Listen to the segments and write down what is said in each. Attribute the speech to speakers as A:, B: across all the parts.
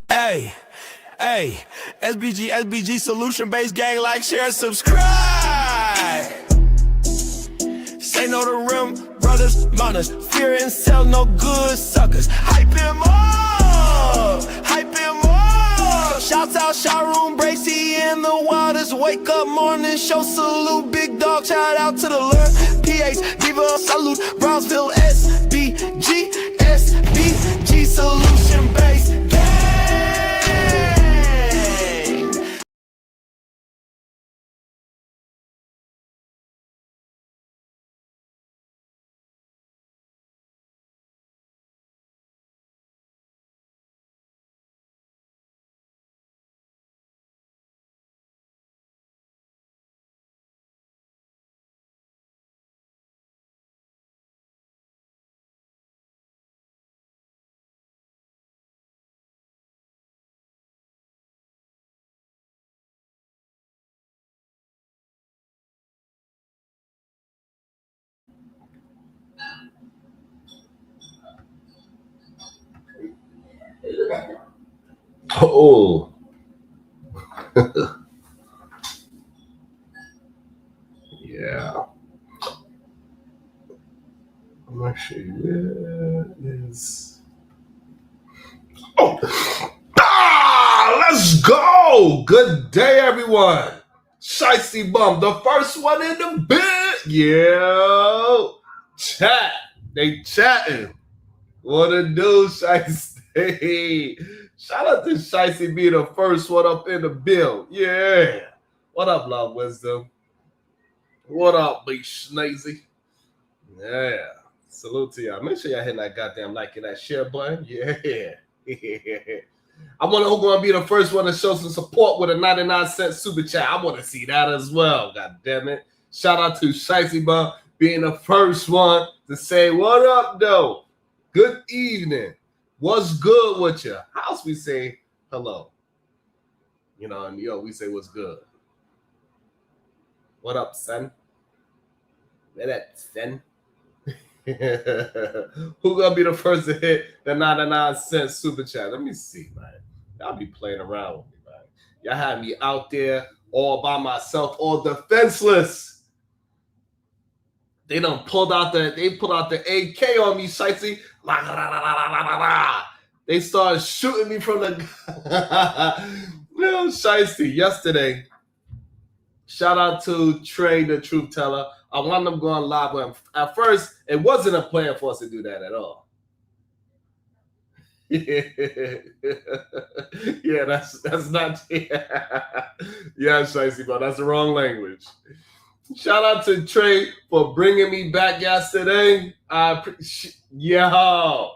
A: Hey, hey, SBG solution-based gang, like, share, subscribe. Say no to rim, brothers, mothers, fear and sell no good suckers. Hype him up, hype him up. Shouts out Sharon Bracy in the waters. Wake up morning show, salute, big dog, shout out to the Lord. PH, Diva, salute, Brownsville, SBG solution-based gang.
B: Oh. Yeah. I'm actually, where is... Oh. Let's go. Good day, everyone. Shicey Bum, the first one in the bit. Yeah. Chat. They chatting. What a do, Shicey. Shout out to Shicey being the first one up in the bill. Yeah. What up, Love Wisdom? What up, B Schnazy? Yeah. Salute to y'all. Make sure y'all hitting that goddamn like and that share button. Yeah. I want to going to be the first one to show some support with a 99-cent super chat. I want to see that as well. God damn it. Shout out to Shicey Bum being the first one to say, what up, though? Good evening. What's good with you? How's we say hello? You know, in New York, we say what's good. What up, son? What up, son? Who gonna be the first to hit the 99-cent super chat? Let me see, man. Y'all be playing around with me, man. Y'all had me out there all by myself, all defenseless. They pulled out the AK on me, Shicey. They started shooting me from the no, Shicey. Yesterday, shout out to Trey, the truth teller. I wanted them going live with him. At first, it wasn't a plan for us to do that at all. Yeah, that's not. Yeah, Shicey, but that's the wrong language. Shout out to Trey for bringing me back yesterday. Yo,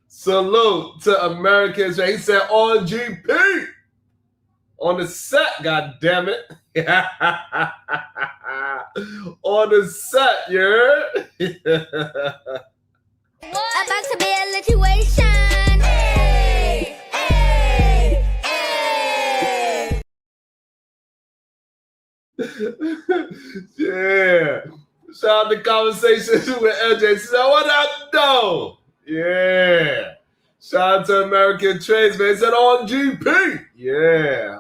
B: salute to Americans. He said on GP. On the set, god damn it. On the set, yeah.
C: About to be a situation. Hey, hey, hey.
B: Yeah. Shout out to Conversations with LJ. So what up, though? Yeah. Shout out to American Trades, man. He said on GP. Yeah.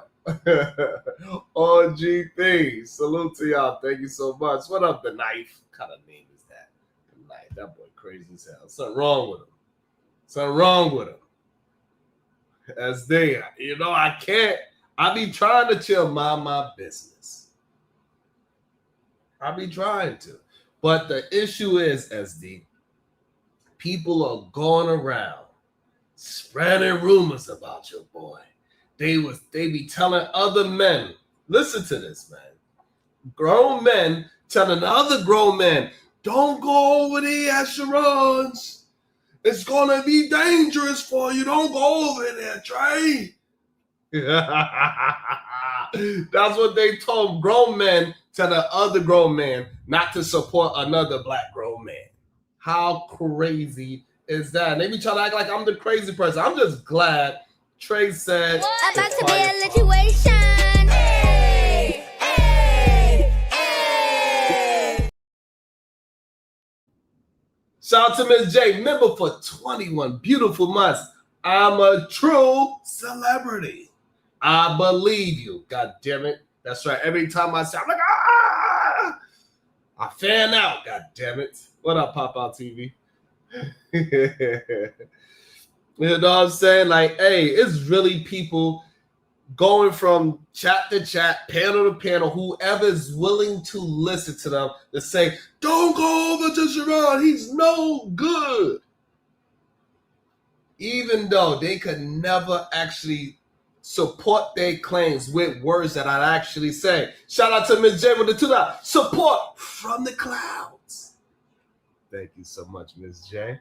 B: On GP. Salute to y'all. Thank you so much. What up, The Knife? What kind of name is that? The Knife. That boy crazy as hell. Something wrong with him. Something wrong with him. As they, you know, I be trying to chill, mind my business. I be trying to. But the issue is, SD, people are going around spreading rumors about your boy. They be telling other men, listen to this, man. Grown men telling other grown men, don't go over there at Sharon's. It's gonna be dangerous for you. Don't go over there, Trey. That's what they told grown men to the other grown man not to support another black grown man. How crazy is that? And they be trying to act like I'm the crazy person. I'm just glad Trey said
C: About to be a situation. Hey, hey, hey.
B: Shout out to Miss J, member for 21 beautiful months. I'm a true celebrity. I believe you. God damn it. That's right. Every time I say, I'm like, ah! I fan out. God damn it. What up, Pop Out TV? You know what I'm saying? Like, hey, it's really people going from chat to chat, panel to panel, whoever is willing to listen to them to say, don't go over to Sharon, he's no good. Even though they could never actually support their claims with words that I'd actually say. Shout out to Miss J with the $2. Support from the clouds. Thank you so much, Miss J.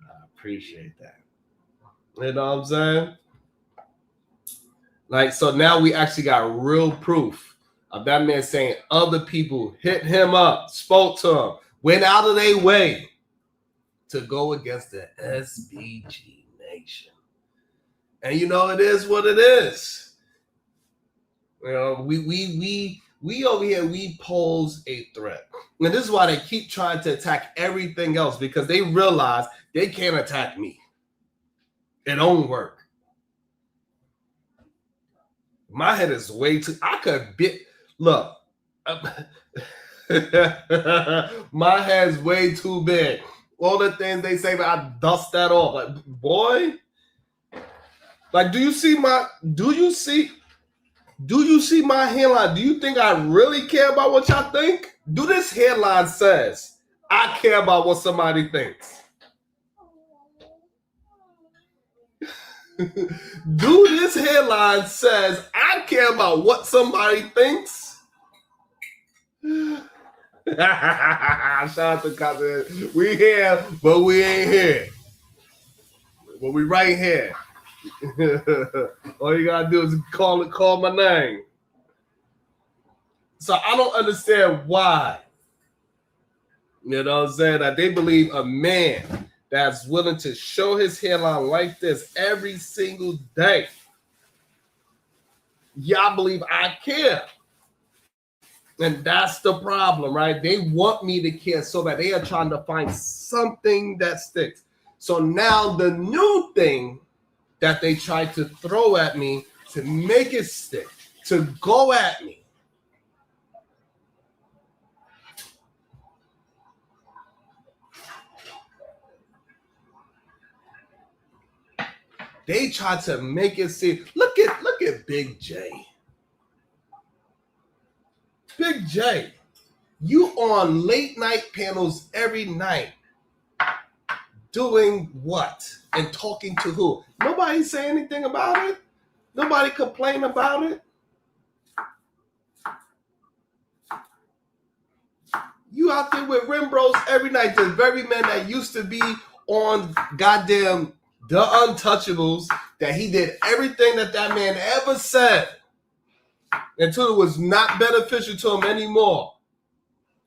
B: I appreciate that. You know what I'm saying? Like, so now we actually got real proof of that man saying other people hit him up, spoke to him, went out of their way to go against the SBG Nation. And you know, it is what it is. You know, we over here, we pose a threat. And this is why they keep trying to attack everything else, because they realize they can't attack me. It don't work. My head is way too, I could bit, look, my head's way too big. All the things they say, but I dust that off. Like, boy, like, do you see my headline? Do you think I really care about what y'all think? Do this headline says, I care about what somebody thinks. Do this headline says, I care about what somebody thinks? Shout out to Cousin. We here, but we ain't here. But we right here. All you gotta do is call my name. So I don't understand why. You know what I'm saying? That they believe a man that's willing to show his hairline like this every single day. Y'all believe I care. And that's the problem, right? They want me to care so bad. They are trying to find something that sticks. So now the new thing that they try to throw at me to make it stick, to go at me, they try to make it seem, look at Big J. Big J, you on late night panels every night doing what? And talking to who? Nobody say anything about it? Nobody complain about it? You out there with Rimbros every night, the very men that used to be on goddamn The Untouchables, that he did everything that man ever said until it was not beneficial to him anymore.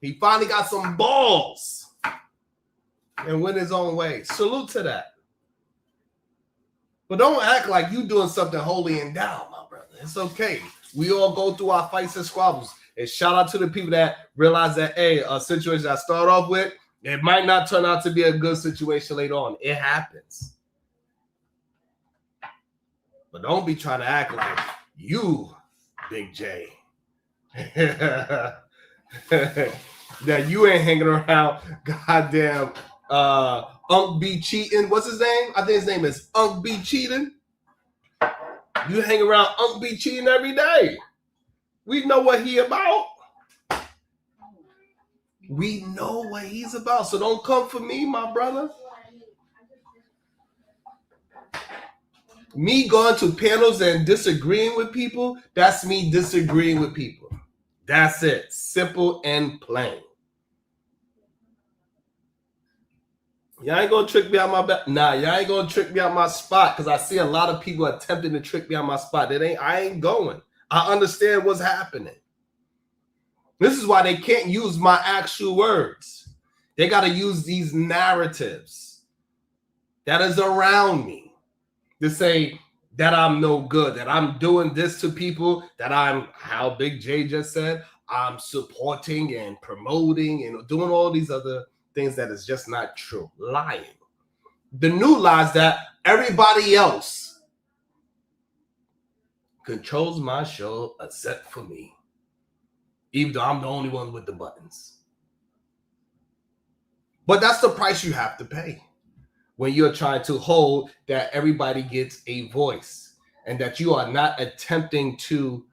B: He finally got some balls and went his own way. Salute to that. But don't act like you doing something holy and down, my brother. It's okay. We all go through our fights and squabbles. And shout out to the people that realize that, hey, a situation I start off with, it might not turn out to be a good situation later on. It happens. But don't be trying to act like you, Big J, that you ain't hanging around goddamn Unc B cheating. What's his name? I think his name is Unc B cheating. You hang around Unc B cheating every day. We know what he about. We know what he's about. So don't come for me, my brother. Me going to panels and disagreeing with people, that's me disagreeing with people. That's it. Simple and plain. Y'all ain't gonna trick me out my back. Nah, y'all ain't gonna trick me out my spot, because I see a lot of people attempting to trick me out my spot. I ain't going. I understand what's happening. This is why they can't use my actual words. They got to use these narratives that is around me to say that I'm no good, that I'm doing this to people, that I'm, how Big J just said, I'm supporting and promoting and doing all these other things that is just not true. Lying. The new lie is that everybody else controls my show except for me, even though I'm the only one with the buttons. But that's the price you have to pay when you're trying to hold that everybody gets a voice and that you are not attempting to,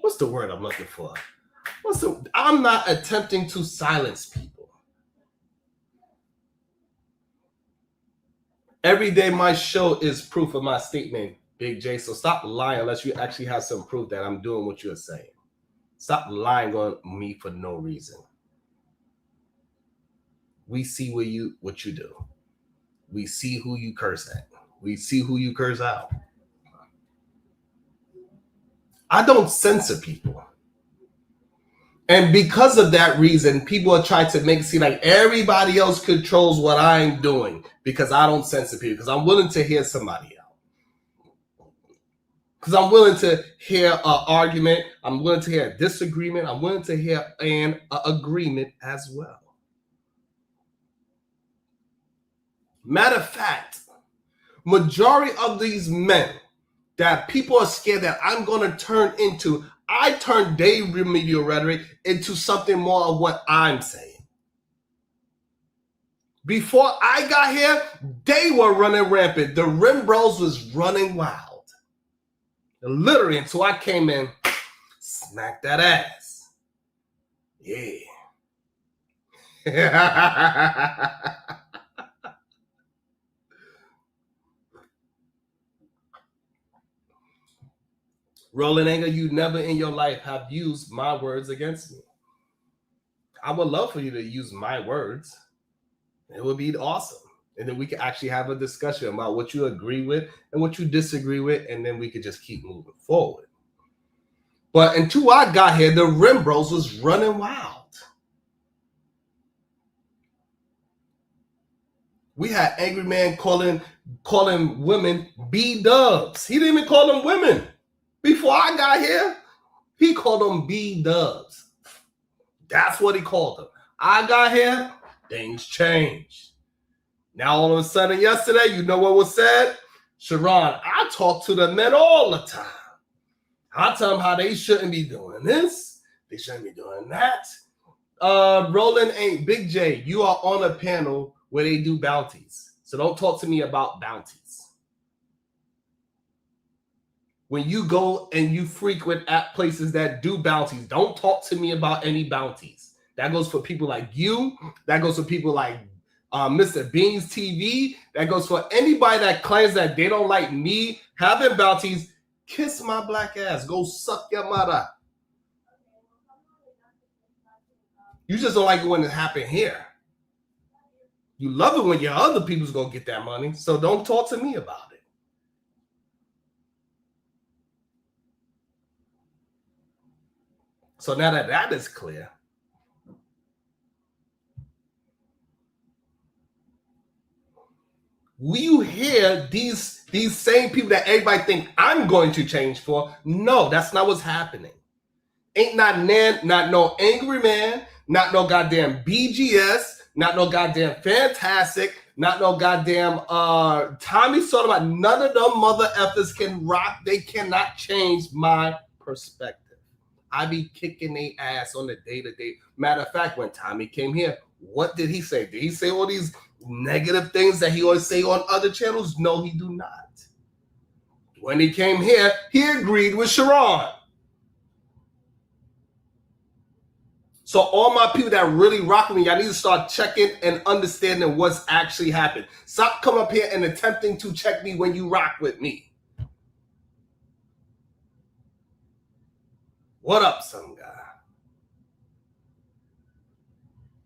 B: what's the word I'm looking for? I'm not attempting to silence people. Every day my show is proof of my statement, Big J. So stop lying unless you actually have some proof that I'm doing what you're saying. Stop lying on me for no reason. We see what you do. We see who you curse at. We see who you curse out. I don't censor people. And because of that reason, people are trying to make it seem like everybody else controls what I'm doing because I don't censor people, because I'm willing to hear somebody out. Because I'm willing to hear an argument. I'm willing to hear a disagreement. I'm willing to hear an agreement as well. Matter of fact, majority of these men that people are scared that I'm going to turn into, I turned their remedial rhetoric into something more of what I'm saying. Before I got here, they were running rampant. The Rim Bros was running wild. Literally, until I came in, smack that ass. Yeah. Roland Anger, you never in your life have used my words against me. I would love for you to use my words. It would be awesome. And then we could actually have a discussion about what you agree with and what you disagree with, and then we could just keep moving forward. But until I got here, the Rim Bros was running wild. We had Angry Man calling women B-dubs. He didn't even call them women. Before I got here, he called them B-dubs. That's what he called them. I got here, things changed. Now all of a sudden yesterday, you know what was said? Sharon, I talk to the men all the time. I tell them how they shouldn't be doing this. They shouldn't be doing that. Roland ain't Big J. You are on a panel where they do bounties. So don't talk to me about bounties. When you go and you frequent at places that do bounties, don't talk to me about any bounties. That goes for people like you. That goes for people like Mr. Beans TV. That goes for anybody that claims that they don't like me having bounties. Kiss my black ass. Go suck your mother. You just don't like it when it happened here. You love it when your other people's gonna get that money. So don't talk to me about it. So now that that is clear, will you hear these same people that everybody think I'm going to change for? No, that's not what's happening. Ain't not no Angry Man, not no goddamn BGS, not no goddamn Fantastic, not no goddamn Tommy Sotomayor. None of them mother effers can rock. They cannot change my perspective. I be kicking their ass on the day-to-day. Matter of fact, when Tommy came here, what did he say? Did he say all these negative things that he always say on other channels? No, he do not. When he came here, he agreed with Sharon. So all my people that really rock with me, I need to start checking and understanding what's actually happened. Stop coming up here and attempting to check me when you rock with me. What up, some guy?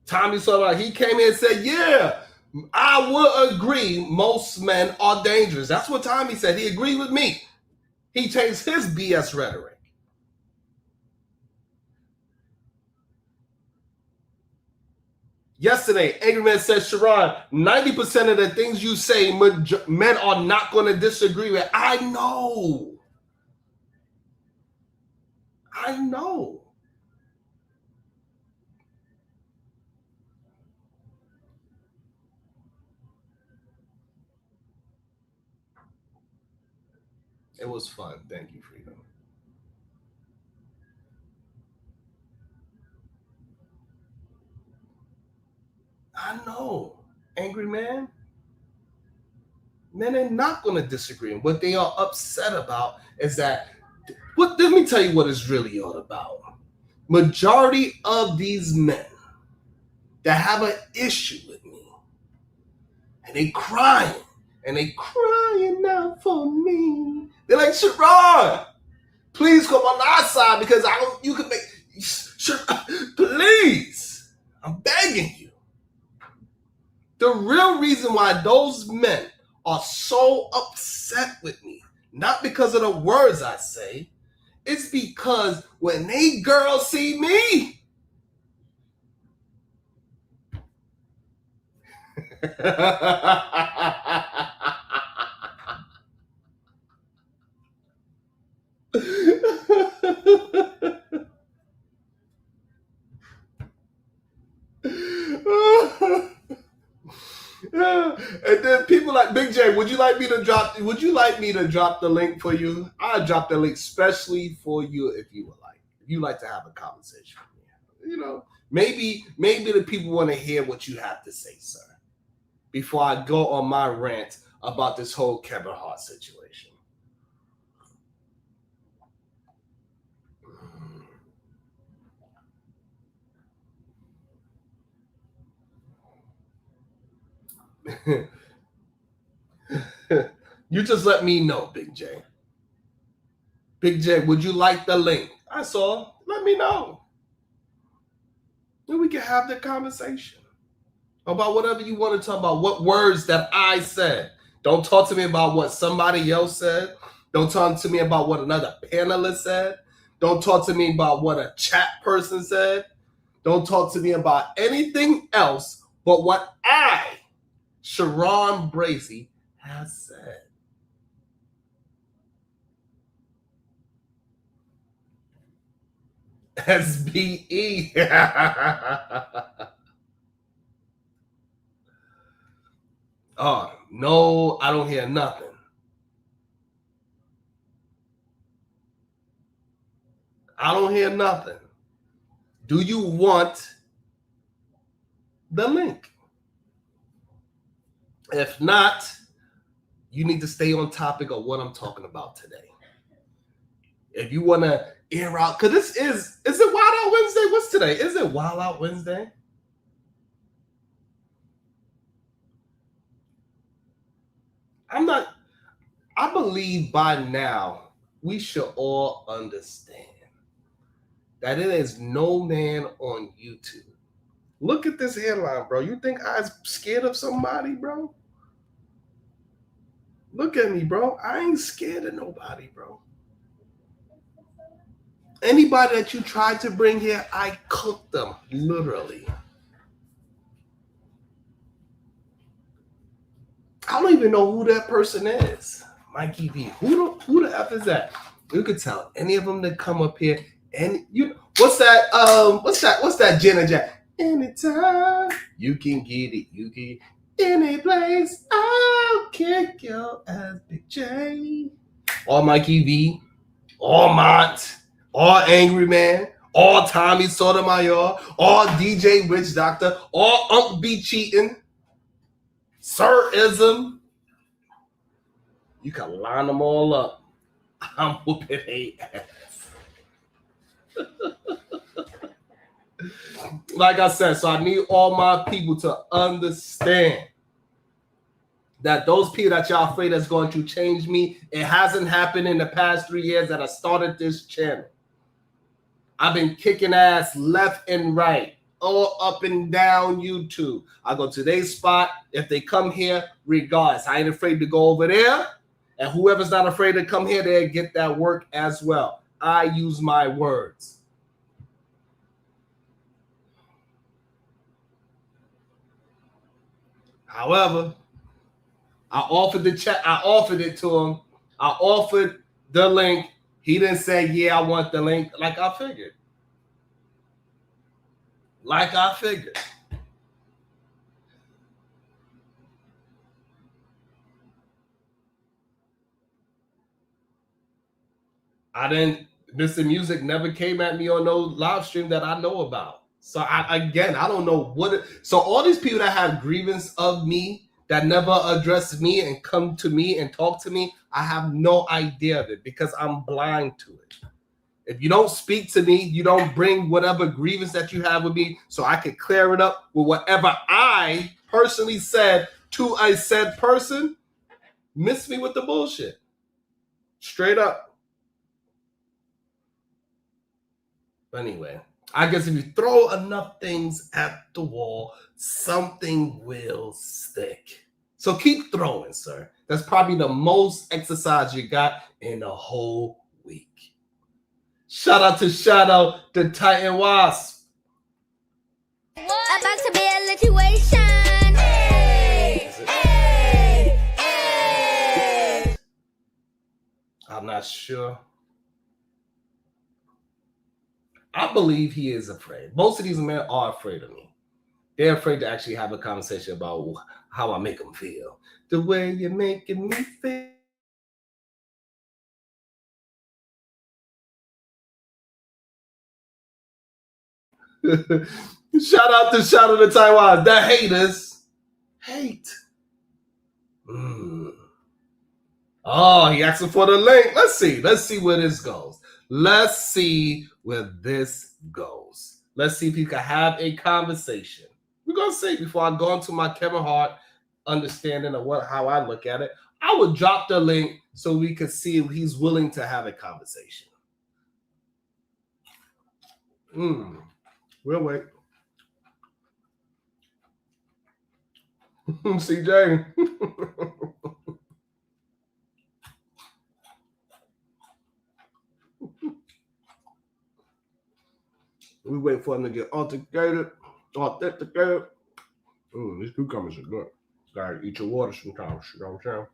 B: Tommy Sotomayor, he came here and said, yeah, I would agree most men are dangerous. That's what Tommy said. He agreed with me. He changed his BS rhetoric. Yesterday, Angry Man said, Sharon, 90% of the things you say, men are not going to disagree with. I know. I know. It was fun. Thank you, Freedom. I know, angry man. Men are not going to disagree. And what they are upset about is that, let me tell you what it's really all about. Majority of these men that have an issue with me, and they crying out for me. They're like, Sharon, please come on our side because you can make, please, I'm begging you. The real reason why those men are so upset with me, not because of the words I say, it's because when they girls see me, and then people like Big J, would you like me to drop the link for you? I'll drop the link especially for you if you would like. If you like to have a conversation with me. You know, maybe the people want to hear what you have to say, sir, before I go on my rant about this whole Kevin Hart situation. You just let me know, Big J. Big J, would you like the link? I saw. Let me know. Then we can have the conversation about whatever you want to talk about. What words that I said. Don't talk to me about what somebody else said. Don't talk to me about what another panelist said. Don't talk to me about what a chat person said. Don't talk to me about anything else but what I, Sharon Bracey, has said. SBE. Oh, no, I don't hear nothing. I don't hear nothing. Do you want the link? If not, you need to stay on topic of what I'm talking about today. If you want to air out, because this is it Wild Out Wednesday? What's today? Is it Wild Out Wednesday? I believe by now we should all understand that it is no man on YouTube. Look at this headline, bro. You think I'm scared of somebody, bro? Look at me, bro. I ain't scared of nobody, bro. Anybody that you tried to bring here, I cooked them, literally. I don't even know who that person is. Mikey V. Who the F is that? You could tell any of them that come up here. And what's that Janet Jack? Anytime you can get it, you can any place. I'll kick your ass, Big J. Or Mikey V, or Mont, or Angry Man, or Tommy Sotomayor, or DJ Witch Doctor, or Unc B Cheating, Sir Ism. You can line them all up. I'm whooping their ass. Like I said, so I need all my people to understand that those people that y'all afraid that's going to change me, it hasn't happened in the past 3 years that I started this channel. I've been kicking ass left and right, all up and down YouTube. I go to their spot. If they come here, regardless, I ain't afraid to go over there. And whoever's not afraid to come here, they'll get that work as well. I use my words. However, I offered the chat. I offered it to him. I offered the link. He didn't say, yeah, I want the link. Like I figured. I didn't. Mr. Music never came at me on no live stream that I know about. So I don't know what. So all these people that have grievance of me that never address me and come to me and talk to me, I have no idea of it because I'm blind to it. If you don't speak to me, you don't bring whatever grievance that you have with me so I can clear it up with whatever I personally said to a said person, miss me with the bullshit. Straight up. But anyway, I guess if you throw enough things at the wall, something will stick. So keep throwing, sir. That's probably the most exercise you got in the whole week. Shout out to the Titan Wasp.
C: About to be a situation. Hey, hey, hey.
B: I'm not sure. I believe he is afraid. Most of these men are afraid of me. They're afraid to actually have a conversation about how I make them feel. The way you're making me feel. Shout out to the Taiwan. The haters hate. Oh, he asking for the link. Let's see where this goes. Let's see if you can have a conversation. We're gonna see before I go into my Kevin Hart understanding of how I look at it. I would drop the link so we can see if he's willing to have a conversation. We'll wait. CJ. We wait for him to get authenticated. These cucumbers are good. Gotta eat your water sometimes. You know what I'm saying?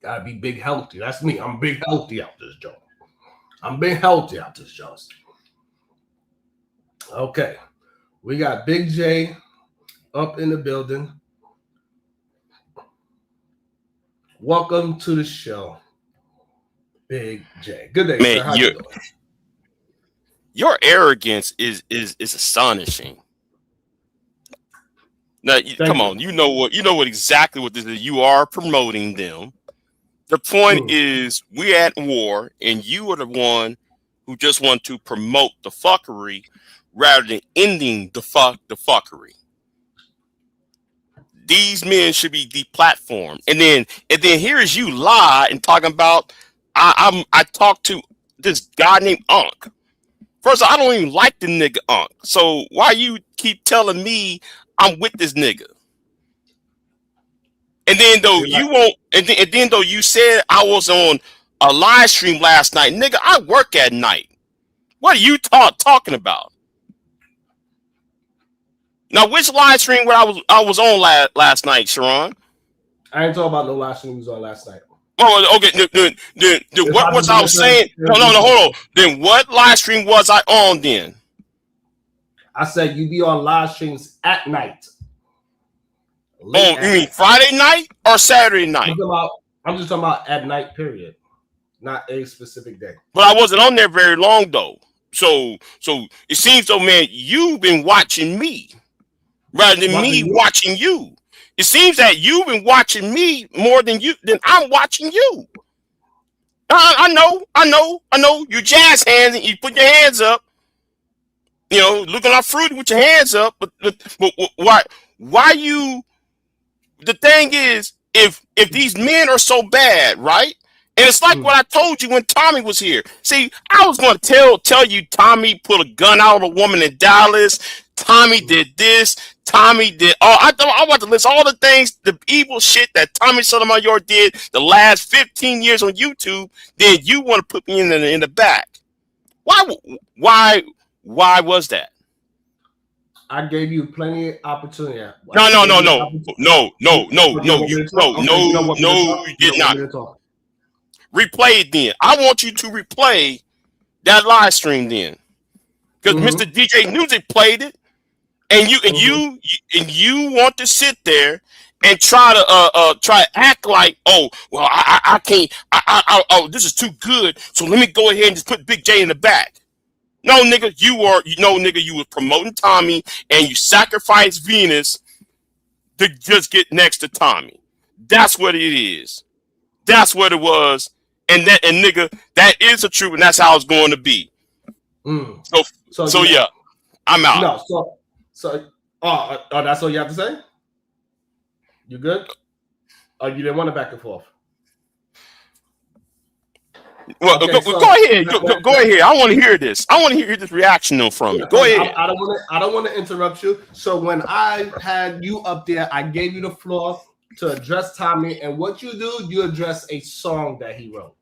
B: Gotta be big healthy. That's me. I'm big healthy out this joint. Okay. We got Big J up in the building. Welcome to the show, Big J. Good day,
D: man,
B: sir. How you doing?
D: Your arrogance is astonishing. Now, come on, you know what exactly what this is. You are promoting them. The point is, we're at war, and you are the one who just want to promote the fuckery rather than ending the fuckery. These men should be deplatformed, and then here is you lie and talking about I talked to this guy named Unc. First, I don't even like the nigga Unc. So why you keep telling me I'm with this nigga? And then though you won't, and then though you said I was on a live stream last night, nigga, I work at night. What are you talking about? Now, which live stream where I was on last night, Sharon?
B: I ain't talking about no live stream was on last night.
D: Oh, okay. Then what was I saying? No, hold on. Then what live stream was I on then?
B: I said you be on live streams at night.
D: You mean Friday night or Saturday night?
B: I'm just talking about at night, period. Not a specific day.
D: But I wasn't on there very long though. So it seems though, man, you've been watching me rather than me watching you. It seems that you've been watching me more than I'm watching you. I know. You jazz hands and you put your hands up. You know, looking all fruity with your hands up. But why you? The thing is, if these men are so bad, right? And it's like what I told you when Tommy was here. See, I was going to tell you Tommy put a gun out on a woman in Dallas. Tommy did this. Tommy did. Oh, I want to list all the things, the evil shit that Tommy Sotomayor did the last 15 years on YouTube. Then you want to put me in the back. Why was that?
B: I gave you plenty of opportunity.
D: No. You did not. Replay it then. I want you to replay that live stream then, because Mr. DJ Music played it, and you want to sit there and try to act like, oh, well, I can't, oh, this is too good, so let me go ahead and just put Big J in the back. No, nigga, you were promoting Tommy, and you sacrificed Venus to just get next to Tommy. That's what it is. That's what it was. And nigga, that is the truth, and that's how it's going to be. So yeah, I'm out.
B: No, that's all you have to say? You good? Oh, you didn't want to back and forth.
D: Well, okay, go ahead. Go ahead. I want to hear this. I want to hear this reaction though from you. Go ahead.
B: I don't want to interrupt you. So when I had you up there, I gave you the floor to address Tommy, and what you do, you address a song that he wrote.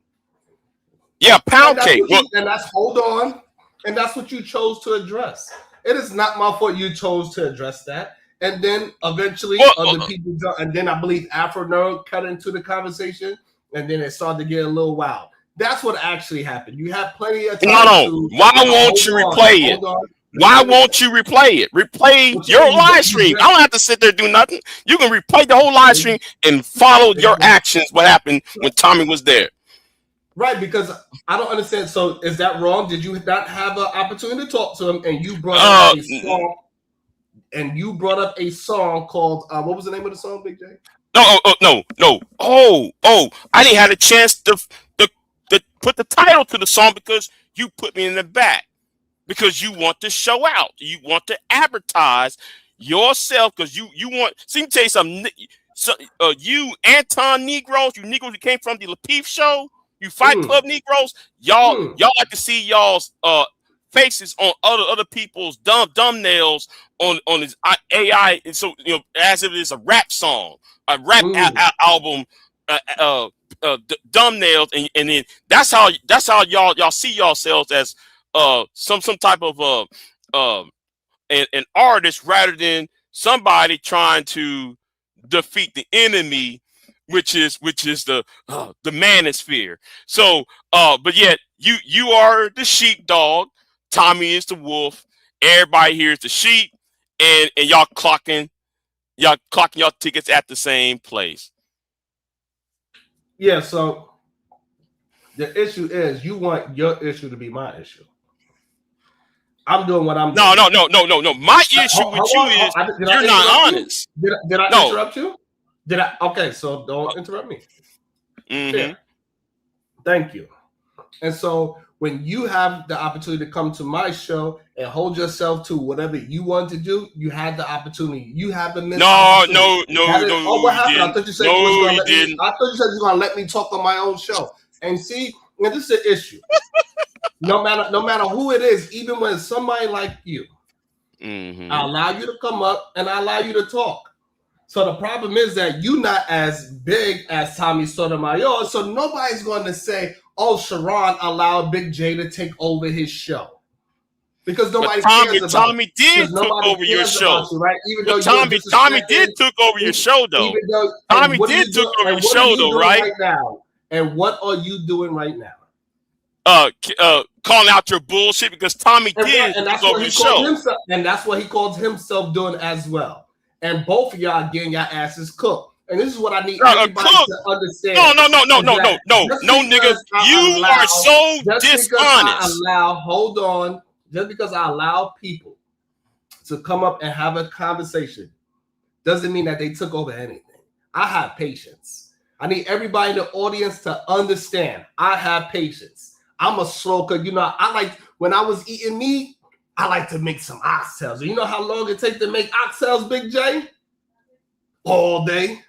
D: Yeah, Pound Cake.
B: And that's hold on, and that's what you chose to address. It is not my fault you chose to address that. And then eventually other people, and then I believe Afro Nerd cut into the conversation, and then it started to get a little wild. That's what actually happened. You have plenty of time.
D: Why won't you replay it? Why won't you replay it? Replay your live stream. I don't have to sit there and do nothing. You can replay the whole live stream and follow your actions. What happened when Tommy was there?
B: Right, because I don't understand. So is that wrong? Did you not have an opportunity to talk to him, and you brought up a song? And you brought up a song called what was the name of the song, Big J?
D: No. Oh! I didn't have a chance to put the title to the song because you put me in the back. Because you want to show out, you want to advertise yourself. Because you want. See, let me tell you something. So, you Anton Negroes, you Negroes who came from the Lapeef show, you Fight Club Negroes, y'all like to see y'all's faces on other people's thumbnails on his AI, and so as if it's a rap song, a rap album, thumbnails, and then that's how y'all see yourselves as some type of an artist rather than somebody trying to defeat the enemy, which is the manosphere. So but yet you are the sheepdog, Tommy is the wolf, everybody here is the sheep, and y'all clocking y'all tickets at the same place.
B: Yeah, so the issue is you want your issue to be my issue. I'm doing what I'm doing.
D: No. My issue with you is you're not honest.
B: Did I interrupt you? Did I? Okay, so don't interrupt me.
D: Mm-hmm.
B: Yeah. Thank you. And so when you have the opportunity to come to my show and hold yourself to whatever you want to do, you had the opportunity. You have the
D: No. Oh,
B: what happened? I thought you said you
D: didn't.
B: I thought you said you were gonna let me talk on my own show. And see, this is an issue. No matter who it is, even when it's somebody like you, I allow you to come up and I allow you to talk. So the problem is that you're not as big as Tommy Sotomayor, so nobody's going to say, "Oh, Sharon allowed Big J to take over his show," because nobody cares about
D: Tommy did took over your show,
B: you, right? Even though
D: Tommy did took over your show, though. Tommy did took over your show, though, right?
B: Now, and what are you doing right now?
D: Calling out your bullshit because Tommy did took over your show,
B: and that's what he calls himself doing as well. And both of y'all getting your asses cooked. And this is what I need everybody to understand.
D: No, niggas. You are so dishonest.
B: Just because I allow people to come up and have a conversation doesn't mean that they took over anything. I have patience. I need everybody in the audience to understand. I have patience. I'm a slow cooker. I like when I was eating meat, I like to make some oxtails. You know how long it takes to make oxtails, Big J? All day.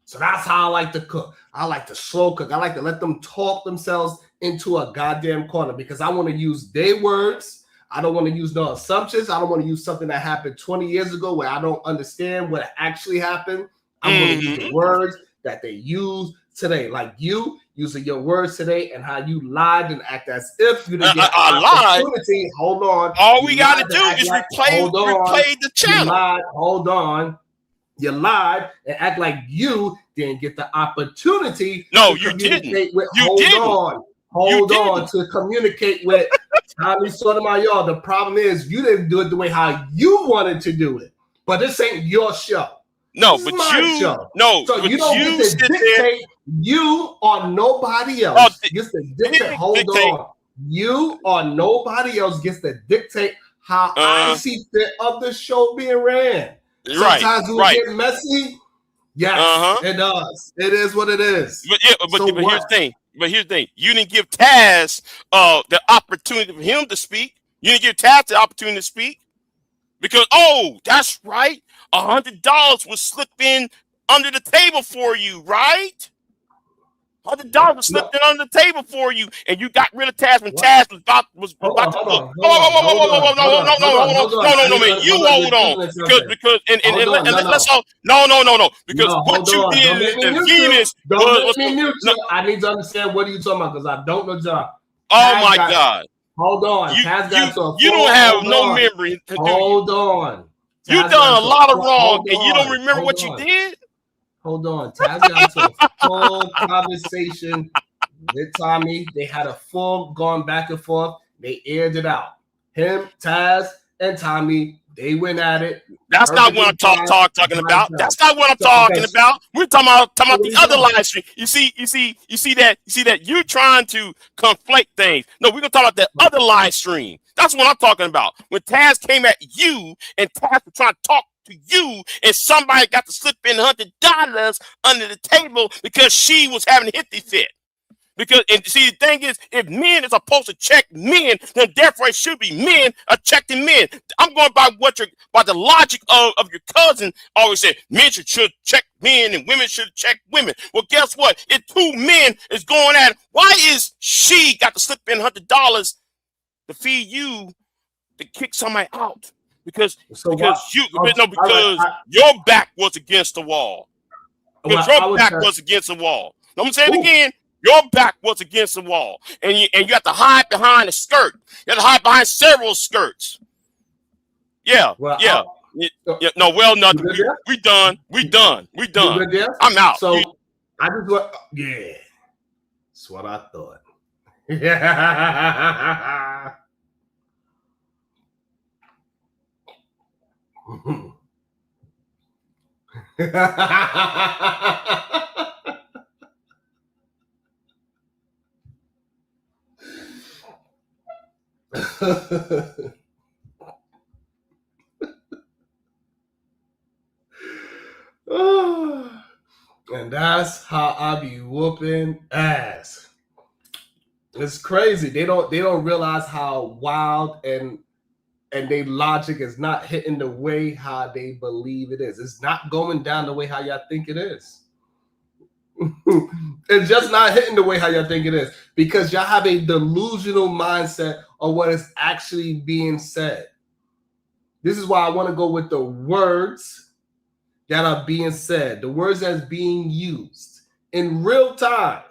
B: So that's how I like to cook. I like to slow cook. I like to let them talk themselves into a goddamn corner because I want to use their words. I don't want to use no assumptions. I don't want to use something that happened 20 years ago where I don't understand what actually happened. I want to use the words that they use today. Like you using your words today and how you lied and act as if you didn't get an opportunity.
D: Lied.
B: Hold on.
D: All we got to do is replay the channel.
B: You lied. Hold on. You lied and act like you didn't get the opportunity.
D: No, you didn't.
B: Hold on to communicate with Tommy Sotomayor. The problem is you didn't do it the way how you wanted to do it. But this ain't your show.
D: No,
B: This is
D: but
B: my
D: you,
B: show.
D: no,
B: So
D: but
B: you don't
D: you
B: get to
D: sit there.
B: dictate. You or nobody
D: Oh,
B: else gets to dictate. Hold
D: dictate.
B: on. You or nobody else gets to dictate how I see fit of the show being ran. Sometimes it will
D: right.
B: get messy. Yes, it does. It is what it is.
D: But
B: So
D: here's
B: what?
D: the thing. But here's the thing. You didn't give Taz the opportunity for him to speak. You didn't give Taz the opportunity to speak because that's right. $100 was slipped in under the table for you, right? $100 was slipped in under the table for you, and you got rid of Taz when Taz was about to look. No, man, you hold on because and let's all no because what you did is the Venus was.
B: I need to understand what are you talking about because I don't know John.
D: Oh my God!
B: Hold on,
D: you don't have no memory.
B: Hold on,
D: you done a lot of wrong, and you don't remember what you did.
B: Hold on, Taz got into a full conversation with Tommy. They had a full gone back and forth. They aired it out. Him, Taz, and Tommy, they went at it.
D: That's not what I'm talking about. That's not what I'm talking about. We're talking about the other live stream. You see that you're trying to conflate things. No, we're gonna talk about that other live stream. That's what I'm talking about. When Taz came at you and Taz was trying to talk to you, and somebody got to slip in $100 under the table because she was having a hissy fit. Because and see, the thing is, if men are supposed to check men, then therefore it should be men are checking men. I'm going by by the logic of your cousin always said men should check men and women should check women. Well, guess what? If two men is going at it, why is she got to slip in $100 to feed you to kick somebody out? Because your back was against the wall. Because your back was against the wall. I'm gonna say it again. Your back was against the wall, and you have to hide behind a skirt. You have to hide behind several skirts. Yeah. Nothing. We done. I'm out.
B: So I just what? Yeah, that's what I thought. Yeah. And that's how I be whooping ass. It's crazy. They don't realize how wild and their logic is not hitting the way how they believe it is. It's not going down the way how y'all think it is. It's just not hitting the way how y'all think it is because y'all have a delusional mindset of what is actually being said. This is why I want to go with the words that are being said, the words that's being used in real time.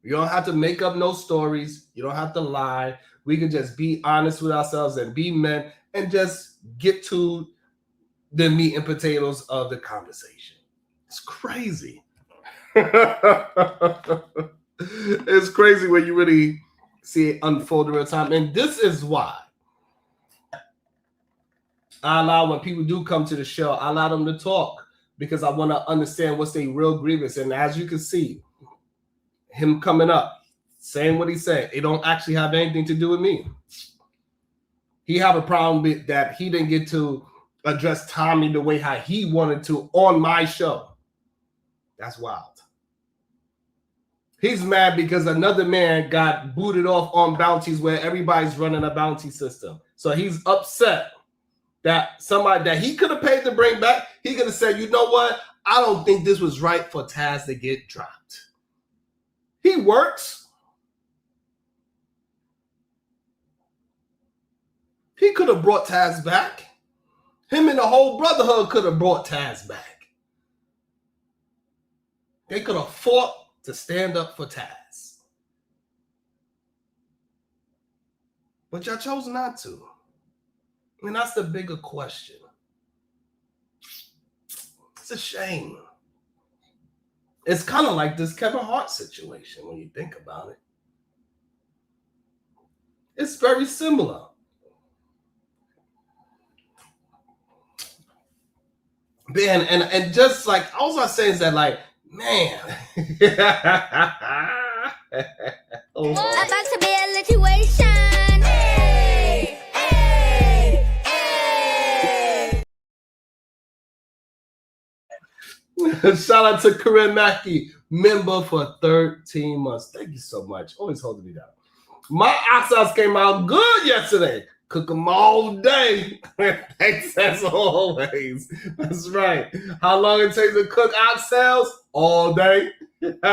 B: You don't have to make up no stories. You don't have to lie. We can just be honest with ourselves and be men and just get to the meat and potatoes of the conversation. It's crazy. It's crazy when you really see it unfold in real time. And this is why I allow when people do come to the show, I allow them to talk because I want to understand what's their real grievance. And as you can see, him coming up, saying what he said, it don't actually have anything to do with me. He have a problem with that he didn't get to address Tommy the way how he wanted to on my show. That's wild. He's mad because another man got booted off on bounties where everybody's running a bounty system. So he's upset that somebody that he could have paid to bring back, he could have said, you know what? I don't think this was right for Taz to get dropped. He works. He could have brought Taz back. Him and the whole brotherhood could have brought Taz back. They could have fought to stand up for Taz. But y'all chose not to. And that's the bigger question. It's a shame. It's kind of like this Kevin Hart situation when you think about it. It's very similar. Ben, and just like all I say is that, like, man. Oh,
C: About to be a situation. Hey, hey, hey.
B: shout out to Corinne Mackey, member for 13 months. Thank you so much. Always holding me down. My oxtails came out good yesterday. Cook them all day. Thanks as always. That's right. How long it takes to cook oxtails? All day. Shout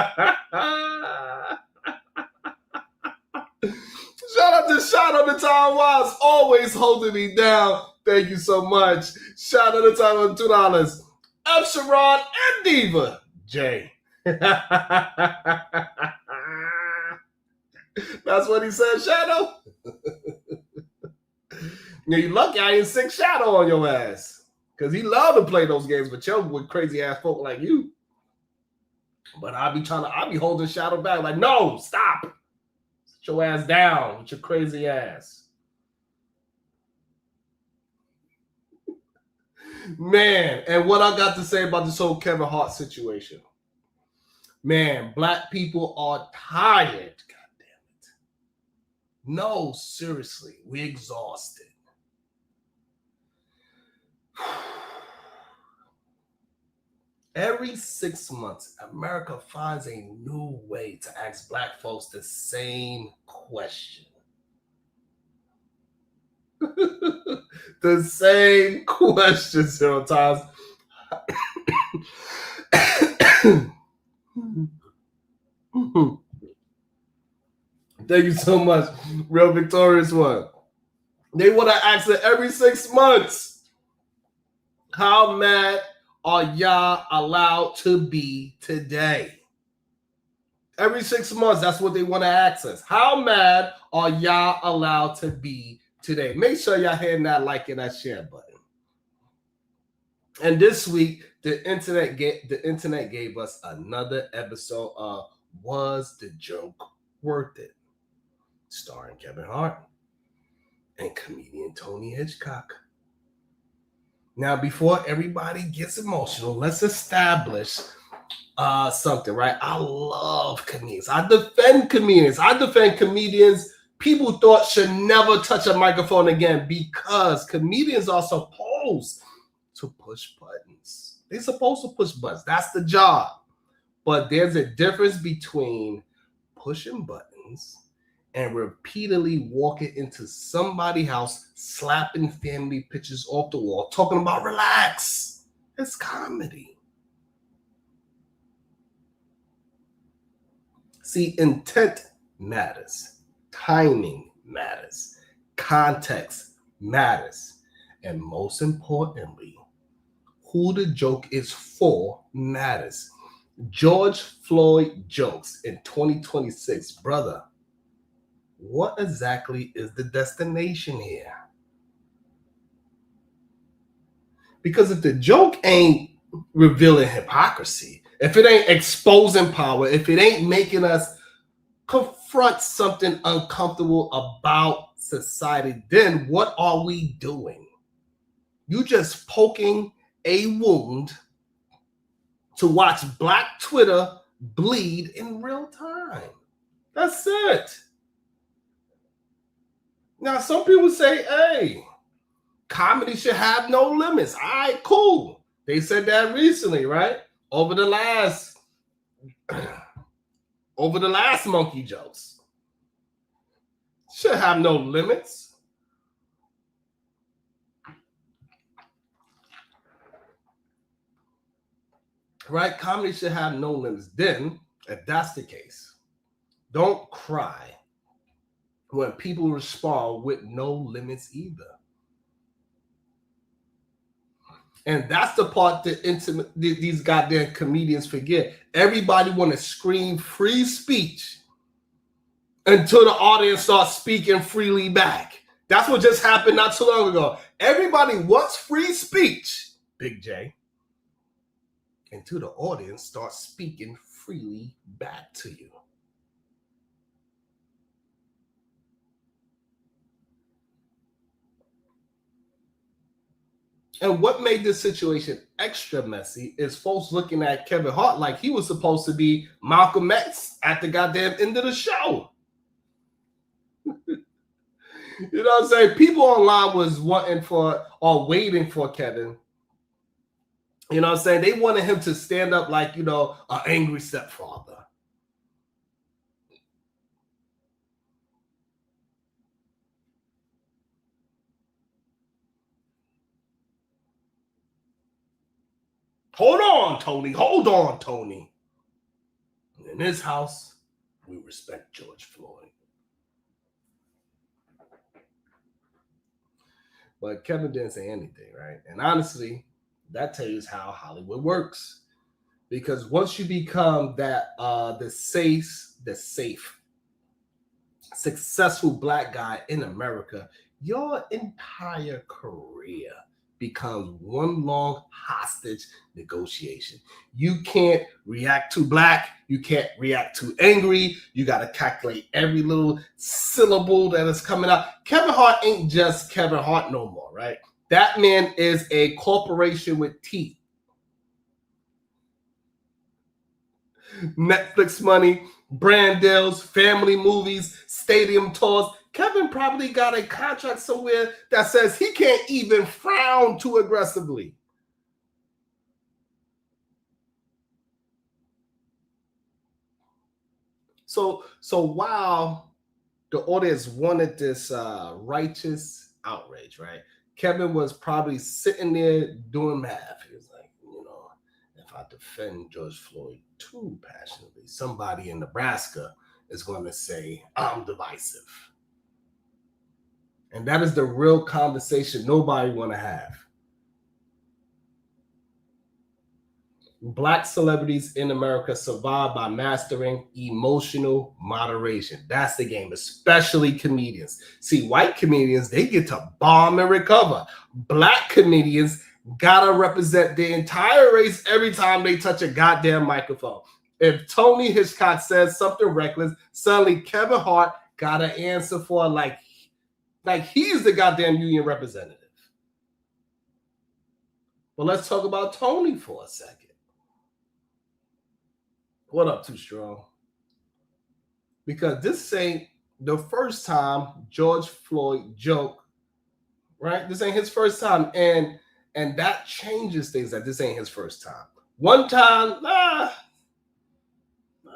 B: out to Shout Out to Tom Wise, always holding me down. Thank you so much. Shout out to Tom $2. F. Sharon and Diva J. That's what he said, Shadow. You lucky I ain't sick Shadow on your ass. Because he love to play those games with crazy ass folk like you. But I be holding Shadow back like, no, stop. Sit your ass down with your crazy ass. Man, and what I got to say about this whole Kevin Hart situation. Man, black people are tired. God damn it. No, seriously, we're exhausted. Every 6 months, America finds a new way to ask black folks the same question. The same question several times. Thank you so much, Real Victorious One. They want to ask it every 6 months. How mad are y'all allowed to be today? Every 6 months, that's what they want to ask us. How mad are y'all allowed to be today? Make sure y'all hitting that like and that share button. And this week, the internet gave us another episode of Was the Joke Worth It? Starring Kevin Hart and comedian Tony Hitchcock. Now, before everybody gets emotional, let's establish something, right? I love comedians. I defend comedians. People thought should never touch a microphone again because comedians are supposed to push buttons. They're supposed to push buttons. That's the job. But there's a difference between pushing buttons and repeatedly walking into somebody's house, slapping family pictures off the wall, talking about relax. It's comedy. See, intent matters. Timing matters. Context matters. And most importantly, who the joke is for matters. George Floyd jokes in 2026, brother. What exactly is the destination here? Because if the joke ain't revealing hypocrisy, if it ain't exposing power, if it ain't making us confront something uncomfortable about society, then what are we doing? You just poking a wound to watch Black Twitter bleed in real time. That's it. Now, some people say, hey, comedy should have no limits. All right, cool. They said that recently, right? Over the last monkey jokes. Should have no limits. Right? Comedy should have no limits. Then, if that's the case, don't cry when people respond with no limits either. And that's the part that these goddamn comedians forget. Everybody want to scream free speech until the audience starts speaking freely back. That's what just happened not too long ago. Everybody wants free speech, Big J, until the audience starts speaking freely back to you. And what made this situation extra messy is folks looking at Kevin Hart like he was supposed to be Malcolm X at the goddamn end of the show. You know what I'm saying? People online was wanting for or waiting for Kevin. You know what I'm saying? They wanted him to stand up like, an angry stepfather. Hold on, Tony. Hold on, Tony. In this house, we respect George Floyd. But Kevin didn't say anything, right? And honestly, that tells you how Hollywood works. Because once you become that the safe, successful black guy in America, your entire career becomes one long hostage negotiation. You can't react too black. You can't react too angry. You got to calculate every little syllable that is coming out. Kevin Hart ain't just Kevin Hart no more, right? That man is a corporation with teeth. Netflix money, brand deals, family movies, stadium tours. Kevin probably got a contract somewhere that says he can't even frown too aggressively. So while the audience wanted this righteous outrage, right? Kevin was probably sitting there doing math. He was like, if I defend George Floyd too passionately, somebody in Nebraska is going to say I'm divisive. And that is the real conversation nobody want to have. Black celebrities in America survive by mastering emotional moderation. That's the game, especially comedians. See, white comedians, they get to bomb and recover. Black comedians gotta represent the entire race every time they touch a goddamn microphone. If Tony Hitchcock says something reckless, suddenly Kevin Hart gotta answer for like he's the goddamn union representative. Well, let's talk about Tony for a second. What up, Too Strong? Because this ain't the first time George Floyd joked, right? This ain't his first time, and that changes things. That this ain't his first time. One time,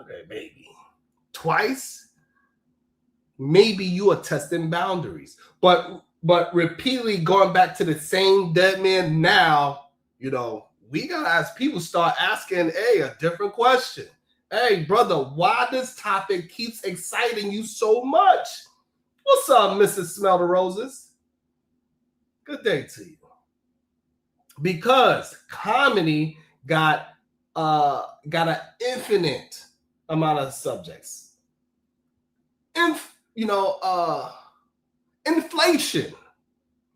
B: okay, maybe. Twice, maybe you are testing boundaries. But repeatedly going back to the same dead man now, we gotta ask people start asking a different question. Hey, brother, why this topic keeps exciting you so much? What's up, Mrs. Smell the Roses? Good day to you. Because comedy got an infinite amount of subjects. Inflation.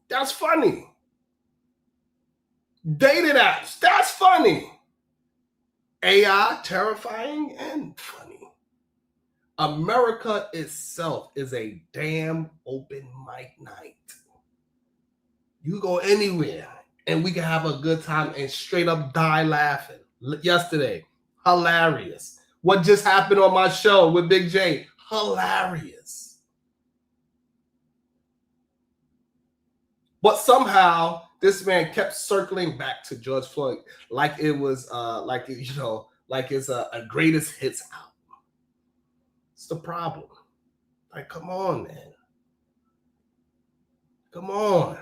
B: That's funny. Dating apps. That's funny. AI, terrifying and funny. America itself is a damn open mic night. You go anywhere and we can have a good time and straight up die laughing. Yesterday, hilarious. What just happened on my show with Big J? Hilarious. But somehow this man kept circling back to George Floyd like it was like it's a greatest hits album. It's the problem. Like, come on, man. Come on.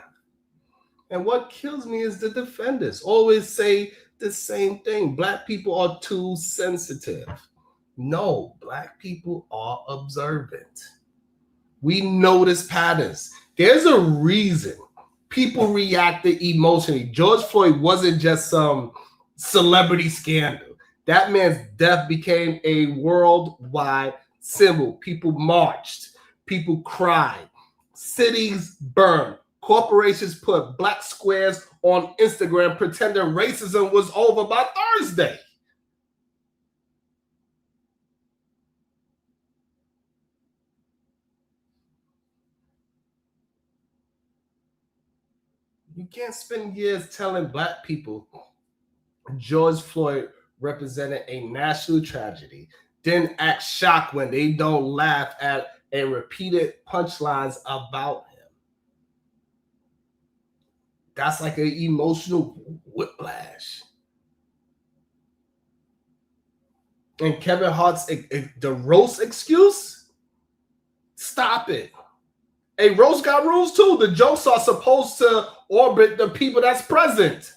B: And what kills me is the defenders always say the same thing. Black people are too sensitive. No, black people are observant. We notice patterns. There's a reason people reacted emotionally. George Floyd wasn't just some celebrity scandal. That man's death became a worldwide symbol. People marched. People cried. Cities burned. Corporations put black squares on Instagram pretending racism was over by Thursday. You can't spend years telling black people George Floyd represented a national tragedy, then act shocked when they don't laugh at and repeated punchlines about him. That's like an emotional whiplash. And Kevin Hart's the roast excuse? Stop it. A roast got rules too. The jokes are supposed to orbit the people that's present.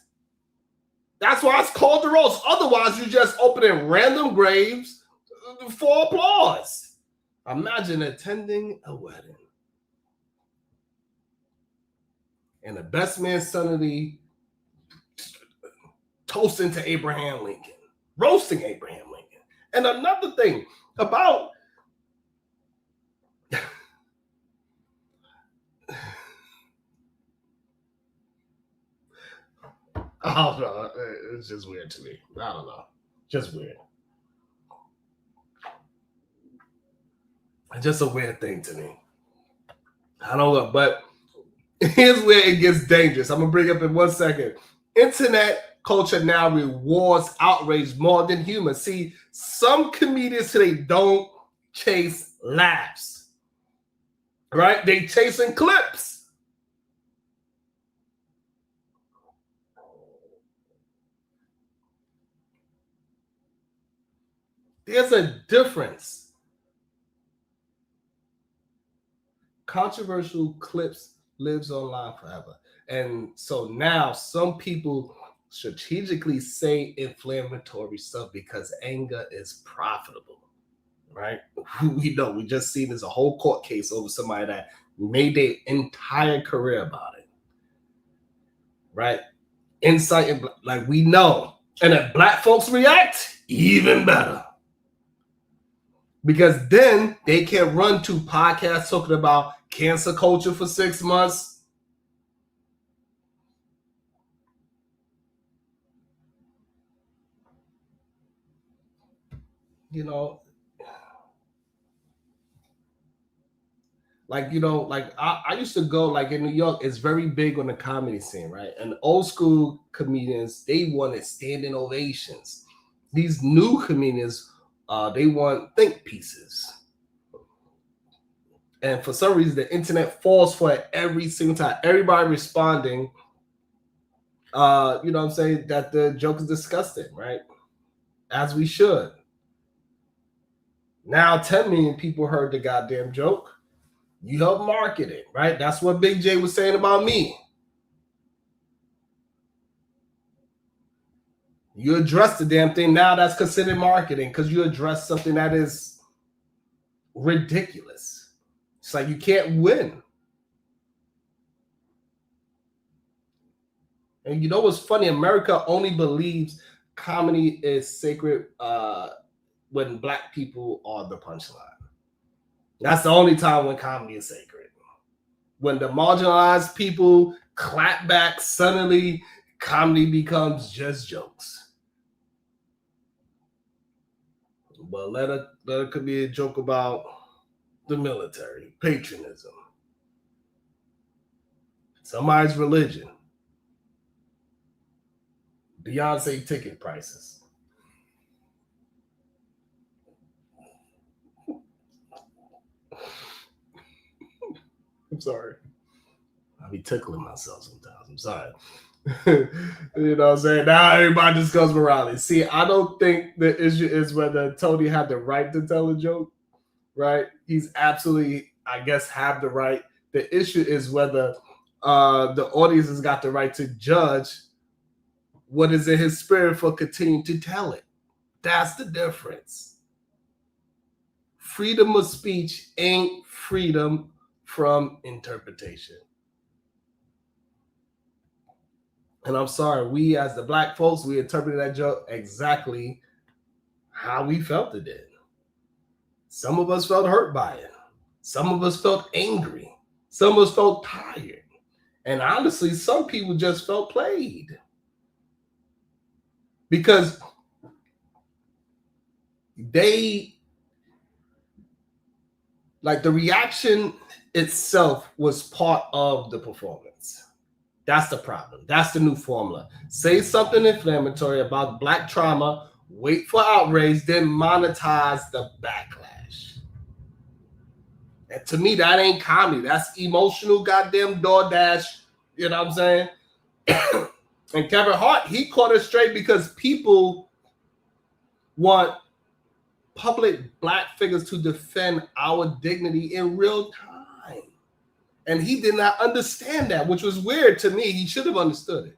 B: That's why it's called the roast. Otherwise, you're just opening random graves for applause. Imagine attending a wedding and the best man suddenly toasting to Abraham Lincoln, roasting Abraham Lincoln. And another thing about I don't know. It's just weird to me. I don't know. Just weird. It's just a weird thing to me. I don't know. But here's where it gets dangerous. I'm going to bring up in 1 second. Internet culture now rewards outrage more than humor. See, some comedians today don't chase laughs. Right? They chasing clips. There's a difference. Controversial clips lives online forever. And so now some people strategically say inflammatory stuff because anger is profitable, right? We know, we just seen there's a whole court case over somebody that made their entire career about it, right? Insight, like we know. And if black folks react, even better. Because then they can run to podcasts talking about cancel culture for 6 months. You know, I used to go, like in New York, it's very big on the comedy scene, right? And old school comedians, they wanted standing ovations. These new comedians, they want think pieces. And for some reason, the internet falls for it every single time. Everybody responding, you know what I'm saying, that the joke is disgusting, right? As we should. Now 10 million people heard the goddamn joke. You help market it, right? That's what Big J was saying about me. You address the damn thing. Now that's considered marketing because you address something that is ridiculous. It's like you can't win. And you know what's funny? America only believes comedy is sacred when black people are the punchline. That's the only time when comedy is sacred. When the marginalized people clap back, suddenly comedy becomes just jokes. But let it could be a joke about the military, patriotism, somebody's religion, Beyonce ticket prices. I'm sorry. I be tickling myself sometimes. I'm sorry. You know what I'm saying? Now everybody discusses morality. See, I don't think the issue is whether Tony had the right to tell a joke, right? He's absolutely, I guess, have the right. The issue is whether the audience has got the right to judge what is in his spirit for continuing to tell it. That's the difference. Freedom of speech ain't freedom from interpretation. And I'm sorry, we as the black folks, we interpreted that joke exactly how we felt it did. Some of us felt hurt by it. Some of us felt angry. Some of us felt tired. And honestly, some people just felt played. Because they, like the reaction itself was part of the performance. That's the problem. That's the new formula. Say something inflammatory about Black trauma, wait for outrage, then monetize the backlash. And to me, that ain't comedy. That's emotional goddamn DoorDash. You know what I'm saying? And Kevin Hart, he caught it straight because people want public Black figures to defend our dignity in real time. And he did not understand that, which was weird to me. He should have understood it.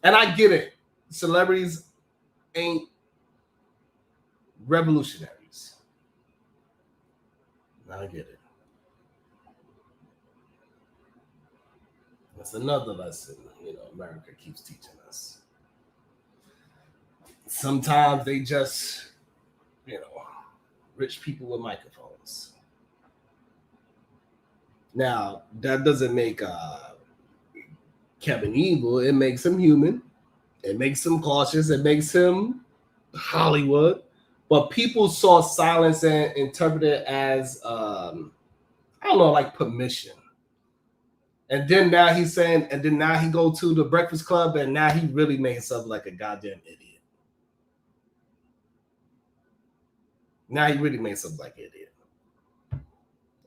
B: And I get it. Celebrities ain't revolutionaries. I get it. That's another lesson, America keeps teaching us. Sometimes they just, rich people with microphones. Now, that doesn't make Kevin evil. It makes him human. It makes him cautious. It makes him Hollywood. But people saw silence and interpreted it as, like permission. And then now he's saying, and then now he go to the Breakfast Club, and now he really made himself like a goddamn idiot. Now he really made himself like an idiot.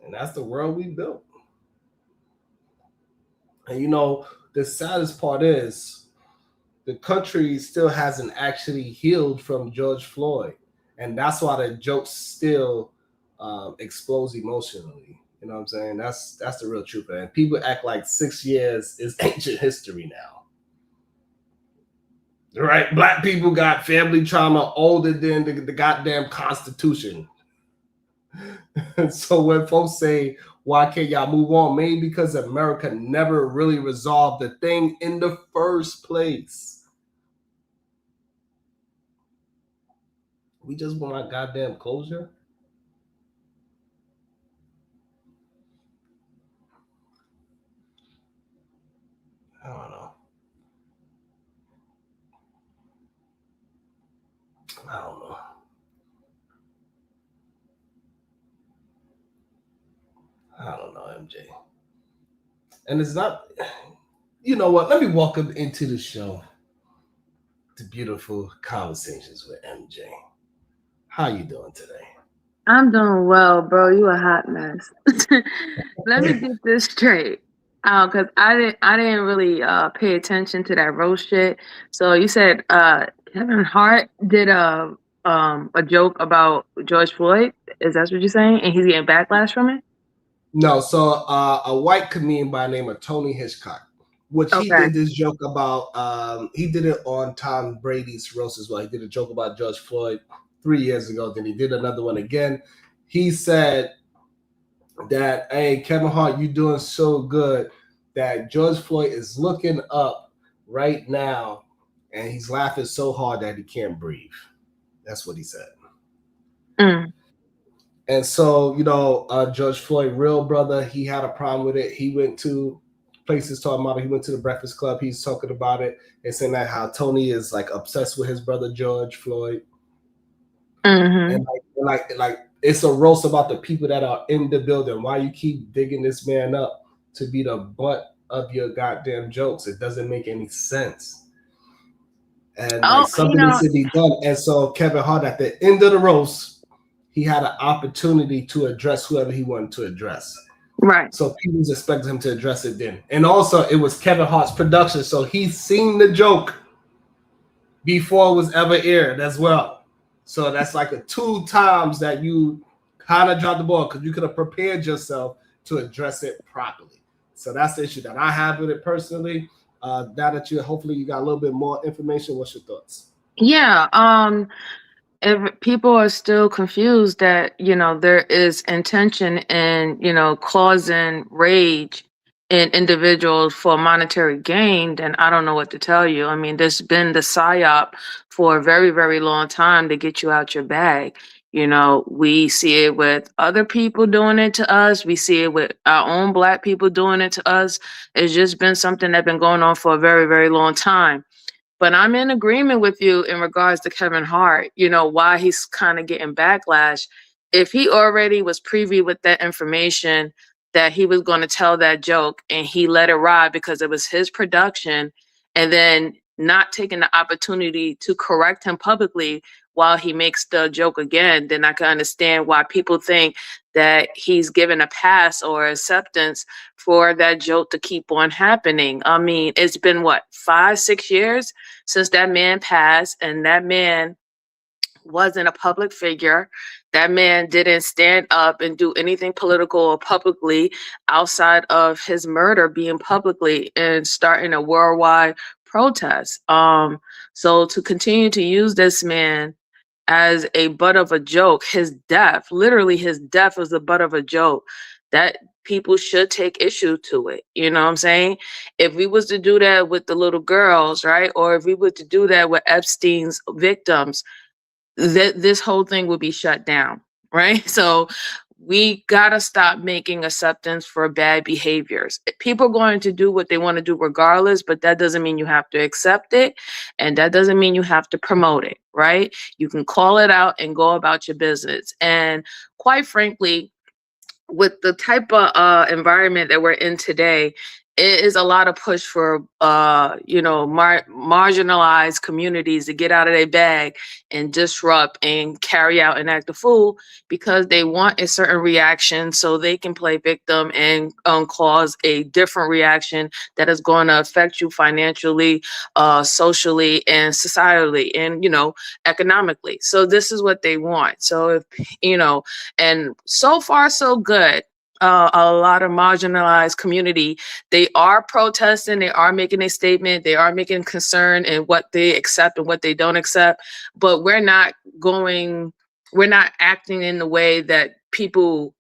B: And that's the world we built. And the saddest part is the country still hasn't actually healed from George Floyd. And that's why the jokes still explodes emotionally. You know what I'm saying? That's the real truth. And people act like 6 years is ancient history now. Right? Black people got family trauma older than the goddamn Constitution. So when folks say, why can't y'all move on? Maybe because America never really resolved the thing in the first place. We just want our goddamn closure. I don't know. I don't know, MJ. And it's not, you know what? Let me welcome into the show the beautiful Conversations with MJ. How you doing today?
E: I'm doing well, bro. You a hot mess. Let me get this straight. Because I didn't really pay attention to that roast shit. So you said Kevin Hart did a joke about George Floyd. Is that what you're saying? And he's getting backlash from it?
B: No, so a white comedian by the name of Tony Hitchcock, which he did this joke about, he did it on Tom Brady's roast as well. He did a joke about George Floyd 3 years ago. Then he did another one again. He said that, hey, Kevin Hart, you doing so good that George Floyd is looking up right now and he's laughing so hard that he can't breathe. That's what he said.
E: Mm.
B: And so, George Floyd, real brother, he had a problem with it. He went to places talking about it. He went to the Breakfast Club. He's talking about it and saying that how Tony is like obsessed with his brother, George Floyd.
E: Mm-hmm.
B: And like it's a roast about the people that are in the building. Why you keep digging this man up to be the butt of your goddamn jokes? It doesn't make any sense. And something needs to be done. And so Kevin Hart, at the end of the roast, he had an opportunity to address whoever he wanted to address.
E: Right.
B: So people was expecting him to address it then. And also, it was Kevin Hart's production. So he's seen the joke before it was ever aired as well. So that's like a 2 times that you kind of dropped the ball because you could have prepared yourself to address it properly. So that's the issue that I have with it personally. Now that hopefully you got a little bit more information, what's your thoughts?
E: Yeah. If people are still confused that, there is intention in, causing rage in individuals for monetary gain, then I don't know what to tell you. I mean, there's been the psyop for a very, very long time to get you out your bag. We see it with other people doing it to us. We see it with our own Black people doing it to us. It's just been something that's been going on for a very, very long time. But I'm in agreement with you in regards to Kevin Hart, why he's kind of getting backlash. If he already was privy with that information that he was going to tell that joke and he let it ride because it was his production, and then not taking the opportunity to correct him publicly while he makes the joke again, then I can understand why people think that he's given a pass or acceptance for that joke to keep on happening. I mean, it's been what, 5-6 years since that man passed, and that man wasn't a public figure. That man didn't stand up and do anything political or publicly outside of his murder being publicly and starting a worldwide protest. So to continue to use this man as a butt of a joke, his death, literally his death was the butt of a joke, that people should take issue to it. You know what I'm saying? If we was to do that with the little girls, right? Or if we were to do that with Epstein's victims, this whole thing would be shut down, right? So we gotta stop making acceptance for bad behaviors. People are going to do what they want to do regardless, but that doesn't mean you have to accept it, and that doesn't mean you have to promote it, right? You can call it out and go about your business. And quite frankly, with the type of environment that we're in today, it is a lot of push for marginalized communities to get out of their bag and disrupt and carry out and act a fool because they want a certain reaction so they can play victim and cause a different reaction that is going to affect you financially, socially, and societally, and economically. So this is what they want. So if and so far so good. A lot of marginalized community, they are protesting, they are making a statement, they are making concern in what they accept and what they don't accept, but we're not acting in the way that people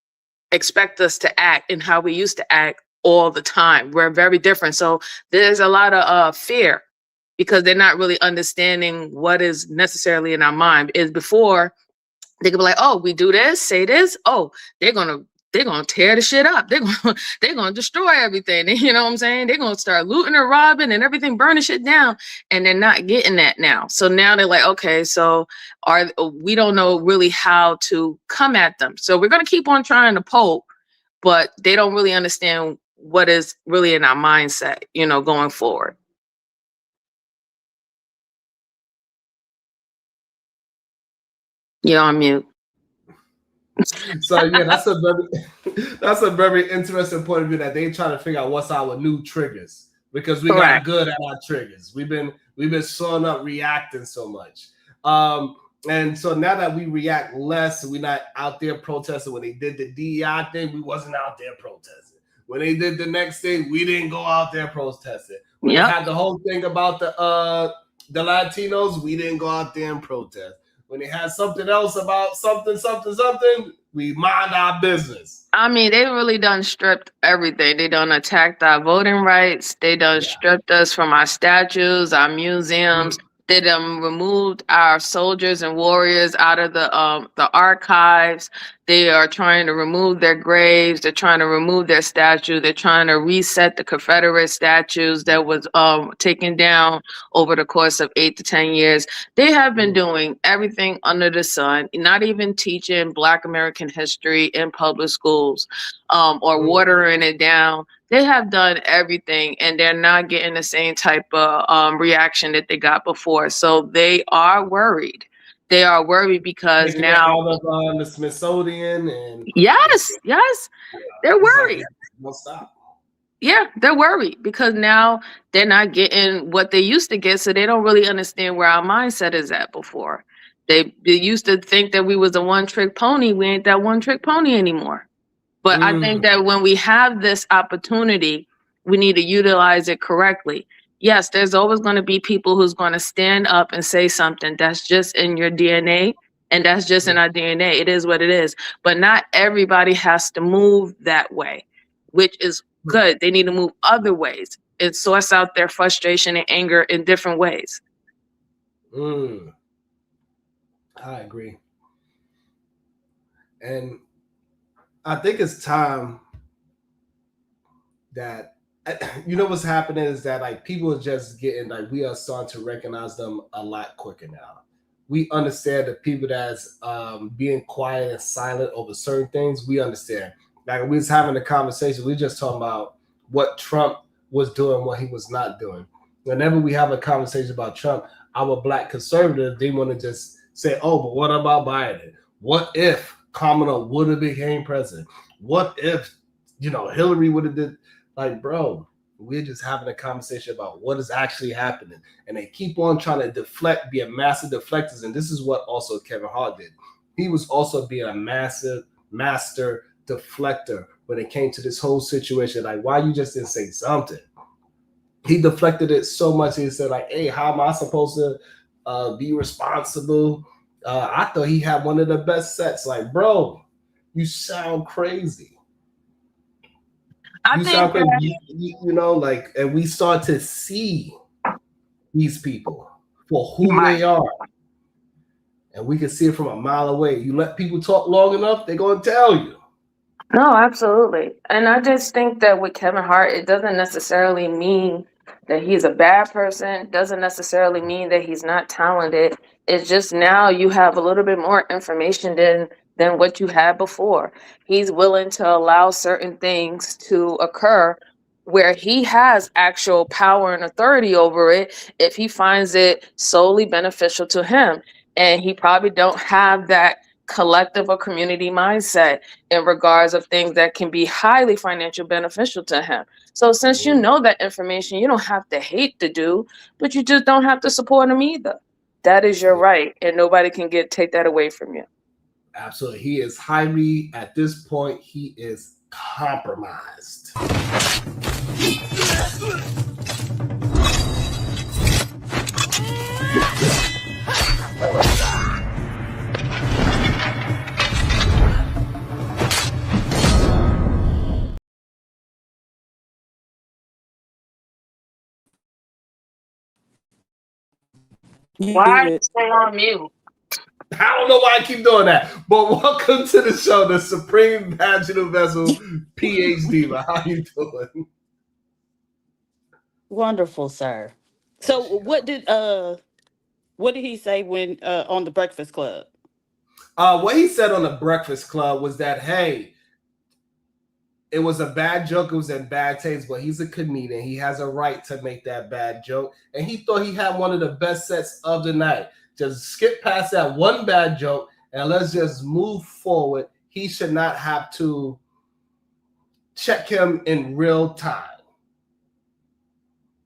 E: expect us to act and how we used to act all the time. We're very different. So there's a lot of fear because they're not really understanding what is necessarily in our mind. Is before they could be like, oh, we do this, say this, oh, they're gonna tear the shit up. They're gonna destroy everything. You know what I'm saying? They're gonna start looting and robbing and everything, burning shit down. And they're not getting that now. So now they're like, okay, so we don't know really how to come at them. So we're gonna keep on trying to poke, but they don't really understand what is really in our mindset, going forward. You're on mute.
B: So yeah, that's a very interesting point of view that they try to figure out what's our new triggers, because we got good at our triggers. We've been showing up reacting so much. And so now that we react less, we're not out there protesting. When they did the DEI thing, we wasn't out there protesting. When they did the next thing, we didn't go out there protesting. When they had the whole thing about the Latinos, we didn't go out there and protest. When they had something else about something, we mind our business.
E: I mean, they really done stripped everything. They done attacked our voting rights. They done stripped us from our statues, our museums. They done removed our soldiers and warriors out of the archives. They are trying to remove their graves. They're trying to remove their statue. They're trying to reset the Confederate statues that was taken down over the course of 8 to 10 years. They have been doing everything under the sun, not even teaching Black American history in public schools or watering it down. They have done everything, and they're not getting the same type of reaction that they got before. So they are worried. They are worried because now
B: out of the Smithsonian and
E: yes, they're worried.
B: Won't stop.
E: Yeah, they're worried because now they're not getting what they used to get, so they don't really understand where our mindset is at before. They used to think that we was a one-trick pony. We ain't that one-trick pony anymore. But I think that when we have this opportunity, we need to utilize it correctly. Yes, there's always going to be people who's going to stand up and say something that's just in your DNA, and that's just in our DNA. It is what it is. But not everybody has to move that way, which is good. They need to move other ways and source out their frustration and anger in different ways.
B: I agree. And I think it's time that, what's happening is that like people are just getting like, we are starting to recognize them a lot quicker now. We understand the people that's being quiet and silent over certain things. We understand. Like we was having a conversation. We just talking about what Trump was doing, what he was not doing. Whenever we have a conversation about Trump, our black conservative, they want to just say, oh, but what about Biden? What if Kamala would have became president? What if, Hillary would have did? Like, bro, we're just having a conversation about what is actually happening. And they keep on trying to deflect, be a massive deflectors. And this is what also Kevin Hart did. He was also being a massive master deflector when it came to this whole situation. Like, why you just didn't say something? He deflected it so much. He said, like, hey, how am I supposed to be responsible? I thought he had one of the best sets. Like, bro, you sound crazy.
E: I think
B: that, and we start to see these people for who they are. And we can see it from a mile away. You let people talk long enough, they're going to tell you.
E: No, absolutely. And I just think that with Kevin Hart, it doesn't necessarily mean that he's a bad person, doesn't necessarily mean that he's not talented. It's just now you have a little bit more information than what you had before. He's willing to allow certain things to occur where he has actual power and authority over it if he finds it solely beneficial to him. And he probably don't have that collective or community mindset in regards of things that can be highly financial beneficial to him. So since you know that information, you don't have to hate the dude, but you just don't have to support him either. That is your right, and nobody can take that away from you.
B: Absolutely. He is highly, at this point, he is compromised.
E: Why stay on mute?
B: I don't know why I keep doing that. But welcome to the show, the Supreme Vaginal Vessel PhD. How you doing?
F: Wonderful, sir. So what did he say when on the Breakfast Club?
B: What he said on the Breakfast Club was that, hey, it was a bad joke. It was in bad taste, but he's a comedian. He has a right to make that bad joke. And he thought he had one of the best sets of the night. Just skip past that one bad joke and let's just move forward. He should not have to check him in real time,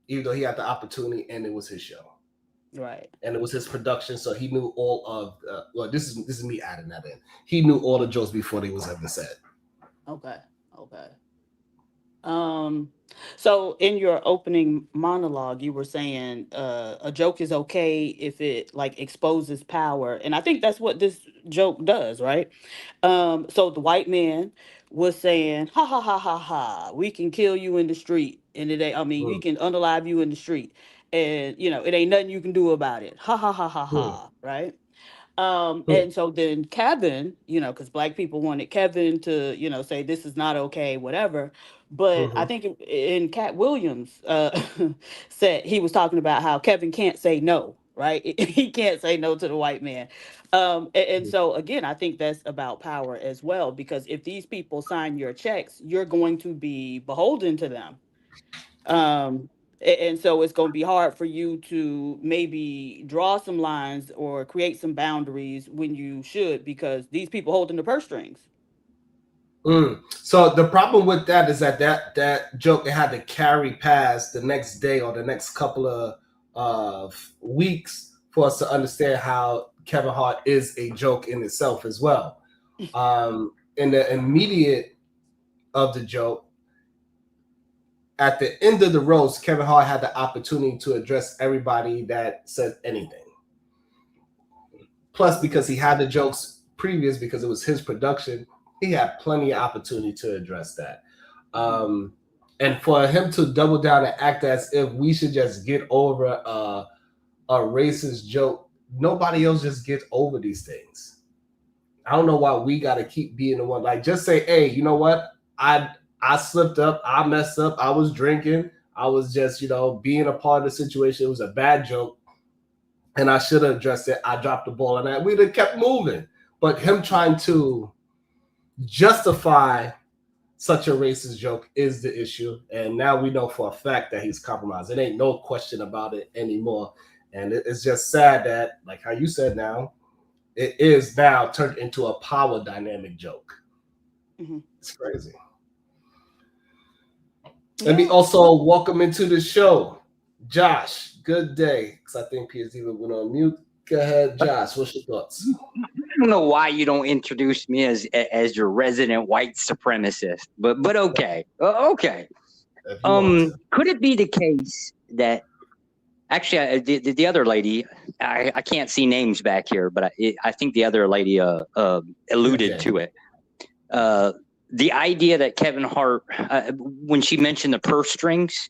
B: even though he had the opportunity and it was his show.
F: Right. And
B: it was his production, so he knew all of this is me adding that in. He knew all the jokes before they was ever said.
F: Okay. So in your opening monologue, you were saying a joke is okay if it like exposes power, and I think that's what this joke does, right? So the white man was saying, "Ha ha ha ha ha! We can kill you in the street, and it ain't. I mean, we can unalive you in the street, and it ain't nothing you can do about it. Ha ha ha ha ha! Right?" And so then Kevin, because black people wanted Kevin to, say this is not okay, whatever. But I think in Cat Williams said he was talking about how Kevin can't say no, right? He can't say no to the white man. And so, again, I think that's about power as well, because if these people sign your checks, you're going to be beholden to them. And so it's going to be hard for you to maybe draw some lines or create some boundaries when you should, because these people holding the purse strings.
B: So the problem with that is that joke, it had to carry past the next day or the next couple of weeks for us to understand how Kevin Hart is a joke in itself as well. In the immediate of the joke, at the end of the roast, Kevin Hart had the opportunity to address everybody that said anything. Plus, because he had the jokes previous, because it was his production, he had plenty of opportunity to address that. And for him to double down and act as if we should just get over a racist joke, nobody else just gets over these things. I don't know why we got to keep being the one. Like, just say, hey, you know what? I slipped up. I messed up. I was drinking. I was just, being a part of the situation. It was a bad joke, and I should have addressed it. I dropped the ball on that. We'd have kept moving. But him trying to justify such a racist joke is the issue. And now we know for a fact that he's compromised. It ain't no question about it anymore. And it's just sad that, like how you said now, it is now turned into a power dynamic joke.
F: Mhm.
B: It's crazy. Let me also welcome into the show, Josh. Good day. Because I think PSD went on mute. Go ahead, Josh. What's your thoughts?
G: I don't know why you don't introduce me as your resident white supremacist, but okay, okay.
B: If you want to.
G: Could it be the case that actually the other lady, I can't see names back here, but I think the other lady alluded to it. The idea that Kevin Hart, when she mentioned the purse strings,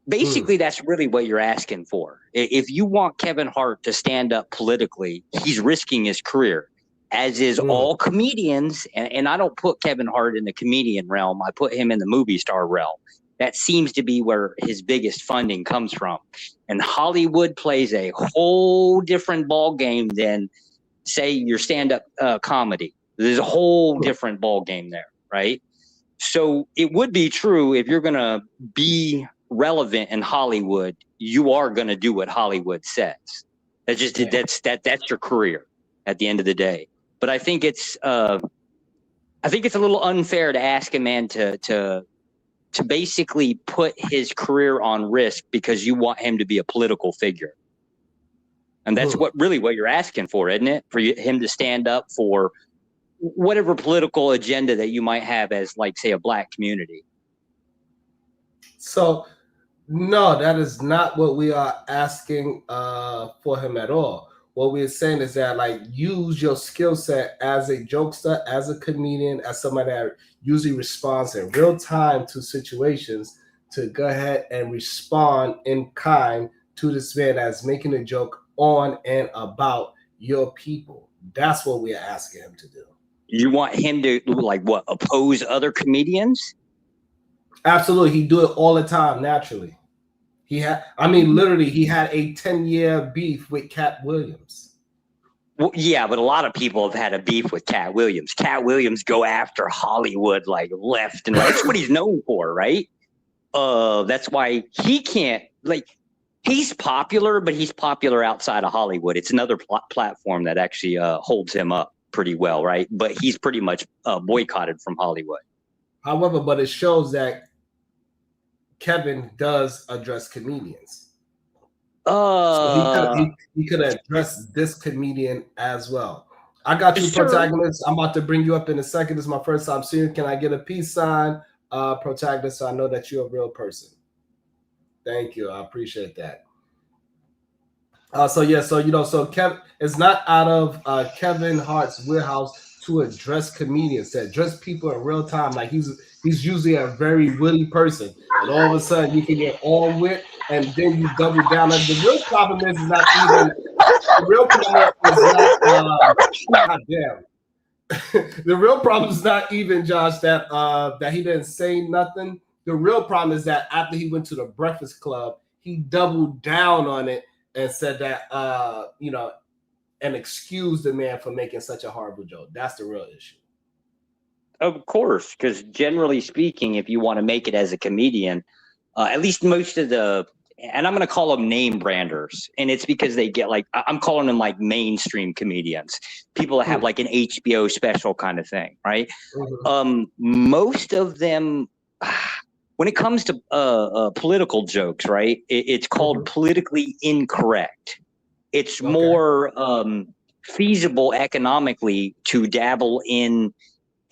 G: basically that's really what you're asking for. If you want Kevin Hart to stand up politically, he's risking his career, as is all comedians. And I don't put Kevin Hart in the comedian realm. I put him in the movie star realm. That seems to be where his biggest funding comes from. And Hollywood plays a whole different ball game than, say, your stand-up comedy. There's a whole different ball game there, right? So it would be true if you're going to be relevant in Hollywood, you are going to do what Hollywood says. That's just that's your career at the end of the day. But I think it's a little unfair to ask a man to basically put his career on risk because you want him to be a political figure. And that's what you're asking for, isn't it? For him to stand up for whatever political agenda that you might have as, like, say, a black community.
B: So, no, that is not what we are asking for him at all. What we're saying is that, like, use your skill set as a jokester, as a comedian, as somebody that usually responds in real time to situations, to go ahead and respond in kind to this man that's making a joke on and about your people. That's what we are asking him to do.
G: You want him to, like, what, oppose other comedians?
B: Absolutely. He do it all the time, naturally. Literally, he had a 10-year beef with Cat Williams.
G: Well, yeah, but a lot of people have had a beef with Cat Williams. Cat Williams go after Hollywood like left and right. That's what he's known for, right? That's why he can't, like, he's popular, but he's popular outside of Hollywood. It's another platform that actually holds him up pretty well, right? But he's pretty much boycotted from Hollywood.
B: However, but it shows that Kevin does address comedians. So he could address this comedian as well. I got you, Protagonist. I'm about to bring you up in a second. This is my first time seeing you. Can I get a peace sign, Protagonist, so I know that you're a real person? Thank you. I appreciate that. So Kevin, it's not out of Kevin Hart's wheelhouse to address comedians, to address people in real time. Like, he's usually a very witty person, and all of a sudden you can get all wit, and then you double down. And the real problem is not even. The real problem is not. Goddamn. The real problem is not even, Josh, that he didn't say nothing. The real problem is that after he went to the Breakfast Club, he doubled down on it and said that and excused the man for making such a horrible joke. That's the real issue.
G: Of course, because generally speaking, if you want to make it as a comedian, at least most of the, and I'm going to call them name branders, and it's because they get, like, I'm calling them like mainstream comedians, people that have like an HBO special kind of thing, right? Most of them, when it comes to political jokes, right, it's called politically incorrect. It's more feasible economically to dabble in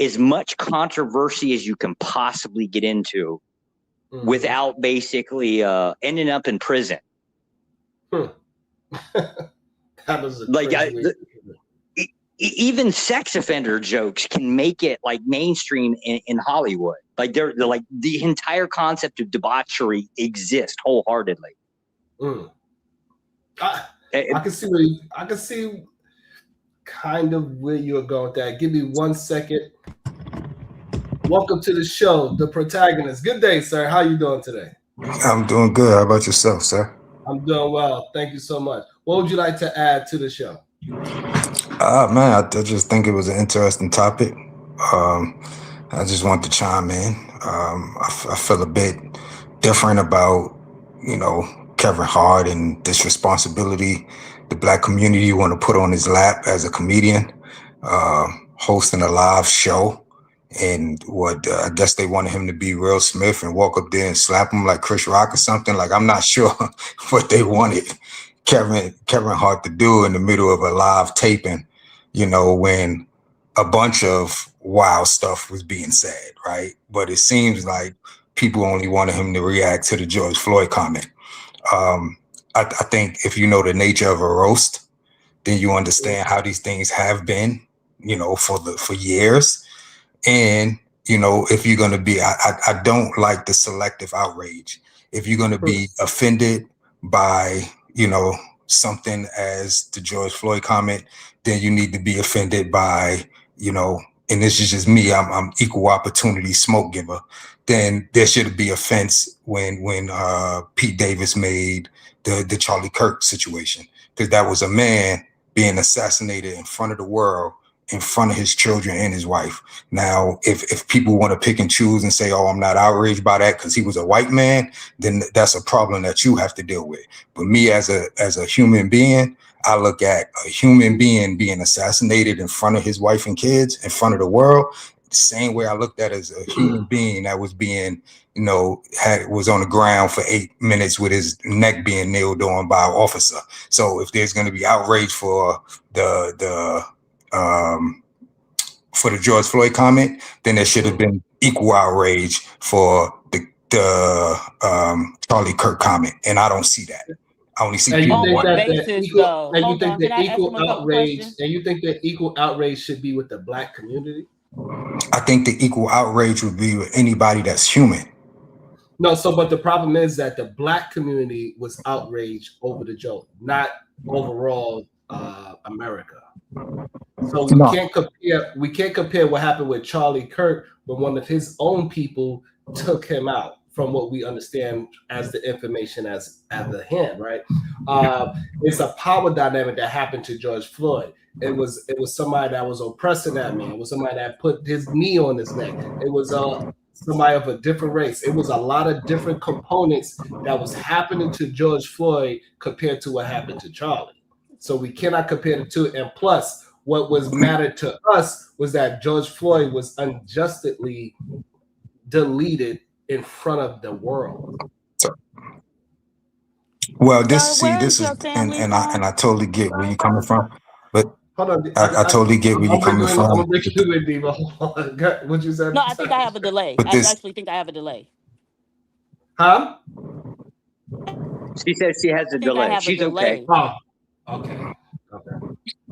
G: as much controversy as you can possibly get into without basically ending up in prison.
B: That was
G: like even sex offender jokes can make it like mainstream in Hollywood. Like they're like the entire concept of debauchery exists wholeheartedly.
B: I can see kind of where you're going with that. Give me 1 second. Welcome to the show, the Protagonist. Good day, sir. How you doing today?
H: I'm doing good. How about yourself, sir?
B: I'm doing well. Thank you so much. What would you like to add to the show?
H: Man, I just think it was an interesting topic. I just want to chime in. I feel a bit different about, Kevin Hart and this responsibility the black community want to put on his lap as a comedian, hosting a live show. And I guess they wanted him to be Will Smith and walk up there and slap him like Chris Rock or something. Like, I'm not sure what they wanted Kevin Hart to do in the middle of a live taping, when a bunch of wild stuff was being said, right? But it seems like people only wanted him to react to the George Floyd comment. I think if you know the nature of a roast, then you understand how these things have been, for years. And, if you're going to be, I don't like the selective outrage. If you're going to be offended by, something as the George Floyd comment, then you need to be offended by, and this is just me, I'm equal opportunity smoke giver. Then there should be offense when Pete Davis made the Charlie Kirk situation, because that was a man being assassinated in front of the world, in front of his children and his wife. Now, if people want to pick and choose and say, oh, I'm not outraged by that because he was a white man, then that's a problem that you have to deal with. But me as a human being, I look at a human being assassinated in front of his wife and kids, in front of the world, the same way I looked at as a human being that was being, was on the ground for 8 minutes with his neck being nailed on by an officer. So if there's going to be outrage for the George Floyd comment, then there should have been equal outrage for the Charlie Kirk comment, and I don't see that. I only see people.
B: You think that equal outrage should be with the black community?
H: I think the equal outrage would be with anybody that's human.
B: No, but the problem is that the black community was outraged over the joke, not overall America. So we can't compare what happened with Charlie Kirk when one of his own people took him out, from what we understand as the information as the hand, right? It's a power dynamic that happened to George Floyd. It was somebody that was oppressing that man. It was somebody that put his knee on his neck. It was somebody of a different race. It was a lot of different components that was happening to George Floyd compared to what happened to Charlie. So we cannot compare the two. And plus, what was mattered to us was that George Floyd was unjustly deleted in front of the world.
H: Well, this is, and I totally get where you're coming from, but hold on, I totally get where you're coming from.
B: I'm gonna you in, Diva. What you said?
F: No, I think I have a delay. I actually think I have a delay.
B: Huh?
G: She says she has a delay. She's okay.
B: Oh, okay.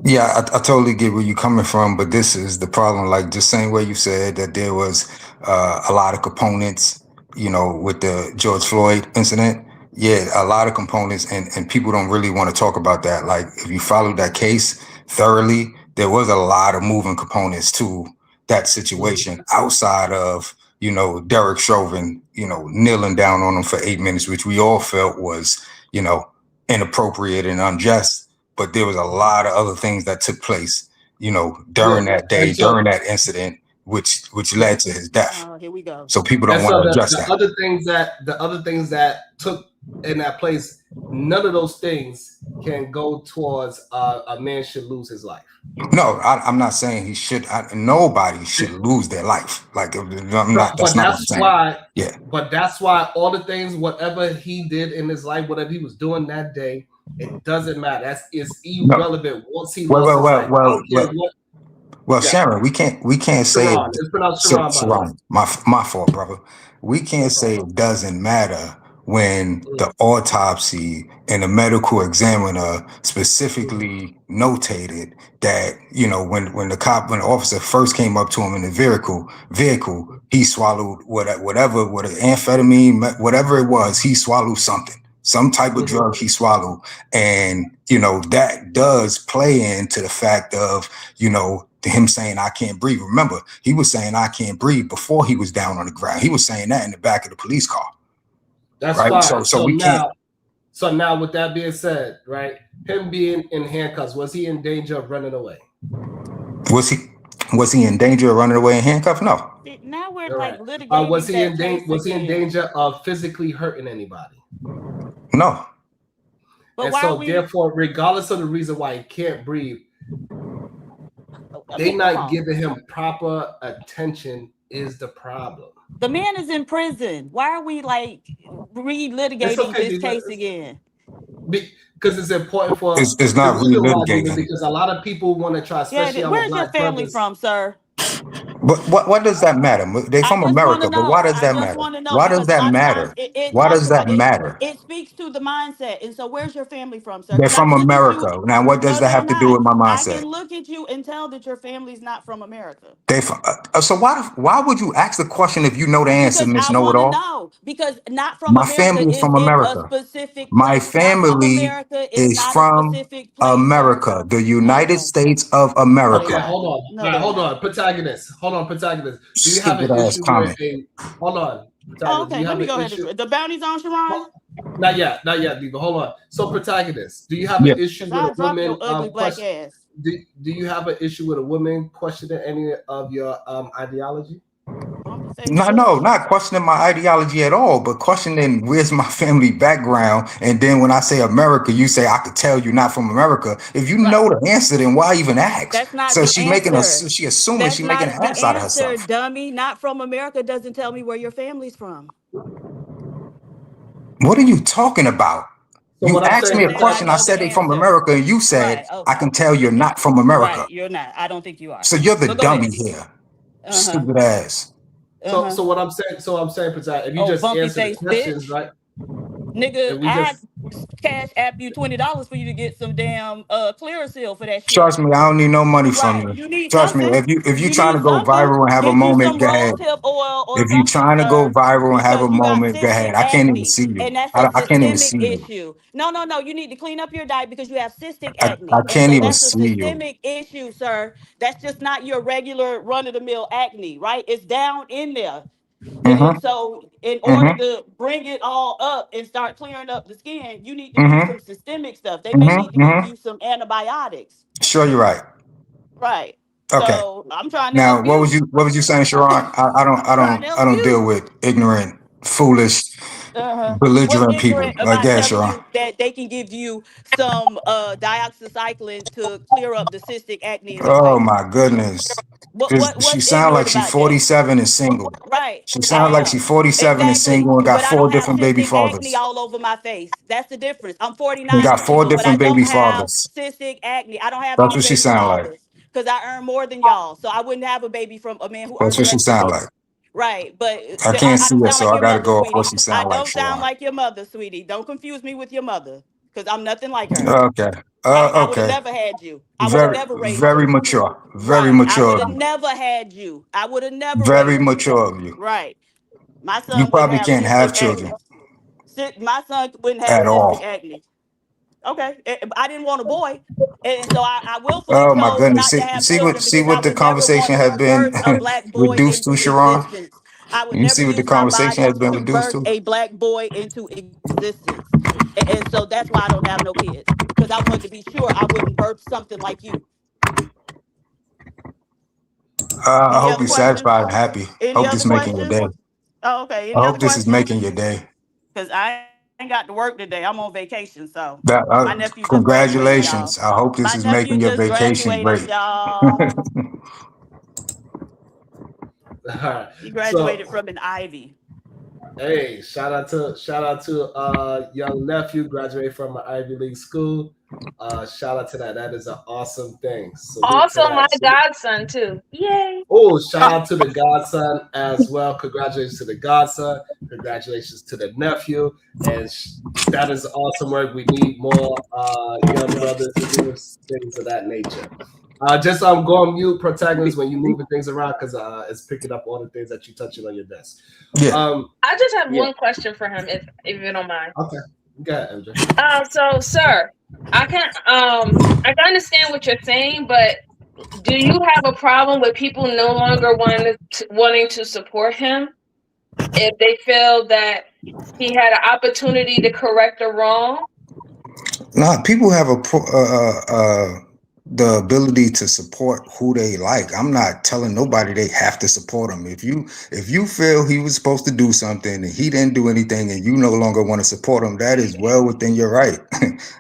H: Yeah, I totally get where you're coming from, but this is the problem. Like the same way you said that there was a lot of components, with the George Floyd incident. Yeah, a lot of components, and people don't really want to talk about that. Like if you followed that case thoroughly, there was a lot of moving components to that situation outside of, Derek Chauvin, kneeling down on him for 8 minutes, which we all felt was, inappropriate and unjust. But there was a lot of other things that took place, during that day, during that incident, which led to his death.
F: Here we go.
H: So people don't want to address that.
B: The other things that took in that place, none of those things can go towards a man should lose his life.
H: No, I'm not saying he should. Nobody should lose their life. Like I'm not. That's
B: why.
H: Yeah.
B: But that's why all the things, whatever he did in his life, whatever he was doing that day, it doesn't matter. It's irrelevant. Once he
H: Well, Sharon, we can't say
B: Sharon,
H: my fault, brother. We can't say it doesn't matter when the autopsy and the medical examiner specifically notated that, when the officer first came up to him in the vehicle, he swallowed whatever amphetamine, whatever it was, he swallowed something. Some type of drug he swallowed. And, that does play into the fact of, him saying, I can't breathe. Remember, he was saying, I can't breathe before he was down on the ground. He was saying that in the back of the police car.
B: That's
H: right.
B: Fine.
H: So we can't.
B: So now with that being said, right, him being in handcuffs, was he in danger of running away?
H: Was he in danger of running away in handcuffs? No.
F: Now we're
B: All
F: like
B: right.
F: litigating
B: Was he
F: that
B: in
F: case
B: was he in
F: again.
B: danger of physically hurting anybody?
H: No.
F: But
B: And
F: why
B: so
F: are we?
B: therefore, regardless of the reason why he can't breathe,
F: I
B: they
F: mean, come
B: not
F: on.
B: giving him proper attention is the problem.
F: The man is in prison. Why are we like relitigating
B: It's okay,
F: this
B: Diva.
F: case again?
B: Because it's important for
H: It's not
B: the reason why, Diva,
H: relitigating.
B: because a lot of people want to try,
F: Yeah,
B: especially our
F: where's your
B: black
F: family
B: brothers.
F: from, sir?
H: But what does that matter? They
F: I
H: from
F: just want to
H: America, but why
F: know.
H: does
F: I
H: that
F: just
H: matter?
F: want to know
H: Why does
F: because a
H: that
F: lot of times
H: matter?
F: it
H: Why
F: talks
H: does that
F: about
H: matter?
F: it speaks to the mindset. And so, where's your family from, sir?
H: They're
F: 'Cause I
H: from
F: can look at you.
H: America. Now, what does
F: No,
H: that
F: they're
H: have to do
F: not.
H: with my
F: I
H: mindset?
F: can look at you and tell that your family's not from America.
H: They so why would you ask the question if you know the answer,
F: Because
H: Miss
F: I
H: Know It
F: want to
H: All?
F: know. Because not from
H: My
F: America
H: family is
F: is
H: from
F: in a
H: America.
F: specific
H: My
F: place. Not from
H: family
F: America is
H: is
F: not a
H: from
F: specific place, sir.
H: America, the United
F: Okay.
H: States of
F: No, they're
B: Okay,
H: America.
F: not.
B: hold on.
F: No,
B: All right,
F: they're
B: hold
F: not.
B: on. Protagonist. Hold on, protagonist. Do you have
H: Stupid
B: an
H: ass
B: issue
H: comment.
B: with a hold on,
F: Oh,
B: protagonist? Do
F: okay.
B: you
F: Let
B: have
F: me
B: an
F: go ahead.
B: issue?
F: The bounty's on Sharon?
B: Not yet, Diva. Hold on. So, protagonist, do you have
H: Yeah.
B: an issue
F: Because
B: with
F: I'll
B: a
F: drop your
B: woman
F: ugly black
B: question?
F: ass.
B: Do you have an issue with a woman questioning any of your ideology?
H: No, not questioning my ideology at all, but questioning where's my family background. And then when I say America, you say I could tell you're not from America. If you know the answer, then why even ask?
F: That's not
H: So
F: the
H: she
F: answer.
H: she assuming
F: That's
H: she making
F: not
H: an
F: the
H: ass out of
F: answer,
H: herself.
F: dummy. Not from America doesn't tell me where your family's from.
H: What are you talking about?
B: So
H: you
B: what I'm
H: asked
B: saying
H: me a
B: is that
H: question. I
F: know
H: said
F: the
H: they from
F: answer.
H: America, and you said
F: Right, okay.
H: I can tell you're not from America.
F: Right, you're not. I don't think you are.
H: So you're the
F: But go
H: dummy
F: ahead.
H: here. Stupid ass.
B: So what I'm saying, protagonist, if you just
F: bumpy
B: answer the
F: face
B: questions,
F: bitch.
B: right?
F: Nigga,
B: If we
F: I
B: just
F: cash app you $20 for you to get some damn clear seal for that shit.
H: Trust me, I don't need no money from
F: Right.
H: you.
F: You need
H: Trust me,
F: something.
H: if you
F: You
H: trying to
F: need
H: go
F: something.
H: viral and have a
F: Get you
H: moment,
F: some
H: go ahead.
F: rose hip oil or
H: If you
F: something,
H: trying to go
F: sir,
H: viral and have a
F: because you got
H: moment, go ahead.
F: cystic
H: I can't even
F: acne,
H: see you.
F: and that's
H: I
F: a
H: can't even
F: systemic
H: see you.
F: issue. No. You need to clean up your diet because you have cystic
H: I
F: acne, and
H: can't
F: so
H: even
F: that's a
H: see you.
F: systemic issue, sir. That's just not your regular run-of-the-mill acne, right? It's down in there. And so, in order to bring it all up and start clearing up the skin, you need to do some systemic stuff. They may need to give you some antibiotics.
H: Sure, you're right.
F: Right.
H: Okay.
F: So I'm trying to
H: Now,
F: help you.
H: what was you saying, Sharon? I don't deal with ignorant, foolish,
F: What's
H: belligerent people.
F: ignorant
H: Like
F: about
H: that,
F: telling
H: Sharon.
F: you that they can give you some dioxycycline to clear up the cystic acne in your
H: Oh
F: face?
H: my goodness. She
F: What's
H: sound like
F: ignorant
H: she's
F: about that?
H: 47 and single.
F: Right.
H: She
F: I
H: sound like
F: am.
H: she's 47 and
F: Exactly.
H: single and got
F: But I
H: 4
F: don't have
H: different baby
F: cystic acne
H: fathers.
F: all over my face. That's the difference. I'm
H: And
F: 49
H: got
F: and
H: 4
F: single, but I
H: different
F: don't
H: baby
F: have
H: fathers.
F: cystic acne. I don't have
H: That's
F: any
H: what she
F: baby
H: sound like.
F: fathers because I earn more than y'all. So I wouldn't have a baby from a man who
H: That's
F: earns
H: what she
F: less than
H: sound
F: me.
H: like.
F: Right, but
H: I can't
F: I
H: see
F: don't
H: her,
F: sound
H: so
F: like
H: I
F: your
H: gotta
F: mother,
H: go off
F: sweetie.
H: what she
F: I
H: sound like,
F: don't sound
H: Sharon.
F: like your mother, sweetie. Don't confuse me with your mother, because I'm nothing like her.
H: Okay.
F: I would have
H: Okay.
F: never had you. I would have never raised
H: Very
F: you.
H: mature. Very
F: Right. I
H: mature
F: would
H: of
F: have
H: you.
F: never had you. I would have never
H: Very
F: raised you.
H: mature of you.
F: Right. My
H: You
F: son wouldn't
H: probably
F: have
H: can't have
F: cystic
H: children
F: acne. My son wouldn't have
H: at
F: cystic
H: all.
F: acne. Okay. I didn't want a boy. And so I willfully
H: Oh my
F: chose
H: goodness.
F: not to have
H: See
F: children because I
H: what the
F: would never want
H: conversation has
F: to
H: been
F: birth a black boy
H: reduced to,
F: into
H: Sharon?
F: existence. I would
H: You
F: never
H: see what the
F: use my
H: conversation
F: body
H: has been
F: to
H: reduced
F: birth
H: to?
F: a black boy into existence. And so that's why I don't have no kids. Because I wanted to be sure I wouldn't birth something like you.
H: I
F: Any
H: hope
F: other
H: you're
F: questions?
H: satisfied and happy.
F: Any
H: Hope
F: other
H: this making your
F: questions?
H: day.
F: Oh, okay.
H: I
F: Any other
H: hope this is
F: questions?
H: making your day.
F: Because I ain't got to work today. I'm on vacation. So
H: That,
F: my nephew just graduated, y'all.
H: congratulations. I hope this
F: My
H: is
F: nephew
H: making your
F: just
H: vacation
F: graduated,
H: great.
F: y'all.
B: All right.
F: He graduated from an Ivy.
B: Hey, shout out to young nephew graduated from an Ivy League school. Shout out to that. That is an awesome thing. Salute to
E: Also,
B: that.
E: my godson too. Yay!
B: Oh, shout out to the godson as well. Congratulations to the godson. Congratulations to the nephew. And that is awesome work. We need more young brothers to do things of that nature. Just go on mute, protagonist, when you're moving things around because it's picking up all the things that you're touching on your desk.
H: Yeah.
E: I just have one question for him, if you don't mind.
B: Okay. Go ahead, MJ.
E: So, sir, I can understand what you're saying, but do you have a problem with people no longer wanting to support him if they feel that he had an opportunity to correct a wrong?
H: No, people have the ability to support who they like. I'm not telling nobody they have to support him. If you feel he was supposed to do something and he didn't do anything and you no longer want to support him, that is well within your right.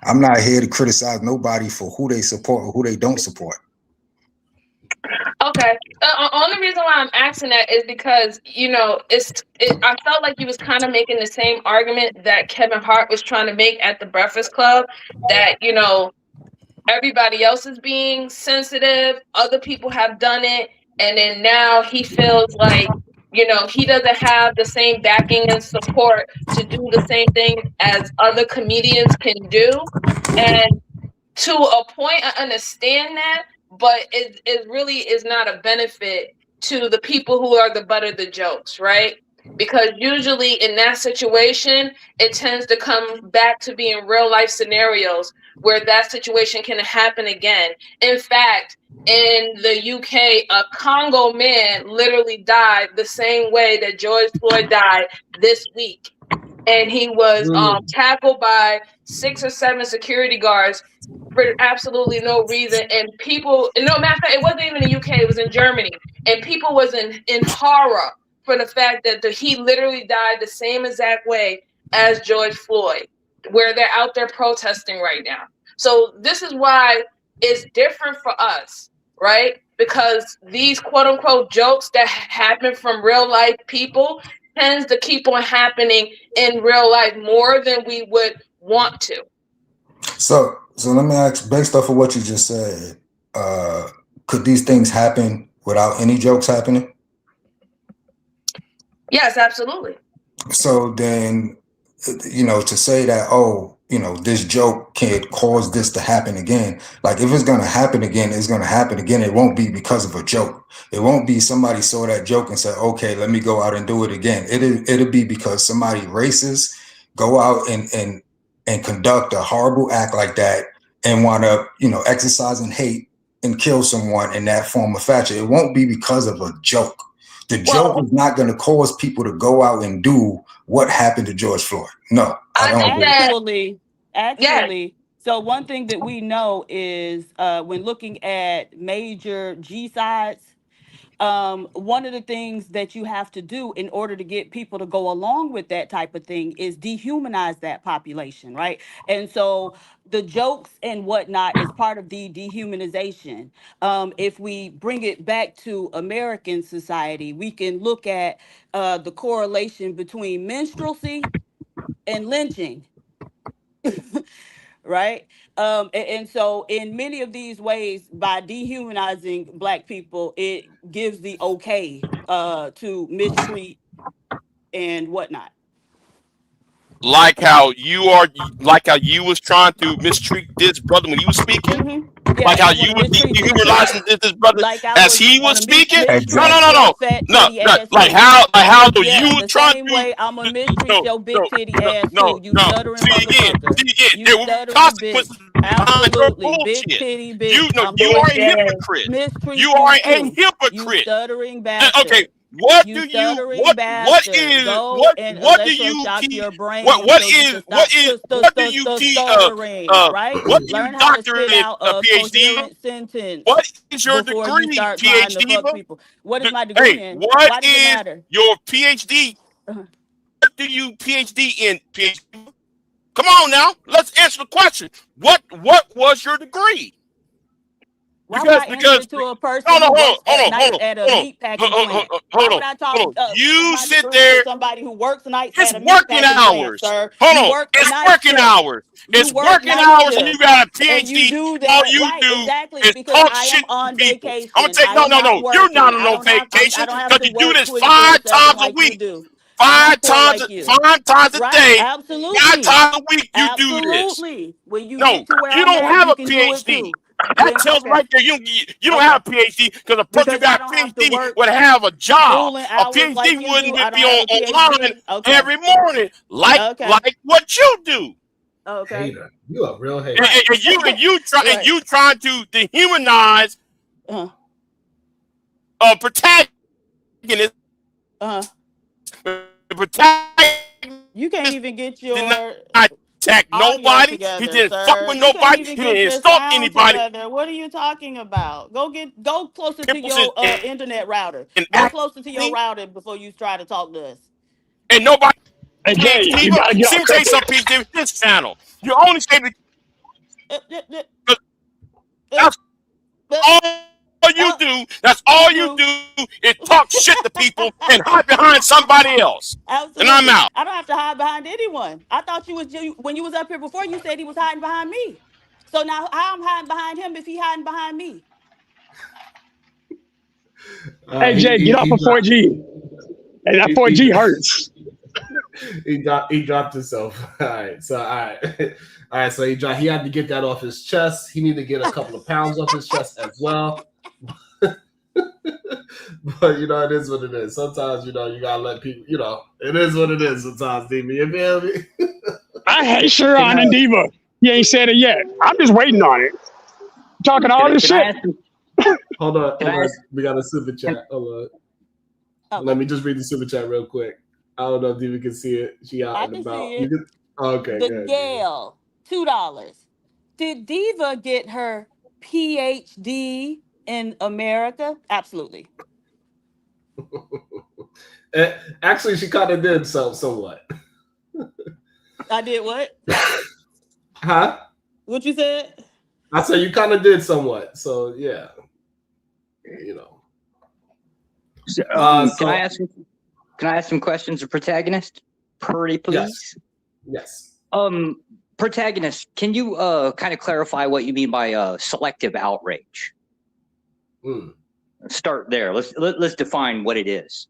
H: I'm not here to criticize nobody for who they support or who they don't support.
E: Okay. Only reason why I'm asking that is because, I felt like he was kind of making the same argument that Kevin Hart was trying to make at the Breakfast Club, that, everybody else is being sensitive, other people have done it, and then now he feels like, he doesn't have the same backing and support to do the same thing as other comedians can do. And to a point, I understand that, but it really is not a benefit to the people who are the butt of the jokes, right? Because usually in that situation, it tends to come back to being real life scenarios where that situation can happen again. In fact, in the UK, a Congo man literally died the same way that George Floyd died this week. And he was tackled by 6 or 7 security guards for absolutely no reason. And people, no matter of fact, it wasn't even in the UK, it was in Germany. And people was in horror for the fact that he literally died the same exact way as George Floyd, where they're out there protesting right now. So this is why it's different for us, right? Because these quote unquote jokes that happen from real life people tends to keep on happening in real life more than we would want to.
H: So let me ask, based off of what you just said, could these things happen without any jokes happening?
E: Yes, absolutely.
H: So then, to say that, this joke can cause this to happen again. Like, if it's going to happen again, it's going to happen again. It won't be because of a joke. It won't be somebody saw that joke and said, okay, let me go out and do it again. It'll be because somebody racist go out and conduct a horrible act like that and want to, exercising hate and kill someone in that form of fashion. It won't be because of a joke. The joke is not going to cause people to go out and do what happened to George Floyd. No, I don't agree.
F: Actually, so one thing that we know is when looking at major G-sides, one of the things that you have to do in order to get people to go along with that type of thing is dehumanize that population, right? And so the jokes and whatnot is part of the dehumanization. If we bring it back to American society, we can look at the correlation between minstrelsy and lynching. Right? And so in many of these ways, by dehumanizing Black people, it gives the okay to mistreat and whatnot.
D: Like how you was trying to mistreat this brother when he was speaking.
F: Yeah,
D: like how you was dehumanizing this brother as he was speaking. No. Like how do you trying to?
F: Way I'm gonna mistreat your big titty ass too. You stuttering
D: motherfucker.
F: You stuttering bitch. Absolutely, big titty bitch.
D: You are a hypocrite. You are a hypocrite.
F: You stuttering bastard.
D: Okay. What do you doctorate a PhD?
F: Sentence
D: what is your degree, PhD?
F: What is my degree in?
D: What is your PhD? What do you PhD in, PhD? Come on now, let's answer the question. What was your degree? Because
F: to a person hold on.
D: You sit there.
F: Somebody who works nights.
D: It's working hours. Hold on. It's working hours. It's working hours, and you got a PhD. All you do is talk shit to people. I'm gonna take no. You're not on no vacation because you do this 5 times a week. 5 times a day.
F: Absolutely.
D: 5 times a week you do this.
F: When you
D: you don't have a PhD. That tells right there you don't have a PhD because a person who got a PhD would have a job. A PhD wouldn't be online every morning like what you do.
F: Okay.
B: Hater. You a real hater.
D: And you trying to dehumanize protagonist.
F: You can't even get your
D: attack
F: audio
D: nobody. He
F: together,
D: didn't fuck
F: sir.
D: with
F: You can't
D: nobody.
F: even
D: He
F: get
D: didn't
F: your
D: insult
F: sound
D: anybody.
F: together. What are you talking about? Go closer to
D: Pimples
F: your
D: and
F: internet router.
D: and
F: Go closer to your
D: acne,
F: router before you try to talk to us.
D: and nobody
I: Hey, Jay,
D: hands
I: you
D: Diva.
I: gotta get
D: See
I: off
D: me tell you
I: Cricket.
D: something, PJ. This channel, you only say the,
F: Uh, uh, uh,
D: that's
F: uh,
D: all you
F: uh,
D: do. That's all you do is talk shit to people and hide behind somebody else. And I'm
F: Absolutely.
D: out.
F: I don't have to hide behind anyone. I thought when you was up here before, you said he was hiding behind me. So now how I'm hiding behind him if he hiding behind me?
I: Hey, Jay, get off of 4G. Hey, that 4G hurts.
B: He dropped himself. All right. So he dropped. He had to get that off his chest. He needed to get a couple of pounds off his chest as well. But it is what it is. Sometimes you gotta let people. It is what it is. Sometimes, Diva. You feel me?
I: I hate Sharon and Diva. You ain't said it yet. I'm just waiting on it. Talking all this shit.
B: Hold on. We got a super chat. Hold on. Let me just read the super chat real quick. I don't know if Diva can see it. She out
F: I
B: and
F: can
B: about.
F: see it.
B: Okay.
F: The
B: Good.
F: Gale, $2. Did Diva get her PhD in America? Absolutely.
B: Actually, she kind of did somewhat.
F: I did what?
B: Huh?
F: What you said?
B: I said you kind of did somewhat. So yeah,
G: Can I ask some questions of Protagonist? Pretty please.
B: Yes.
G: Protagonist, can you kind of clarify what you mean by selective outrage? Start there. Let's define what it is.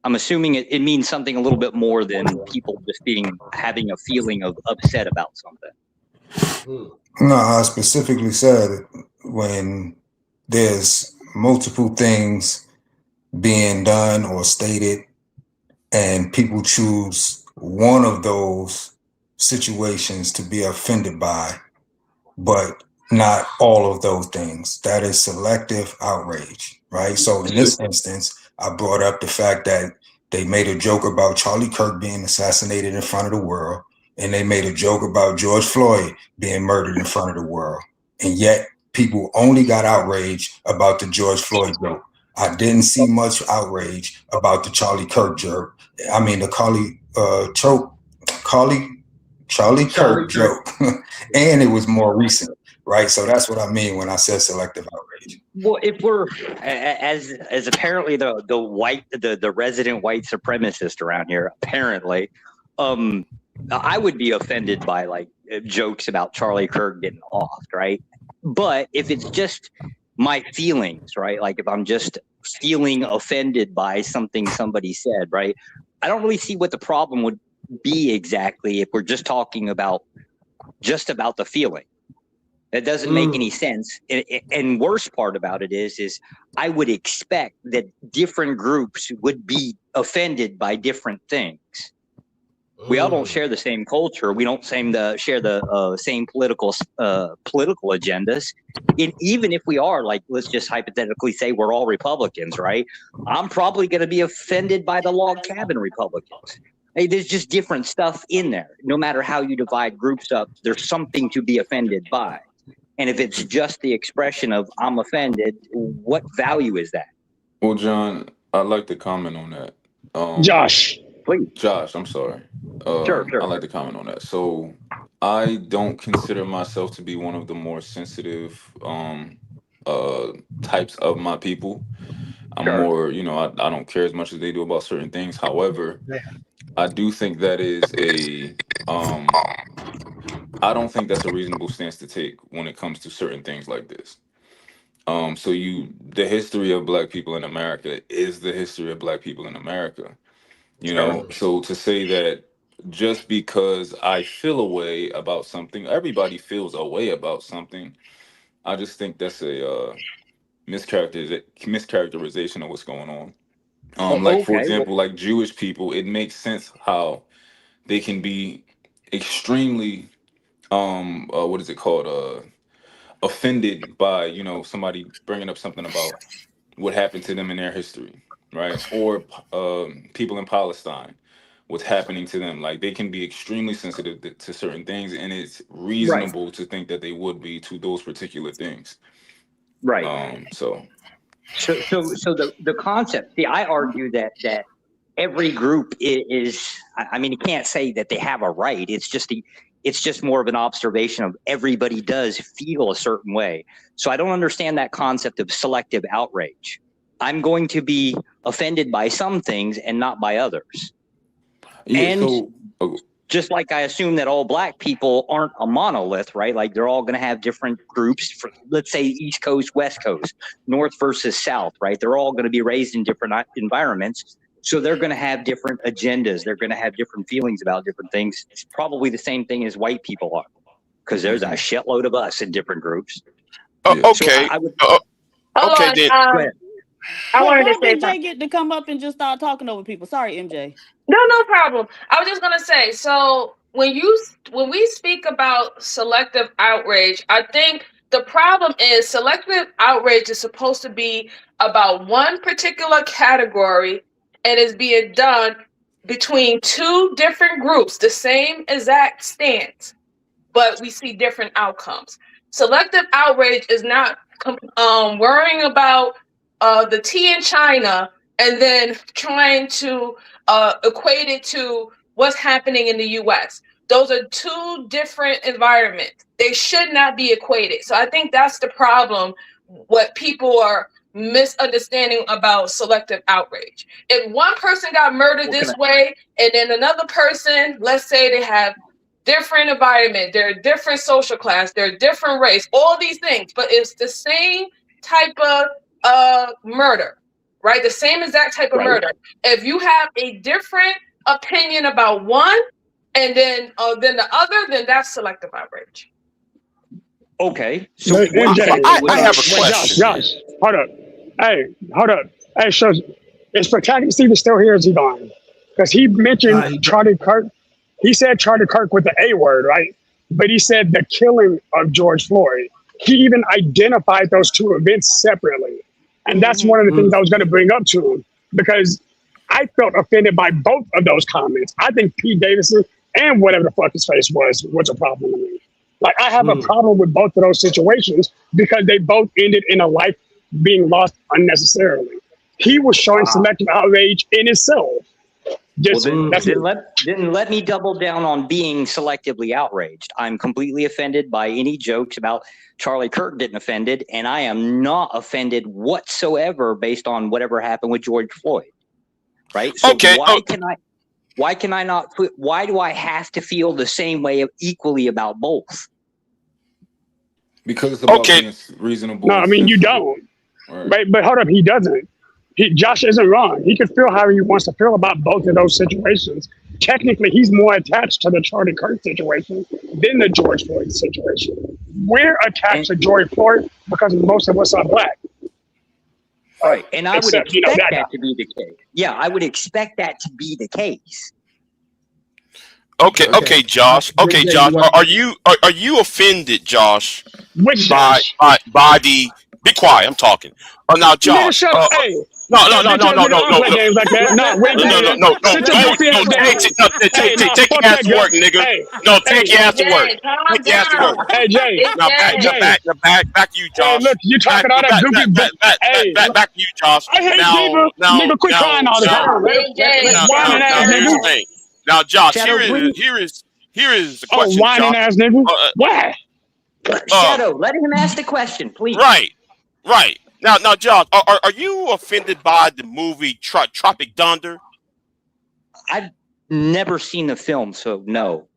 G: I'm assuming it means something a little bit more than people just having a feeling of upset about something.
H: No, I specifically said when there's multiple things being done or stated and people choose one of those situations to be offended by, but not all of those things. That is selective outrage, right? So in this instance, I brought up the fact that they made a joke about Charlie Kirk being assassinated in front of the world, and they made a joke about George Floyd being murdered in front of the world. And yet people only got outraged about the George Floyd joke. I didn't see much outrage about the Charlie Kirk joke. I mean, the Charlie Kirk joke. And it was more recent, right? So that's what I mean when I said selective outrage.
G: Well, if we're as apparently the resident white supremacist around here, apparently, I would be offended by like jokes about Charlie Kirk getting offed, right? But if it's just my feelings, right? Like if I'm just feeling offended by something somebody said, right? I don't really see what the problem would be exactly if we're just talking about the feeling. That doesn't make any sense. And worst part about it is I would expect that different groups would be offended by different things. We all don't share the same culture. We don't share the same political agendas. And even if we are, like, let's just hypothetically say we're all Republicans, right? I'm probably going to be offended by the log cabin Republicans. Hey, there's just different stuff in there. No matter how you divide groups up, there's something to be offended by. And if it's just the expression of I'm offended, what value is that?
J: Well, John, I'd like to comment on that.
I: Josh.
G: Please.
J: Josh, I'm sorry.
G: Sure.
J: I'd like to comment on that. So I don't consider myself to be one of the more sensitive types of my people. I'm more, I don't care as much as they do about certain things. However, I do think that is I don't think that's a reasonable stance to take when it comes to certain things like this. The history of Black people in America is the history of Black people in America. So to say that just because I feel a way about something, everybody feels a way about something, I just think that's a mischaracterization of what's going on. For example, like Jewish people, it makes sense how they can be extremely offended by somebody bringing up something about what happened to them in their history, right? Or people in Palestine, what's happening to them. Like they can be extremely sensitive to certain things, and it's
G: Right.
J: reasonable to think that they would be to those particular things.
G: Right.
J: So
G: So the concept. See, I argue that every group is. I mean, you can't say that they have a right. It's just more of an observation of everybody does feel a certain way. So I don't understand that concept of selective outrage. I'm going to be offended by some things and not by others.
J: yeah.
G: And
J: So
G: just like I assume that all black people aren't a monolith, right? Like they're all going to have different groups. For, let's say East Coast, West Coast, North versus South, right? They're all going to be raised in different environments. So they're going to have different agendas. They're going to have different feelings about different things. It's probably the same thing as white people are, because there's a shitload of us in different groups.
J: yeah.
G: So
D: Okay.
G: I would
E: Hold
D: Okay
E: on.
D: then.
G: go ahead.
E: I
F: Why
E: wanted to
F: don't
E: say
F: Big J
E: something.
F: get to come up and just start talking over people? Sorry, MJ.
E: No problem. I was just gonna say. So when we speak about selective outrage, I think the problem is selective outrage is supposed to be about one particular category, and is being done between two different groups, the same exact stance, but we see different outcomes. Selective outrage is not worrying about the tea in China and then trying to equate it to what's happening in the US. Those are two different environments. They should not be equated. So I think that's the problem, what people are misunderstanding about selective outrage. If one person got murdered
G: What can
E: this way, and then another person, let's say they have different environment, they're different social class, they're different race, all these things, but it's the same type of murder, right? The same exact type of
G: Right.
E: murder. If you have a different opinion about one and then the other, then that's selective outrage.
G: Okay. So
I: Hey,
G: what
I: MJ,
G: exactly
D: I
G: would
D: have a
G: you-
D: question.
I: Josh, hold up. Hey, so is Spectacular Steven still here? Or is he gone? Because he mentioned Charlie Kirk. He said Charlie Kirk with the A word, right? But he said the killing of George Floyd. He even identified those two events separately. And that's one of the things I was going to bring up to him, because I felt offended by both of those comments. I think Pete Davidson and whatever the fuck his face was a problem to me. Like, I have a problem with both of those situations because they both ended in a life being lost unnecessarily. He was showing selective outrage in itself. Just,
G: Well,
I: that's
G: then let me double down on being selectively outraged. I'm completely offended by any jokes about Charlie Kirk getting offended, and I am not offended whatsoever based on whatever happened with George Floyd. Right? So
D: Okay.
G: why can I not put? Why do I have to feel the same way equally about both?
J: because it's about
D: Okay.
J: being reasonable.
I: No, I
J: and
I: mean, you
J: sensible.
I: don't.
J: Right.
I: But hold up, he doesn't. Josh isn't wrong. He can feel how he wants to feel about both of those situations. Technically, he's more attached to the Charlie Kirk situation than the George Floyd situation. We're attached to George Floyd because most of us are black.
G: Right. And I would
I: Except,
G: expect
I: you know, that
G: that
I: guy.
G: to be the case. Yeah, I would expect that to be the case.
D: Okay, Josh. Okay, Josh. Are you offended, Josh,
I: Which
D: by the? Be quiet. I'm talking. Oh, now,
I: Nigga,
D: Josh.
I: shut up. Hey.
D: No.
I: Bitch ass nigga don't play games like that. No, wait,
D: No.
I: Sit your goofy ass down. Hey, no,
D: Take
I: fuck
D: your ass
I: that,
D: to work,
I: Gus.
D: nigga.
I: Hey,
D: No, take
I: hey,
D: your ass to work.
E: Jay, calm
D: Take your ass to
E: down.
D: work.
I: Hey, Jay.
D: Now back to you,
I: Hey,
D: Josh.
I: look, you talking all that goofy.
D: Back to you, Josh.
I: I hate Diva. Nigga, quit crying all the time. Whining ass
D: here's the
I: nigga.
D: thing. Now, Josh,
G: Shadow,
D: here is the
I: Oh,
D: question,
I: whining
D: Josh.
I: ass nigga. Why?
G: Shadow, let him ask the question, please.
D: Right. Now, Josh, are you offended by the movie Tropic Thunder?
G: I've never seen the film, so no.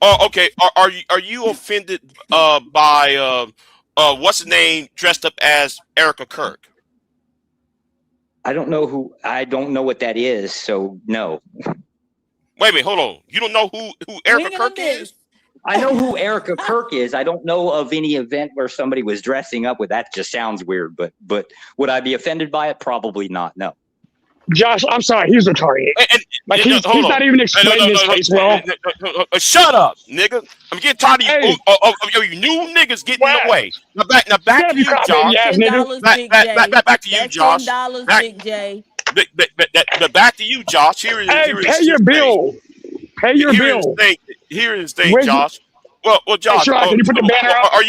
D: Oh, okay. Are you offended by what's his name dressed up as Erica Kirk?
G: I don't know what that is, so no.
D: Wait a minute, hold on. You don't know who Erica Kirk is?
G: I know who Erica Kirk is. I don't know of any event where somebody was dressing up with that. Just sounds weird, but would I be offended by it? Probably not. No.
I: Josh, I'm sorry. He's retarded. Like, he's not even explaining his case well.
D: Shut up, nigga. I'm getting tired of you new niggas getting in the way. Now back to you, Josh.
F: $10, Big J.
D: Back to you,
F: That's
D: Josh.
F: $10, Big J.
D: But back to you, Josh. Here
I: pay your bill. Pay your bill.
D: Here is the thing,
I: Where's
D: Josh. Well, Josh.
I: Can you put the banner up?
D: Are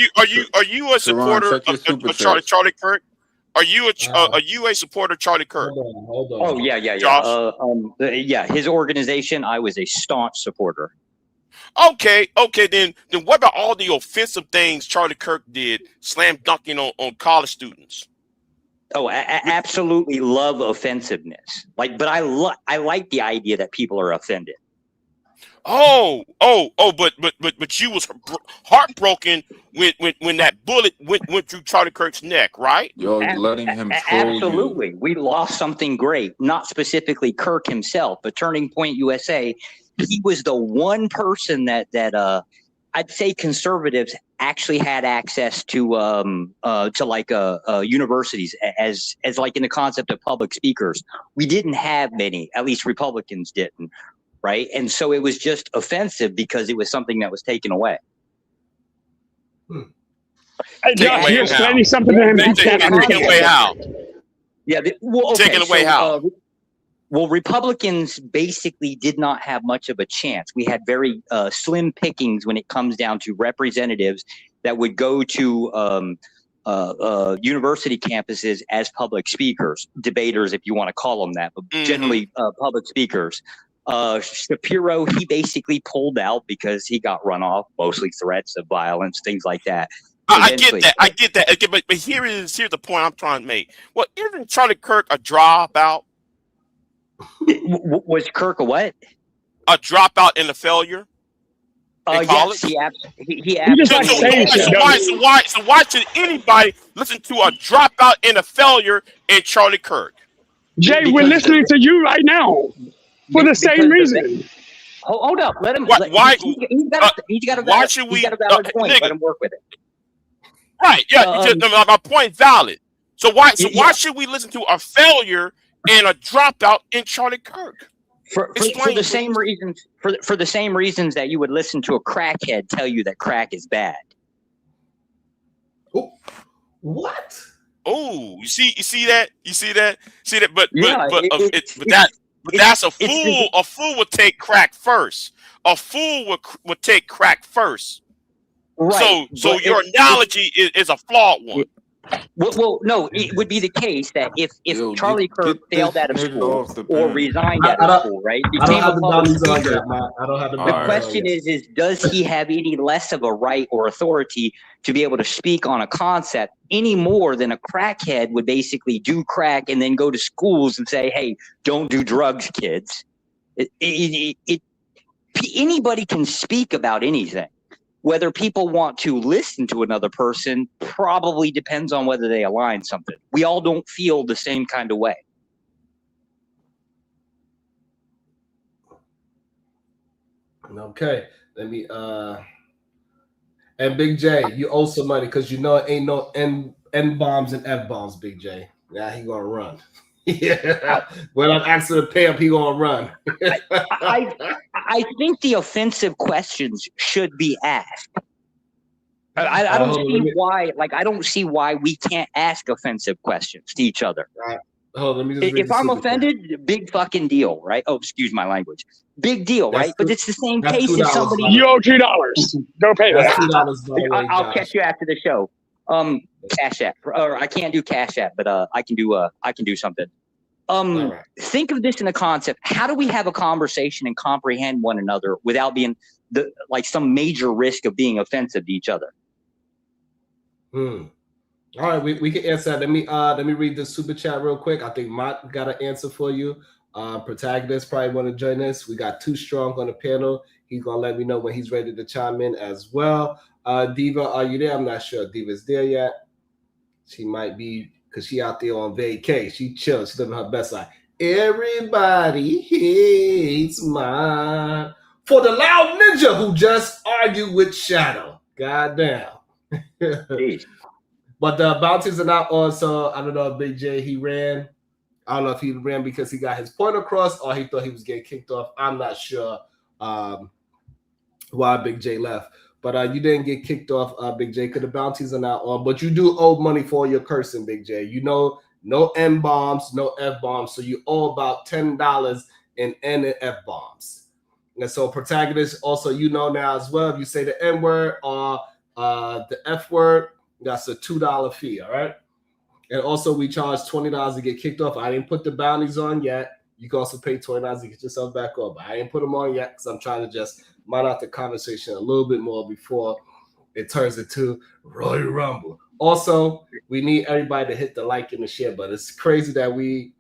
D: you a supporter of Charlie Kirk? Are you a supporter of Charlie Kirk?
B: Hold on.
G: Oh yeah.
D: Josh?
G: Yeah. His organization, I was a staunch supporter.
D: Okay. Then what about all the offensive things Charlie Kirk did, slam dunking on college students?
G: Oh, absolutely love offensiveness. But I like the idea that people are offended.
D: But you was heartbroken when that bullet went through Charlie Kirk's neck, right?
J: You're letting him troll
G: absolutely. We lost something great. Not specifically Kirk himself, but Turning Point USA. He was the one person that I'd say conservatives actually had access to universities as like in the concept of public speakers. We didn't have many, at least Republicans didn't, right? And so it was just offensive because it was something that was taken away.
I: Hey, Josh, you're explaining something to him.
D: Taken away how?
G: Yeah.
D: Taken away how?
G: Well, Republicans basically did not have much of a chance. We had very slim pickings when it comes down to representatives that would go to university campuses as public speakers, debaters, if you want to call them that, but generally public speakers. Shapiro, he basically pulled out because he got run off, mostly threats of violence, things like that.
D: I get that. Okay, but here's the point I'm trying to make. Well, isn't Charlie Kirk a dropout?
G: Was Kirk a what?
D: A dropout and a failure?
G: Yes, he
D: So why should anybody listen to a dropout and a failure in Charlie Kirk?
I: Jay, we're listening to you right now for the same reason.
G: Hold up, let him.
D: Why
G: should we? He's got a valid point. Let him work with it.
D: Right? Yeah. My point valid. So why should we listen to a failure and a dropout in Charlie Kirk?
G: For the same reasons, for the same reasons that you would listen to a crackhead tell you that crack is bad.
B: Oh, what?
D: Oh, you see that? But
G: yeah,
D: that's a fool. A fool would take crack first. A fool would take crack first.
G: Right.
D: So your analogy is a flawed one.
G: Well, no, it would be the case that if Charlie Kirk failed out of school or resigned out of school, right? Became a public speaker. The question is, does he have any less of a right or authority to be able to speak on a concept any more than a crackhead would basically do crack and then go to schools and say, hey, don't do drugs, kids. Anybody can speak about anything. Whether people want to listen to another person probably depends on whether they align something. We all don't feel the same kind of way.
B: Okay, let me and Big J, you owe some money because you know it ain't no N bombs and F bombs, Big J. Now he gonna run. Yeah, when I'm asking to pay him, he gonna run.
G: I think the offensive questions should be asked. I don't see why. I don't see why we can't ask offensive questions to each other.
B: Let me just
G: if I'm offended, big fucking deal, right? Oh, excuse my language. Big deal, right? But it's the same case as somebody.
I: You owe $2. Go pay that.
B: $2
G: I'll catch you after the show. Cash App, or I can't do Cash App, but I can do something. Right. Think of this in a concept. How do we have a conversation and comprehend one another without being some major risk of being offensive to each other?
B: All right, we can answer that. Let me read the super chat real quick. I think Mott got an answer for you. Protagonist probably want to join us. We got Too Strong on the panel. He's gonna let me know when he's ready to chime in as well. Diva, are you there? I'm not sure if Diva's there yet. She might be because she out there on vacay. She chilling. She's living her best life. Everybody hates mine. For the loud ninja who just argued with Shadow. Goddamn. But the bounties are not on, so I don't know if Big J, he ran. I don't know if he ran because he got his point across or he thought he was getting kicked off. I'm not sure why Big J left. But you didn't get kicked off, Big J, because the bounties are not on. But you do owe money for your cursing, Big J. You know no N bombs, no F bombs. So you owe about $10 in N and F bombs. And so protagonist, also, you know now as well, if you say the N word or the F word, that's a $2 fee. All right. And also we charge $20 to get kicked off. I didn't put the bounties on yet. You can also pay $20 to get yourself back up. I ain't put them on yet because I'm trying to just mount out the conversation a little bit more before it turns into Royal Rumble. Also, we need everybody to hit the like and the share button. It's crazy that we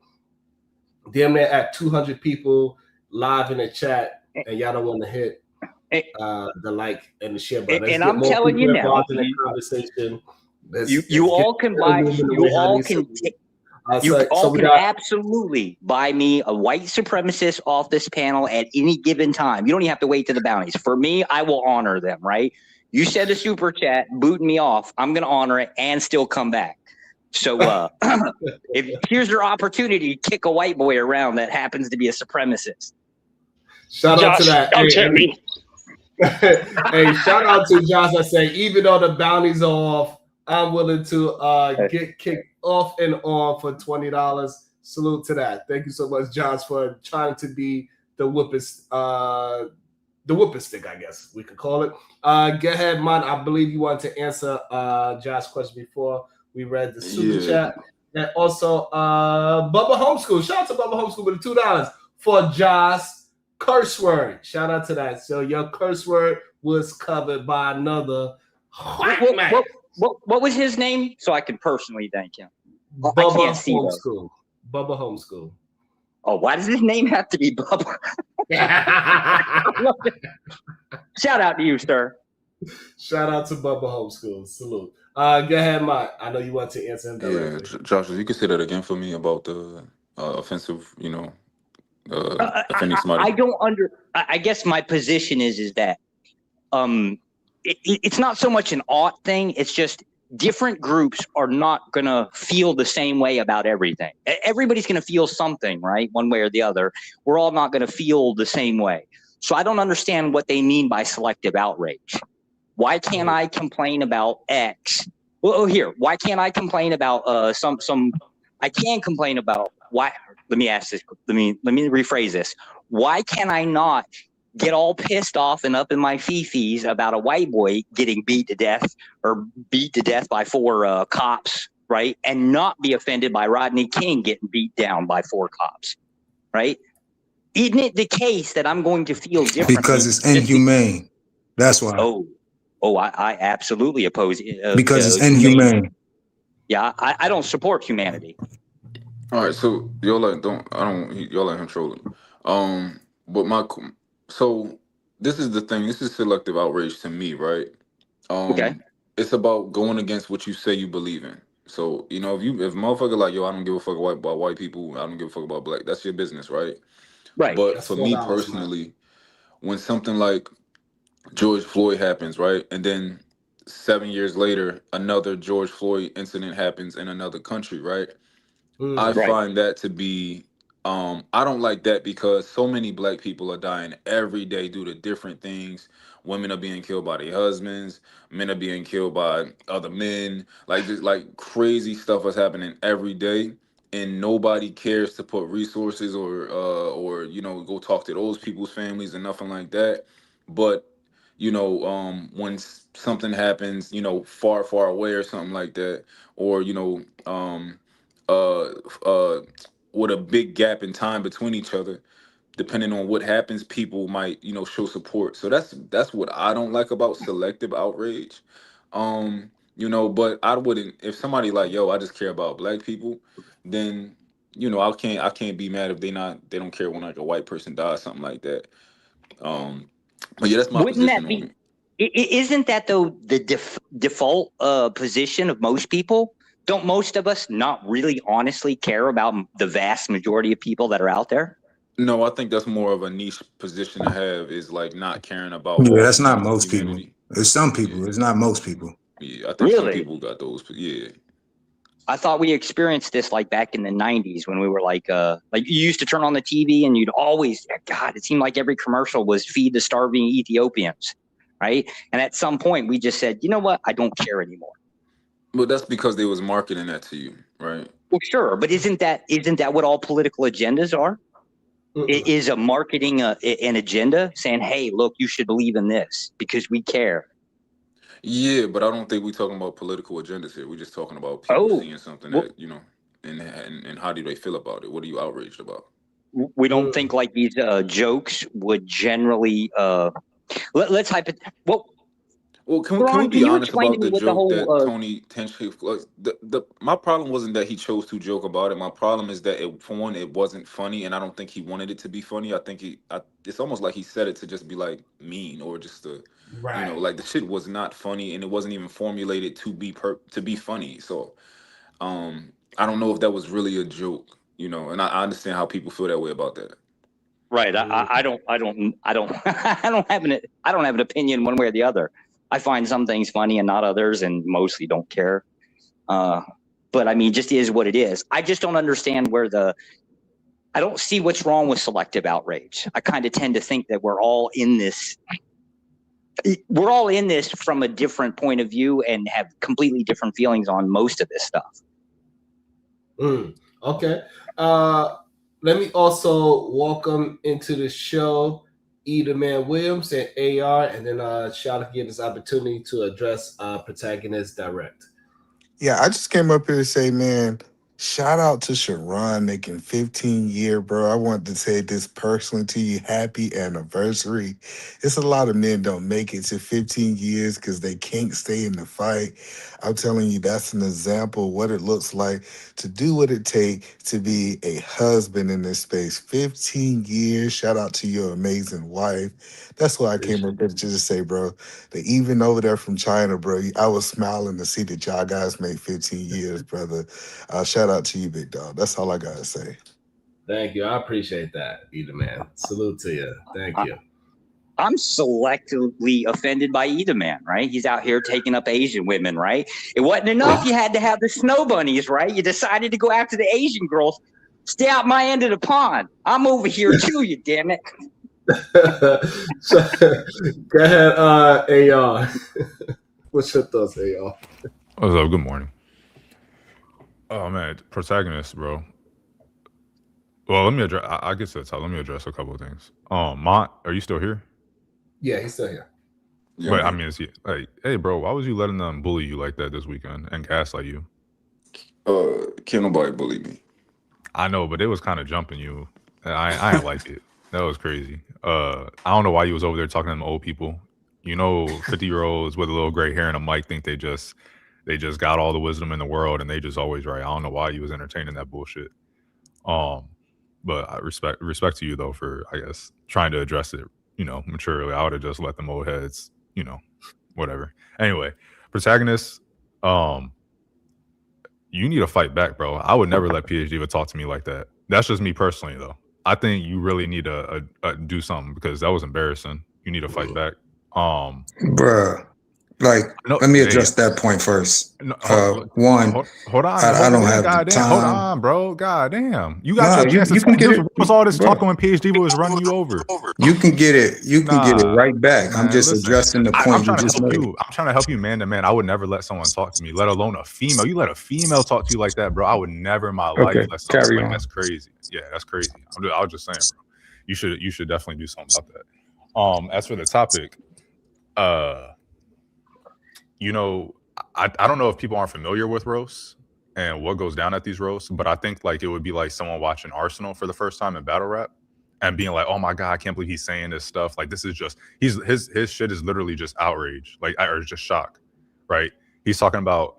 B: damn near at 200 people live in the chat, and y'all don't want to hit the like and the share button.
G: And I'm telling you now,
B: in the conversation.
G: You all can absolutely buy me a white supremacist off this panel at any given time. You don't even have to wait to the bounties. For me, I will honor them, right? You said a super chat, booting me off. I'm going to honor it and still come back. So here's your opportunity to kick a white boy around that happens to be a supremacist.
B: Shout out to that.
I: Don't tempt me.
B: Hey, shout out to Josh. I say, even though the bounties are off, I'm willing to get kicked off and on for $20. Salute to that. Thank you so much, Josh, for trying to be the whipping stick, I guess we could call it. Go ahead, man. I believe you wanted to answer Josh's question before we read the super chat. And also, Bubba Homeschool. Shout out to Bubba Homeschool with the $2 for Josh curse word. Shout out to that. So your curse word was covered by another
G: What was his name? So I can personally thank him.
B: Bubba
G: I can't see
B: Homeschool. Bubba Homeschool.
G: Oh, why does his name have to be Bubba? Shout out to you, sir.
B: Shout out to Bubba Homeschool. Salute. Go ahead, Mike. I know you want to answer him directly.
J: Yeah, Josh, if you could say that again for me about the offensive, offending somebody.
G: I guess my position is that it's not so much an ought thing. It's just different groups are not going to feel the same way about everything. Everybody's going to feel something, right? One way or the other. We're all not going to feel the same way. So I don't understand what they mean by selective outrage. Why can't I complain about X? Well, why can't I complain about I can complain about why? Let me ask this. Let me rephrase this. Why can I not get all pissed off and up in my fifis about a white boy getting beat to death by 4 cops, right? And not be offended by Rodney King getting beat down by 4 cops, right? Isn't it the case that I'm going to feel differently?
H: Because it's inhumane. That's why.
G: I absolutely oppose it.
H: Because it's inhumane.
G: Yeah, I don't support humanity.
J: All right, so y'all let him troll him. So this is the thing. This is selective outrage to me, right?
G: Okay.
J: It's about going against what you say you believe in. So if motherfucker like, yo, I don't give a fuck about white people. I don't give a fuck about black. That's your business, right?
G: Right.
J: But for me personally, when something like George Floyd happens, right, and then 7 years later, another George Floyd incident happens in another country, right? I find that to be, I don't like that because so many black people are dying every day due to different things. Women are being killed by their husbands. Men are being killed by other men. Like crazy stuff is happening every day, and nobody cares to put resources or go talk to those people's families and nothing like that. But when something happens, far away or something like that, or with a big gap in time between each other, depending on what happens, people might show support. So that's what I don't like about selective outrage. But I wouldn't, if somebody like, yo, I just care about black people, then I can't be mad if they don't care when like a white person dies, something like that. But yeah, that's my position on it.
G: Isn't that though the default position of most people? Don't most of us not really honestly care about the vast majority of people that are out there?
J: No, I think that's more of a niche position to have, is like not caring about.
H: Yeah, that's not most people. It's some people. Yeah. It's not most people.
J: Yeah, I think some people got those. Yeah.
G: I thought we experienced this like back in the 90s when we were like you used to turn on the TV and you'd always, God, it seemed like every commercial was feed the starving Ethiopians, right? And at some point we just said, you know what? I don't care anymore.
J: But that's because they was marketing that to you, right?
G: Well, sure, but isn't that what all political agendas are? It is a marketing an agenda saying, "Hey, look, you should believe in this because we care."
J: Yeah, but I don't think we're talking about political agendas here. We're just talking about people seeing something
G: well,
J: that, you know, and how do they feel about it? What are you outraged about?
G: we don't think like these jokes would generally. Let's
J: Well, can we be honest about the joke that Tony intentionally? My problem wasn't that he chose to joke about it. My problem is that for one, it wasn't funny, and I don't think he wanted it to be funny. I think it's almost like he said it to just be like mean or just to, you know, like the shit was not funny, and it wasn't even formulated to be funny. So, I don't know if that was really a joke, you know, and I understand how people feel that way about that.
G: Right. I don't have an opinion one way or the other. I find some things funny and not others, and mostly don't care. But I mean, just is what it is. I just don't understand I don't see what's wrong with selective outrage. I kind of tend to think that we're all in this from a different point of view and have completely different feelings on most of this stuff.
B: Okay. Let me also welcome into the show Edaman Williams and AR, and then Charlotte get this opportunity to address protagonist direct.
H: Yeah, I just came up here to say, man, shout out to Sharon making 15-year, bro. I want to say this personally to you. Happy anniversary. It's a lot of men don't make it to 15 years because they can't stay in the fight. I'm telling you, that's an example of what it looks like to do what it takes to be a husband in this space. 15 years. Shout out to your amazing wife. That's why I came up here to just say, bro, that even over there from China, bro, I was smiling to see that y'all guys made 15 years, brother. Shout out to you, big dog. That's all I got to say.
B: Thank you. I appreciate that, Edaman. Salute to you. Thank you.
G: I'm selectively offended by Edaman, right? He's out here taking up Asian women, right? It wasn't enough. You had to have the snow bunnies, right? You decided to go after the Asian girls. Stay out my end of the pond. I'm over here too, you damn it.
B: Go ahead, AR. What's your thoughts, AR?
K: What's up? Good morning. Oh man, protagonist, bro. Well, let me address. I guess that's how. Let me address a couple of things. Mont, are you still here?
B: Yeah, he's still here.
J: Yeah,
K: But I mean, is he like, hey, bro, why was you letting them bully you like that this weekend and gaslight you?
J: Can't nobody bully me.
K: I know, but it was kind of jumping you. I ain't like it. That was crazy. I don't know why you was over there talking to them old people. You know, 50-year-olds with a little gray hair and a mic think they just got all the wisdom in the world and they just always right. I don't know why you was entertaining that bullshit. But I respect to you though for, I guess, trying to address it, you know, maturely. I would have just let them old heads, you know, whatever. Anyway, protagonist, you need to fight back, bro. I would never let PhD Diva talk to me like that. That's just me personally, though. I think you really need to do something because that was embarrassing. You need to fight back.
H: Bruh. Like,
K: No,
H: let me
K: hey,
H: address that point first.
K: no,
H: One,
K: hold on.
H: I don't have the
K: Goddamn, hold
H: time.
K: on, bro. God damn. You got
H: No,
K: your chance to
H: you can
K: talk.
H: get
K: This
H: it,
K: was all this
H: bro.
K: talking when PhD was running you over.
H: You can get it. You can get it
K: Nah,
H: right back. I'm
K: man,
H: just
K: listen.
H: addressing the
K: I'm
H: point you
K: trying to
H: just
K: help
H: made.
K: you. I'm trying to help you man to man. I would never let someone talk to me, let alone a female. You let a female talk to you like that, bro. I would never in my life
H: Okay,
K: let someone
H: carry
K: like
H: on.
K: that's crazy. Yeah, that's crazy. I was just saying, bro. You should definitely do something about that. As for the topic, you know, I don't know if people aren't familiar with roasts and what goes down at these roasts, but I think like it would be like someone watching Arsenal for the first time in battle rap and being like, oh my God, I can't believe he's saying this stuff. Like this is just his shit is literally just outrage, like or just shock, right? He's talking about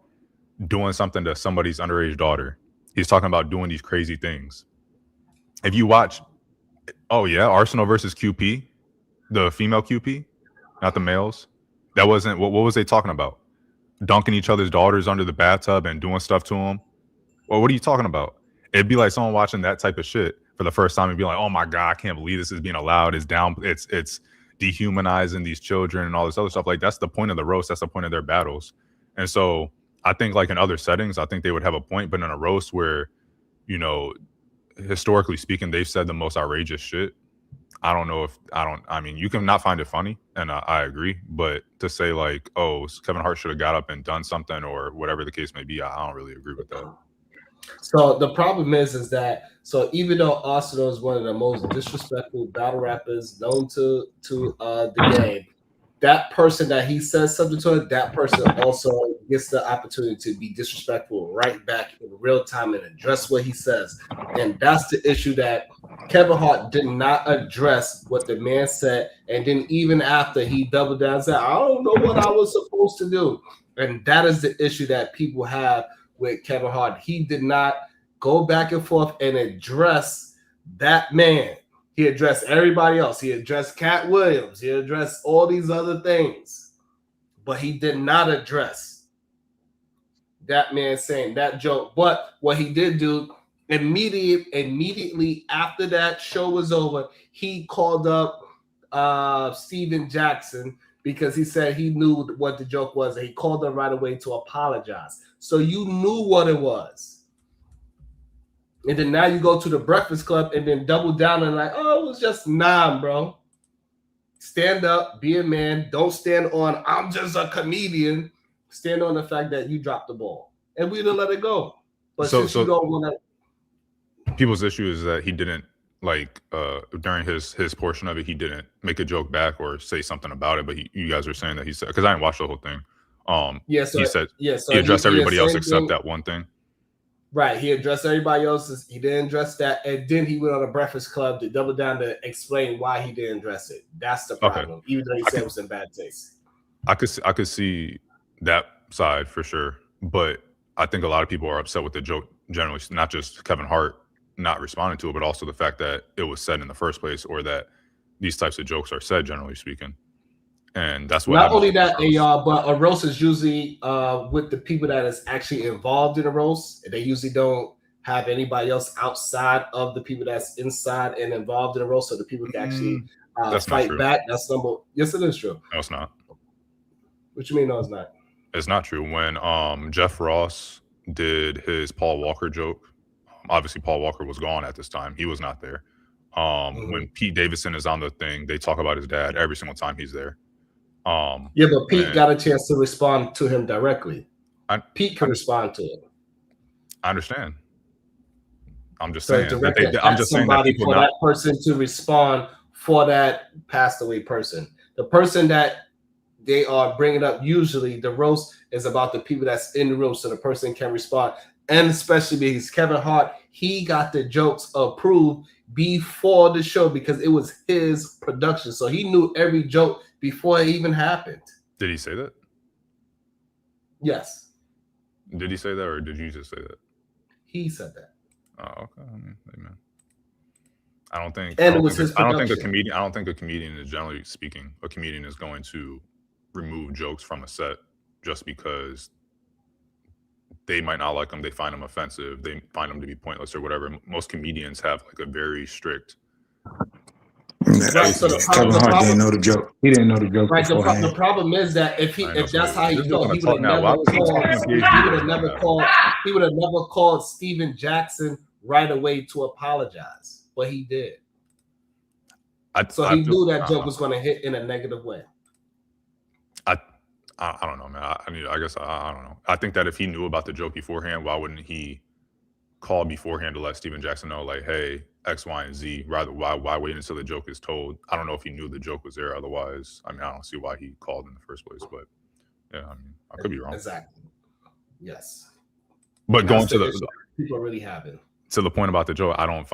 K: doing something to somebody's underage daughter. He's talking about doing these crazy things. If you watch, oh yeah, Arsenal versus QP, the female QP, not the males. That wasn't what was they talking about? Dunking each other's daughters under the bathtub and doing stuff to them. Well, what are you talking about? It'd be like someone watching that type of shit for the first time and be like, oh my God, I can't believe this is being allowed. It's dehumanizing these children and all this other stuff. Like that's the point of the roast. That's the point of their battles. And so I think like in other settings, I think they would have a point, but in a roast where, you know, historically speaking, they've said the most outrageous shit. I mean, you can not find it funny, and I agree, but to say like, oh, Kevin Hart should have got up and done something or whatever the case may be, I don't really agree with that.
B: So the problem is that so even though Arsenal is one of the most disrespectful battle rappers known to the game, that person that he says something to, that person also gets the opportunity to be disrespectful right back in real time and address what he says. And that's the issue that Kevin Hart did not address what the man said. And then even after he doubled down and said, I don't know what I was supposed to do. And that is the issue that people have with Kevin Hart. He did not go back and forth and address that man. He addressed everybody else. He addressed Cat Williams. He addressed all these other things. But he did not address that man saying that joke. But what he did do, immediately after that show was over, he called up Steven Jackson because he said he knew what the joke was. And he called him right away to apologize. So you knew what it was. And then now you go to the Breakfast Club and then double down and like, oh, it was just bro. Stand up, be a man. Don't stand on, I'm just a comedian. Stand on the fact that you dropped the ball. And we'd have let it go. But since you don't want to.
K: People's issue is that he didn't, like, during his portion of it, he didn't make a joke back or say something about it. But you guys are saying that he said, because I didn't watch the whole thing. He said he addressed everybody else except that one thing.
B: Right, he addressed everybody else's. He didn't address that, and then he went on a Breakfast Club to double down to explain why he didn't address it. That's the problem. Even though he said it was in bad taste.
K: I could see that side for sure, but I think a lot of people are upset with the joke generally. Not just Kevin Hart not responding to it, but also the fact that it was said in the first place, or that these types of jokes are said, generally speaking. And that's what.
B: Not only that, but a roast is usually with the people that is actually involved in a roast. They usually don't have anybody else outside of the people that's inside and involved in a roast, so the people can actually fight back. That's number. Yes, it is true.
K: No, it's not.
B: What you mean? No, it's not.
K: It's not true. When Jeff Ross did his Paul Walker joke, obviously Paul Walker was gone at this time. He was not there. When Pete Davidson is on the thing, they talk about his dad every single time he's there.
B: But Pete got a chance to respond to him directly. Pete can respond to it.
K: I understand. I'm just saying.
B: I'm just saying that person to respond for that passed away person. The person that they are bringing up, usually the roast is about the people that's in the room, so the person can respond. And especially because Kevin Hart, he got the jokes approved before the show because it was his production, so he knew every joke before it even happened.
K: Did he say that?
B: Yes.
K: Did he say that, or did you just say that?
B: He said that.
K: Oh, okay. I mean, amen. I don't think a comedian is, generally speaking, a comedian is going to remove jokes from a set just because they might not like them, they find them offensive, they find them to be pointless or whatever. Most comedians have like a very strict.
H: Right, so Kevin Hart didn't know the joke. He didn't know the joke.
B: Right. The problem is that if that's how he felt, he would have never called Steven Jackson right away to apologize, but he did. He knew that joke was going to hit in a negative way.
K: I don't know, man. I guess I don't know. I think that if he knew about the joke beforehand, why wouldn't he call beforehand to let Steven Jackson know, like, hey, X, Y, and Z? Rather, why wait until the joke is told? I don't know if he knew the joke was there. Otherwise, I mean, I don't see why he called in the first place. But yeah, I mean, I could be wrong.
B: Exactly. Yes.
K: But going to the
B: people really haven't.
K: To the point about the joke, I don't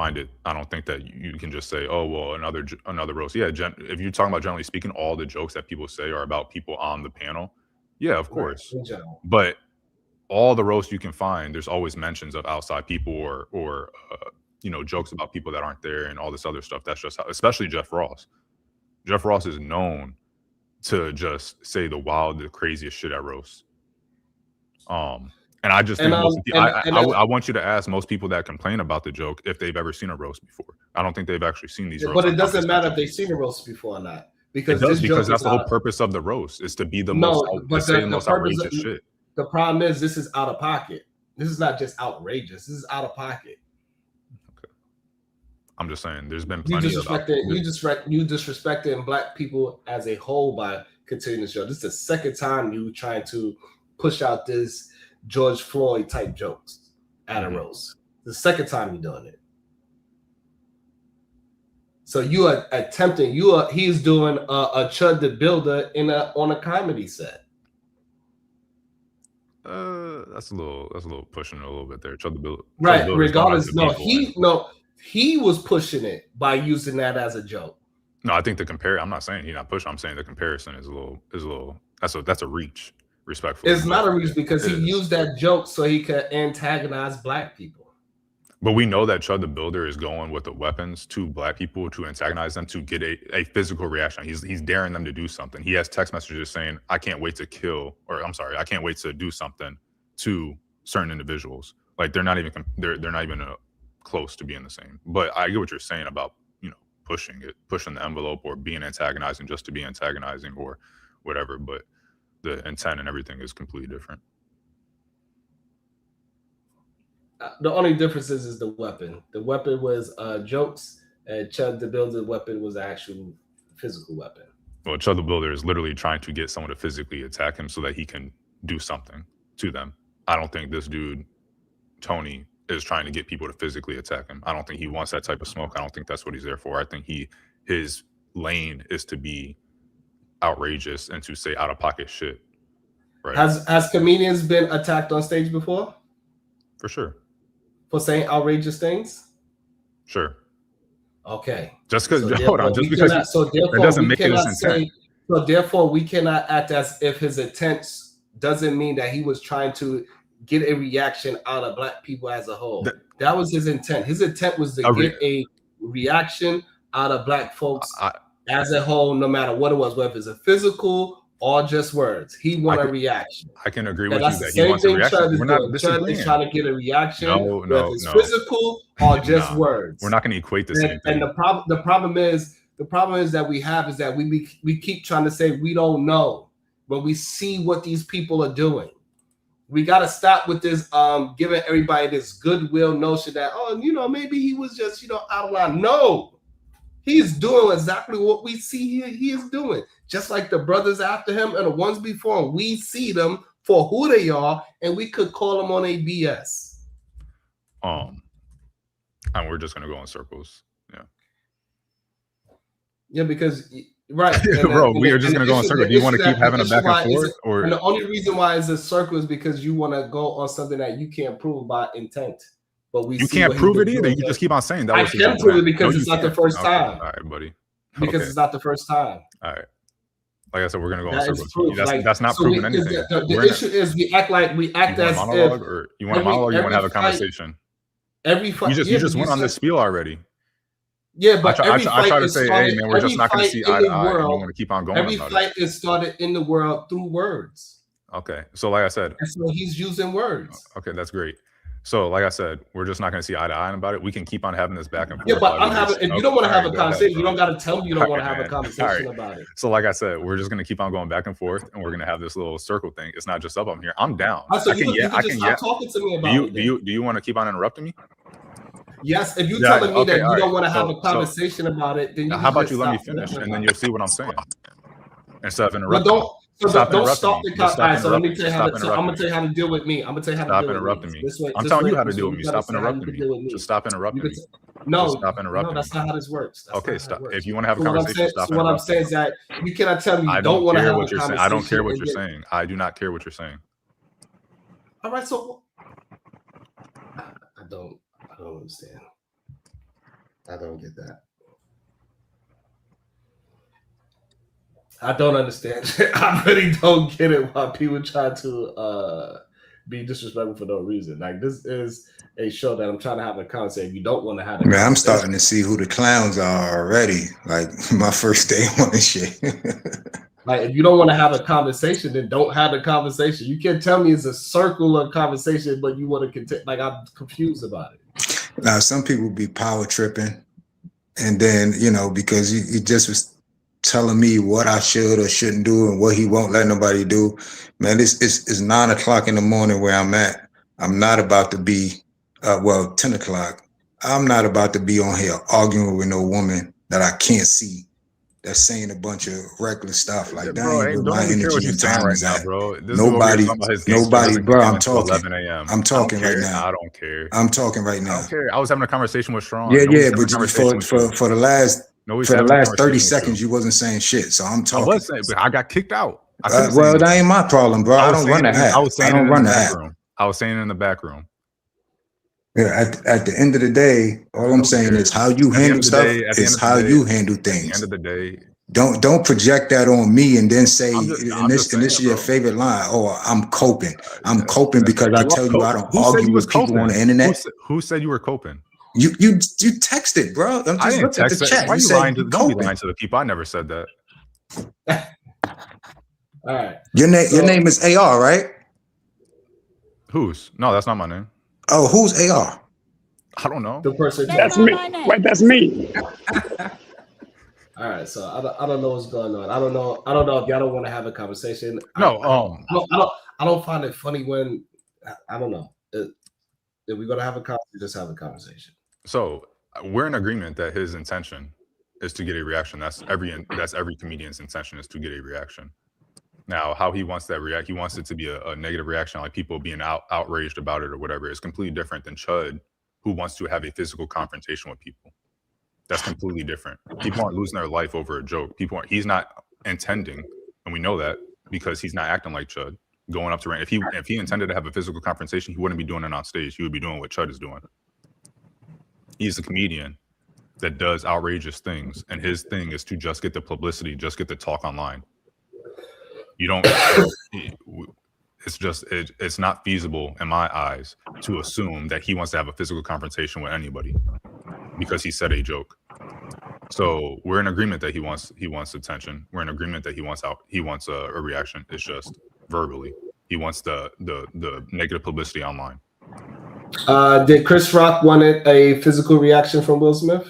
K: think that you can just say, oh, well, another roast. Yeah, if you're talking about generally speaking, all the jokes that people say are about people on the panel. Yeah, of course.
B: In general.
K: But all the roasts you can find, there's always mentions of outside people or jokes about people that aren't there and all this other stuff. That's just how, especially Jeff Ross. Jeff Ross is known to just say the craziest shit at roasts. And I just think I want you to ask most people that complain about the joke if they've ever seen a roast before. I don't think they've actually seen these roasts.
B: But it doesn't matter if they've seen a roast before or not. Because
K: that's the whole purpose of the roast, is to be the most outrageous shit.
B: The problem is this is out of pocket. This is not just outrageous. This is out of pocket.
K: Okay. I'm just saying there's been plenty
B: you disrespecting black people as a whole by continuing the show. This is the second time you trying to push out this George Floyd type jokes at a roast. The second time you're doing it. So you are attempting. He's doing a Chud the Builder on a comedy set.
K: That's a little pushing it a little bit there. Chud the Builder.
B: Right. Regardless, he was pushing it by using that as a joke.
K: No, I think I'm not saying he's not pushing. I'm saying the comparison is a little. That's a reach. Respectfully,
B: it's not a reach because he used that joke so he could antagonize black people.
K: But we know that Chud the Builder is going with the weapons to black people to antagonize them, to get a physical reaction. He's daring them to do something. He has text messages saying, I can't wait to kill, or I'm sorry, I can't wait to do something to certain individuals. Like they're not even close to being the same. But I get what you're saying about, pushing the envelope or being antagonizing just to be antagonizing or whatever. But the intent and everything is completely different.
B: The only difference is the weapon. The weapon was jokes, and Chud the Builder's weapon was an actual physical weapon.
K: Well, Chud the Builder is literally trying to get someone to physically attack him so that he can do something to them. I don't think this dude, Tony, is trying to get people to physically attack him. I don't think he wants that type of smoke. I don't think that's what he's there for. I think his lane is to be outrageous and to say out of pocket shit. Right?
B: Has comedians been attacked on stage before?
K: For sure.
B: For saying outrageous things?
K: Sure.
B: Okay.
K: Just because it doesn't make it his intent.
B: So therefore, we cannot act as if his intent doesn't mean that he was trying to get a reaction out of black people as a whole. That was his intent. His intent was to get a reaction out of black folks as a whole, no matter what it was, whether it's a physical or just words. He wanted a reaction.
K: I can agree with you that he wants a reaction. We're not disagreeing.
B: He's trying to get a reaction, whether it's
K: no.
B: physical or just words.
K: We're not going to equate the same thing.
B: And the problem is that we have is that we keep trying to say we don't know, but we see what these people are doing. We got to stop with this giving everybody this goodwill notion that, maybe he was just, out of line. No, he's doing exactly what we see he is doing. Just like the brothers after him and the ones before him, we see them for who they are, and we could call them on a BS.
K: And we're just gonna go in circles.
B: Yeah, because right,
K: bro, we are just gonna go in circles. Do you want to keep having a back and forth, or
B: and the only reason why it's a circle is because you want to go on something that you can't prove by intent. But you
K: can't prove it either. You just keep on saying that.
B: I can prove it because it's not the first time.
K: All right, buddy.
B: Because it's not the first time.
K: All right. Like I said, we're gonna go in circles. That's not proving anything.
B: The issue is we act as if.
K: Or you want a monologue? Or you want to have a conversation?
B: Every fight.
K: You just went on this spiel already.
B: Yeah, but
K: I try to say, hey man, we're just not going to see eye to eye. You want to keep on going.
B: Every fight is started in the world through words.
K: Okay, so like I said,
B: and so he's using words.
K: Okay, that's great. So like I said, we're just not going to see eye to eye about it. We can keep on having this back and forth.
B: Yeah, but if you don't want to have a conversation, you don't got to tell me you don't want to have a conversation about it.
K: So like I said, we're just going to keep on going back and forth, and we're going to have this little circle thing. It's not just up on here. I'm down.
B: So I can stop talking to me about it.
K: Do you want to keep on interrupting me?
B: Yes, if you're telling me that you don't want to have a conversation about it, then
K: how about you let me finish, and then you'll see what I'm saying instead of interrupting.
B: Don't stop the conversation. So let me tell you how to. I'm gonna tell you how to deal with me. I'm gonna tell you how to
K: stop interrupting me. I'm telling you how to deal with me. Stop interrupting me. Just stop interrupting me.
B: No,
K: stop interrupting.
B: No, that's not how this works.
K: Okay, stop. If you want to have a conversation, stop.
B: What I'm saying is that you cannot tell me you don't want to have a conversation.
K: I don't care what you're saying. I do not care what you're saying.
B: All right, so I don't understand. I don't get that. I don't understand. I really don't get it why people try to be disrespectful for no reason. Like, this is a show that I'm trying to have a conversation. You don't want to have a
H: Man, I'm starting to see who the clowns are already. Like, my first day on this shit.
B: Like, if you don't want to have a conversation, then don't have a conversation. You can't tell me it's a circular conversation, but you want to continue. Like, I'm confused about it.
H: Now, some people be power tripping, and then, because he just was telling me what I should or shouldn't do and what he won't let nobody do. Man, it's 9 o'clock in the morning where I'm at. I'm not about to be, 10 o'clock. I'm not about to be on here arguing with no woman that I can't see that's saying a bunch of reckless stuff. Like that
K: Bro,
H: ain't where
K: don't
H: my
K: even care what
H: energy
K: you're
H: and
K: saying
H: time
K: right
H: is
K: now,
H: at.
K: bro. This dude over here
H: Nobody,
K: talking about his
H: nobody,
K: gangsterism
H: bro. I'm
K: until
H: talking.
K: 11 a.m.
H: I'm talking
K: I don't
H: right
K: care.
H: now.
K: I don't care.
H: I'm talking right
K: I
H: now.
K: don't care. I was having a conversation with Strong.
H: Yeah,
K: Nobody's
H: yeah,
K: having a
H: but you,
K: conversation with you.
H: for the last
K: Nobody's
H: for the
K: having a
H: last 30
K: conversation with
H: seconds,
K: you.
H: you wasn't saying shit. So I'm
K: I
H: talking.
K: was saying, but I got kicked out. I couldn't say
H: Well, that
K: anything.
H: ain't my problem, bro. I
K: was
H: don't run
K: saying
H: the
K: it in-
H: app.
K: I was
H: I
K: saying it
H: don't
K: in
H: run
K: the
H: the
K: back
H: app.
K: room. I was saying it in the back room.
H: Yeah, at the end of the day, all I'm saying is how you handle stuff is how you handle
K: At the end
H: things.
K: of the day,
H: Don't project that on me and then say,
K: I'm just
H: and this
K: saying,
H: is your
K: bro.
H: favorite line. Oh, I'm coping. I'm coping because I tell you I don't
K: Who said
H: argue
K: you was
H: with people on
K: coping?
H: the internet.
K: Who said you were coping?
H: You texted, bro. I'm
K: I
H: just
K: didn't
H: looking at
K: text
H: the
K: it.
H: chat.
K: Why
H: You
K: you
H: said
K: lying to?
H: you
K: Don't be
H: coping.
K: lying to the people. I never said that.
B: All right.
H: Your name is AR, right?
K: Whose? No, that's not my name.
H: Oh, who's AR?
K: I don't know.
B: The person.
I: That's me. Wait, that's me.
B: All right, so I don't know what's going on. I don't know if y'all don't want to have a conversation.
K: No,
B: I don't find it funny when I don't know if we're gonna have a conversation, just have a conversation.
K: So we're in agreement that his intention is to get a reaction. That's every comedian's intention, is to get a reaction. Now, how he wants that react, he wants it to be a negative reaction, like people being outraged about it or whatever. It's completely different than Chud, who wants to have a physical confrontation with people. That's completely different. People aren't losing their life over a joke. He's not intending, and we know that because he's not acting like Chud, going up to Rand. If he intended to have a physical confrontation, he wouldn't be doing it on stage. He would be doing what Chud is doing. He's a comedian that does outrageous things, and his thing is to just get the publicity, just get the talk online. You don't. It's not feasible in my eyes to assume that he wants to have a physical confrontation with anybody because he said a joke. So we're in agreement that he wants attention. We're in agreement that he wants a reaction. It's just verbally. He wants the negative publicity online.
B: Did Chris Rock wanted a physical reaction from Will Smith?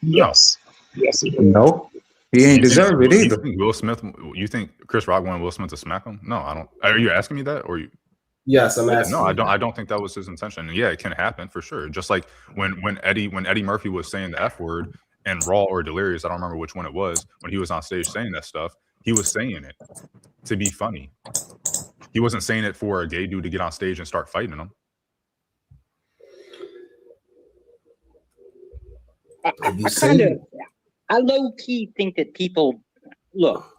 I: Yes. Yes, he did.
H: No, he ain't deserve it either.
K: You think Chris Rock wanted Will Smith to smack him? No, I don't. Are you asking me that, or you?
B: Yes, I'm asking.
K: No, I don't think that was his intention. And yeah, it can happen for sure. Just like when Eddie Murphy was saying the F word in Raw or Delirious, I don't remember which one it was, when he was on stage saying that stuff, he was saying it to be funny. He wasn't saying it for a gay dude to get on stage and start fighting him.
G: I low key think that people look,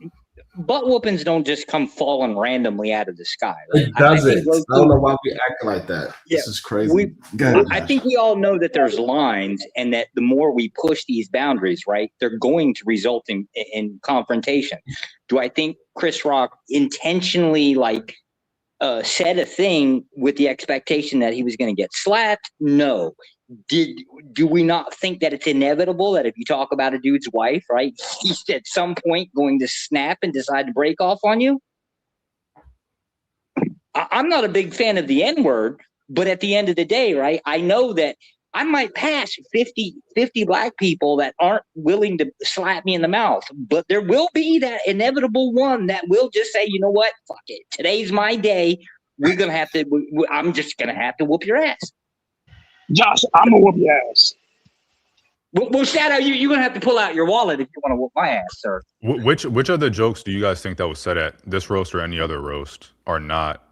G: butt whoopings don't just come falling randomly out of the sky. Right?
B: It doesn't. I don't know why we act like that.
G: Yeah,
B: this is crazy.
G: I think we all know that there's lines, and that the more we push these boundaries, right, they're going to result in confrontation. Do I think Chris Rock intentionally said a thing with the expectation that he was going to get slapped? No. Do we not think that it's inevitable that if you talk about a dude's wife, right, he's at some point going to snap and decide to break off on you? I'm not a big fan of the N-word, but at the end of the day, right, I know that I might pass 50 black people that aren't willing to slap me in the mouth, but there will be that inevitable one that will just say, you know what, fuck it, today's my day. I'm just gonna have to whoop your ass.
I: Josh, I'm gonna whoop your ass.
G: Well, Shadow, you're gonna have to pull out your wallet if you want to whoop my ass, sir.
K: Which of the jokes do you guys think that was said at this roast or any other roast are not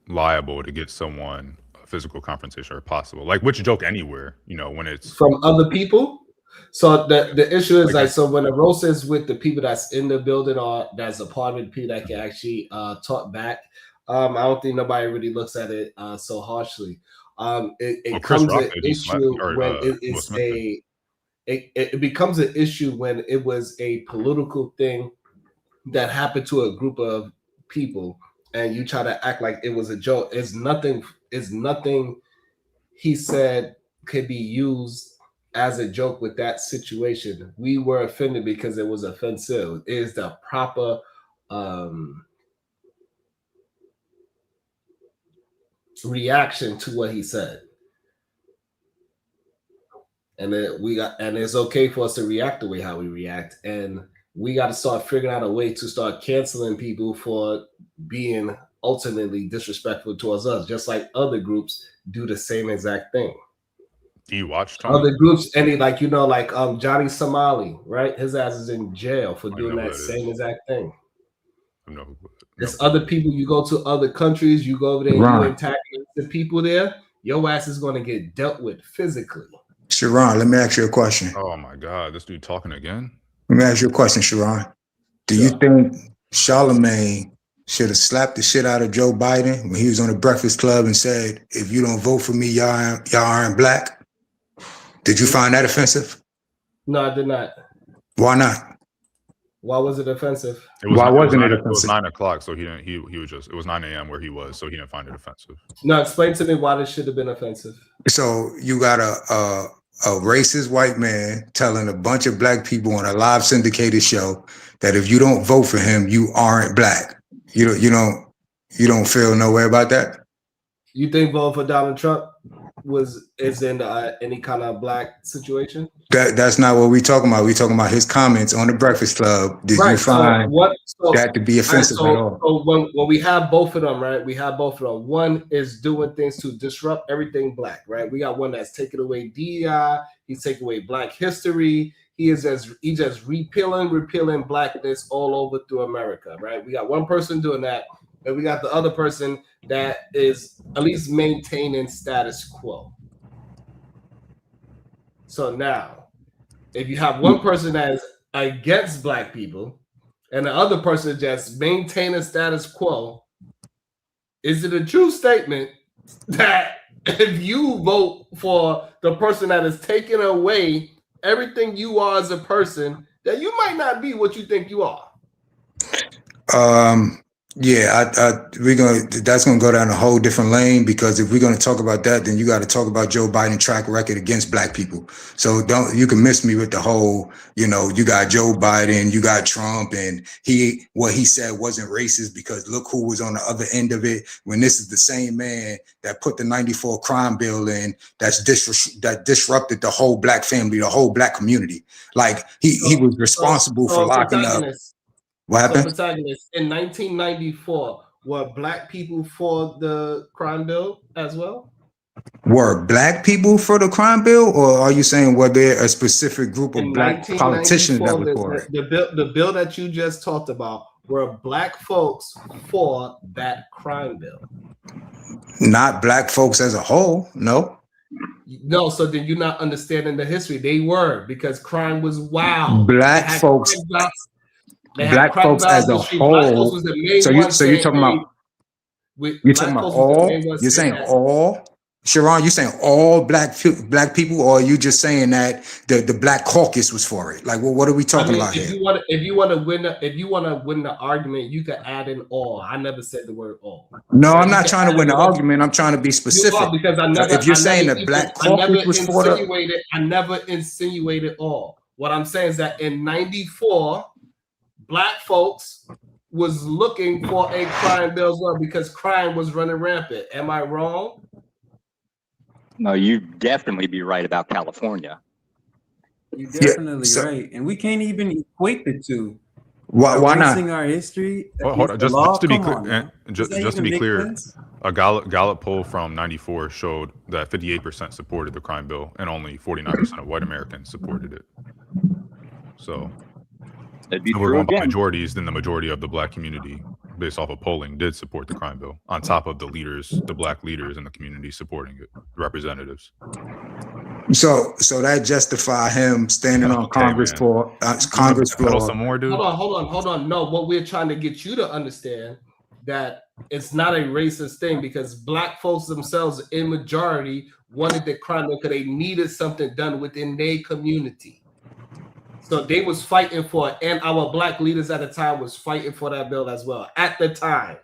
K: liable to get someone a physical confrontation or possible? Like which joke anywhere, when it's
B: from other people? So the issue is so when a roast is with the people that's in the building or that's a part of the people that can actually talk back, I don't think nobody really looks at it so harshly. It becomes an issue when it becomes an issue when it was a political thing that happened to a group of people, and you try to act like it was a joke. It's nothing he said could be used as a joke with that situation. We were offended because it was offensive. It is the proper reaction to what he said, and it's okay for us to react the way how we react, and we got to start figuring out a way to start canceling people for being ultimately disrespectful towards us, just like other groups do the same exact thing.
K: Do you watch Tony?
B: Other groups, any like like Johnny Somali, right? His ass is in jail for doing that same exact thing. There's other people. You go to other countries, you go over there, you attack the people there. Your ass is going to get dealt with physically.
H: Sharon, let me ask you a question.
K: Oh my God, this dude talking again.
H: Let me ask you a question, Sharon. Do you think Charlemagne should have slapped the shit out of Joe Biden when he was on the Breakfast Club and said, "If you don't vote for me, y'all aren't black"? Did you find that offensive?
B: No, I did not.
H: Why not?
B: Why was it offensive?
H: Why wasn't it offensive?
K: It was 9 o'clock, so he didn't. He was just. It was 9 a.m. where he was, so he didn't find it offensive.
B: No, explain to me why this should have been offensive.
H: So you got a racist white man telling a bunch of black people on a live syndicated show that if you don't vote for him, you aren't black. You don't feel no way about that? You
B: think voting for Donald Trump is in any kind of black situation?
H: That's not what we're talking about. We're talking about his comments on the Breakfast Club. Did you find that to be offensive at all?
B: So when we have both of them, right? We have both of them. One is doing things to disrupt everything black, right? We got one that's taking away DEI. He's taking away Black history. He's just repealing blackness all over through America, right? We got one person doing that, and we got the other person that is at least maintaining status quo. So now, if you have one person that is against black people and the other person just maintaining status quo, is it a true statement that if you vote for the person that is taking away everything you are as a person, that you might not be what you think you are?
H: That's gonna go down a whole different lane, because if we're gonna talk about that, then you got to talk about Joe Biden's track record against black people. So you can miss me with the whole, you got Joe Biden, you got Trump, and what he said wasn't racist because look who was on the other end of it, when this is the same man that put the 94 crime bill in that disrupted the whole black family, the whole black community. Like he was responsible for locking up. What happened?
B: So protagonist, in 1994, were black people for the crime bill as well?
H: Were black people for the crime bill, or are you saying were there a specific group of black politicians that were for it?
B: The bill that you just talked about, were black folks for that crime bill?
H: Not black folks as a whole, no.
B: No, so then you're not understanding the history. They were, because crime was wild.
H: Black folks as a whole. So you're talking about all? You're saying all? Sharon, you saying all black people, or are you just saying that the Black Caucus was for it? Like, well, what are we talking about here?
B: If you want to win the argument, you can add in all. I never said the word all.
H: No, I'm not trying to win the argument. I'm trying to be specific.
B: Because
H: if you're saying the Black Caucus was for it,
B: I never insinuated all. What I'm saying is that in 94. Black folks was looking for a crime bill as well because crime was running rampant. Am I wrong?
G: No, you'd definitely be right about California.
L: You're definitely right. And we can't even equate the two.
H: Why not?
L: Our history.
K: Hold on. Just to be clear, just to be clear, a Gallup poll from '94 showed that 58% supported the crime bill and only 49% of white Americans supported it. So. We're going by majorities, then the majority of the black community, based off of polling, did support the crime bill, on top of the black leaders in the community supporting it, representatives.
H: So that justify him standing on Congress floor.
K: Some more, dude.
B: Hold on. No, what we're trying to get you to understand that it's not a racist thing, because black folks themselves, in majority, wanted the crime bill because they needed something done within their community. So they was fighting for it, and our black leaders at the time was fighting for that bill as well. At the time,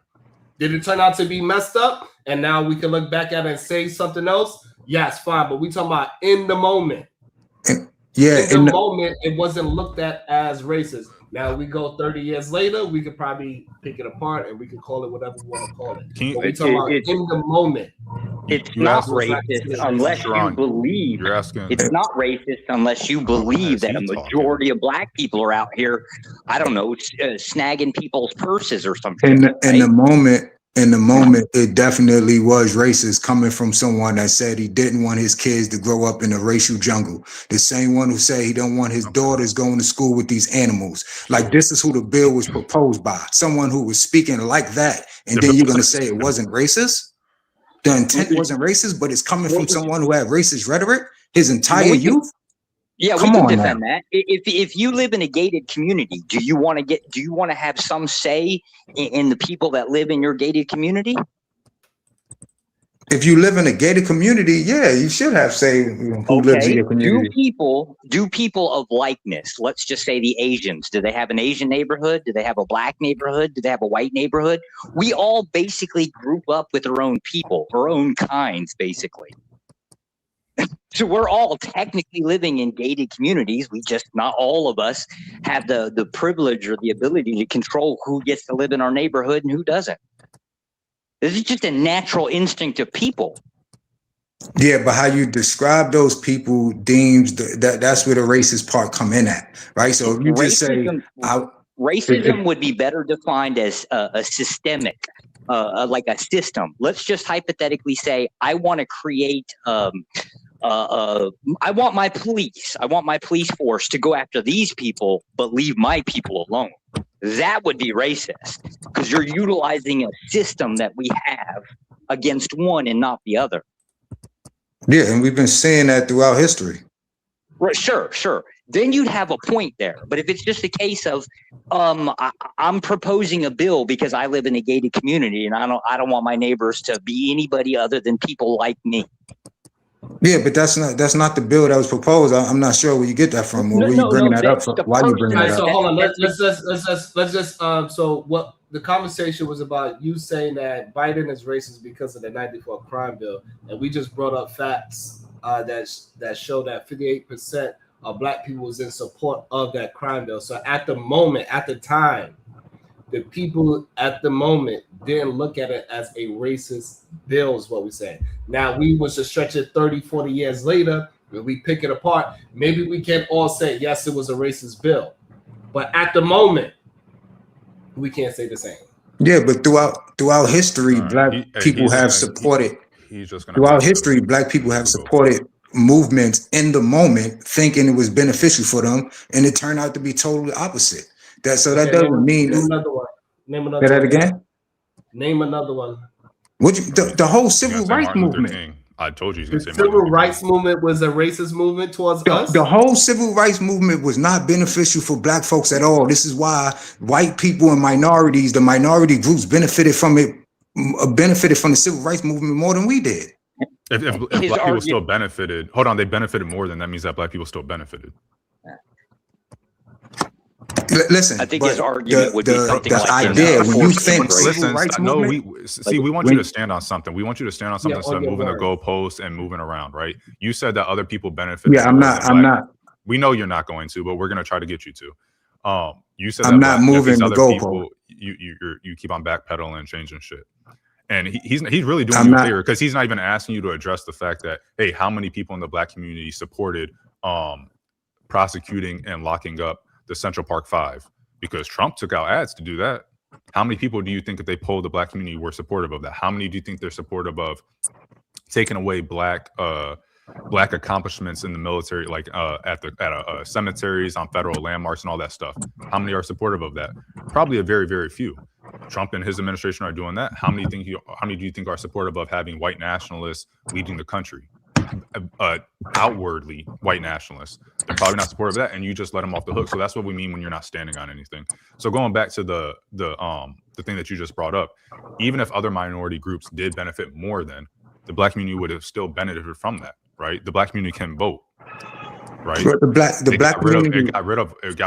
B: did it turn out to be messed up? And now we can look back at it and say something else? Yes, fine. But we talking about in the moment.
H: Yeah,
B: in the moment, it wasn't looked at as racist. Now we go 30 years later, we could probably pick it apart and we can call it whatever we want to call it. But we talking about in the moment.
G: It's not racist unless you believe. It's not racist unless you believe that a majority of black people are out here, I don't know, snagging people's purses or something.
H: In the moment, in the moment, it definitely was racist coming from someone that said he didn't want his kids to grow up in a racial jungle. The same one who said he don't want his daughters going to school with these animals. Like, this is who the bill was proposed by. Someone who was speaking like that. And then you're going to say it wasn't racist? The intent wasn't racist, but it's coming from someone who had racist rhetoric his entire youth?
G: Yeah,
H: Come
G: we can
H: on
G: defend
H: now.
G: that. If you live in a gated community, do you want to have some say in the people that live in your gated community?
H: If you live in a gated community, yeah, you should have say who lives in your community.
G: Do people of likeness, let's just say the Asians, do they have an Asian neighborhood? Do they have a black neighborhood? Do they have a white neighborhood? We all basically group up with our own people, our own kinds, basically. So we're all technically living in gated communities. We just, not all of us have the privilege or the ability to control who gets to live in our neighborhood and who doesn't. This is just a natural instinct of people.
H: Yeah, but how you describe those people deems that's where the racist part come in at, right? So if you just say
G: racism would be better defined as a systemic, like a system. Let's just hypothetically say I want to create. I want my police force to go after these people, but leave my people alone. That would be racist because you're utilizing a system that we have against one and not the other.
H: Yeah, and we've been seeing that throughout history.
G: Right, sure. Then you'd have a point there. But if it's just a case of I'm proposing a bill because I live in a gated community and I don't want my neighbors to be anybody other than people like me.
H: Yeah, but that's not the bill that was proposed. I'm not sure where you get that from or where you bringing that up from. Why you bringing that up?
B: So hold on, let's just so what the conversation was about, you saying that Biden is racist because of the 94 crime bill, and we just brought up facts that show that 58% of black people was in support of that crime bill. So at the time, the people at the moment didn't look at it as a racist bill is what we say. Now we was to stretch it 30, 40 years later, when we pick it apart, maybe we can all say, yes, it was a racist bill. But at the moment, we can't say the same.
H: Yeah, but throughout history, black people have supported. Throughout history, black people have supported movements in the moment, thinking it was beneficial for them, and it turned out to be totally opposite. That doesn't mean.
B: Name another one.
H: Say that again.
B: Name another one.
H: The whole civil rights movement.
K: I told you he's gonna say
B: the civil rights movement was a racist movement towards us.
H: The whole civil rights movement was not beneficial for black folks at all. This is why white people and minorities, the minority groups, benefited from the civil rights movement more than we did.
K: If black people still benefited, they benefited more, then that means that black people still benefited.
H: Listen,
G: I think his argument would be something
H: the
G: like
H: idea
G: this.
H: when you think civil rights movement.
K: We want you to stand on something. We want you to stand on something instead of moving the goalposts and moving around, right? You said that other people benefited.
H: Yeah, I'm not.
K: We know you're not going to, but we're going to try to get you to. You said
H: I'm not moving the goalpost.
K: You keep on backpedaling and changing shit. And he's really doing you a favor because he's not even asking you to address the fact that, hey, how many people in the black community supported prosecuting and locking up the Central Park Five, because Trump took out ads to do that. How many people do you think if they polled the black community were supportive of that? How many do you think they're supportive of taking away black accomplishments in the military, like at cemeteries, on federal landmarks and all that stuff? How many are supportive of that? Probably a very, very few. Trump and his administration are doing that. How many do you think are supportive of having white nationalists leading the country? Outwardly white nationalists. They're probably not supportive of that, and you just let them off the hook. So that's what we mean when you're not standing on anything. So going back to the thing that you just brought up, even if other minority groups did benefit more, then the black community would have still benefited from that, right? The black community can vote, right?
H: But the black community
K: got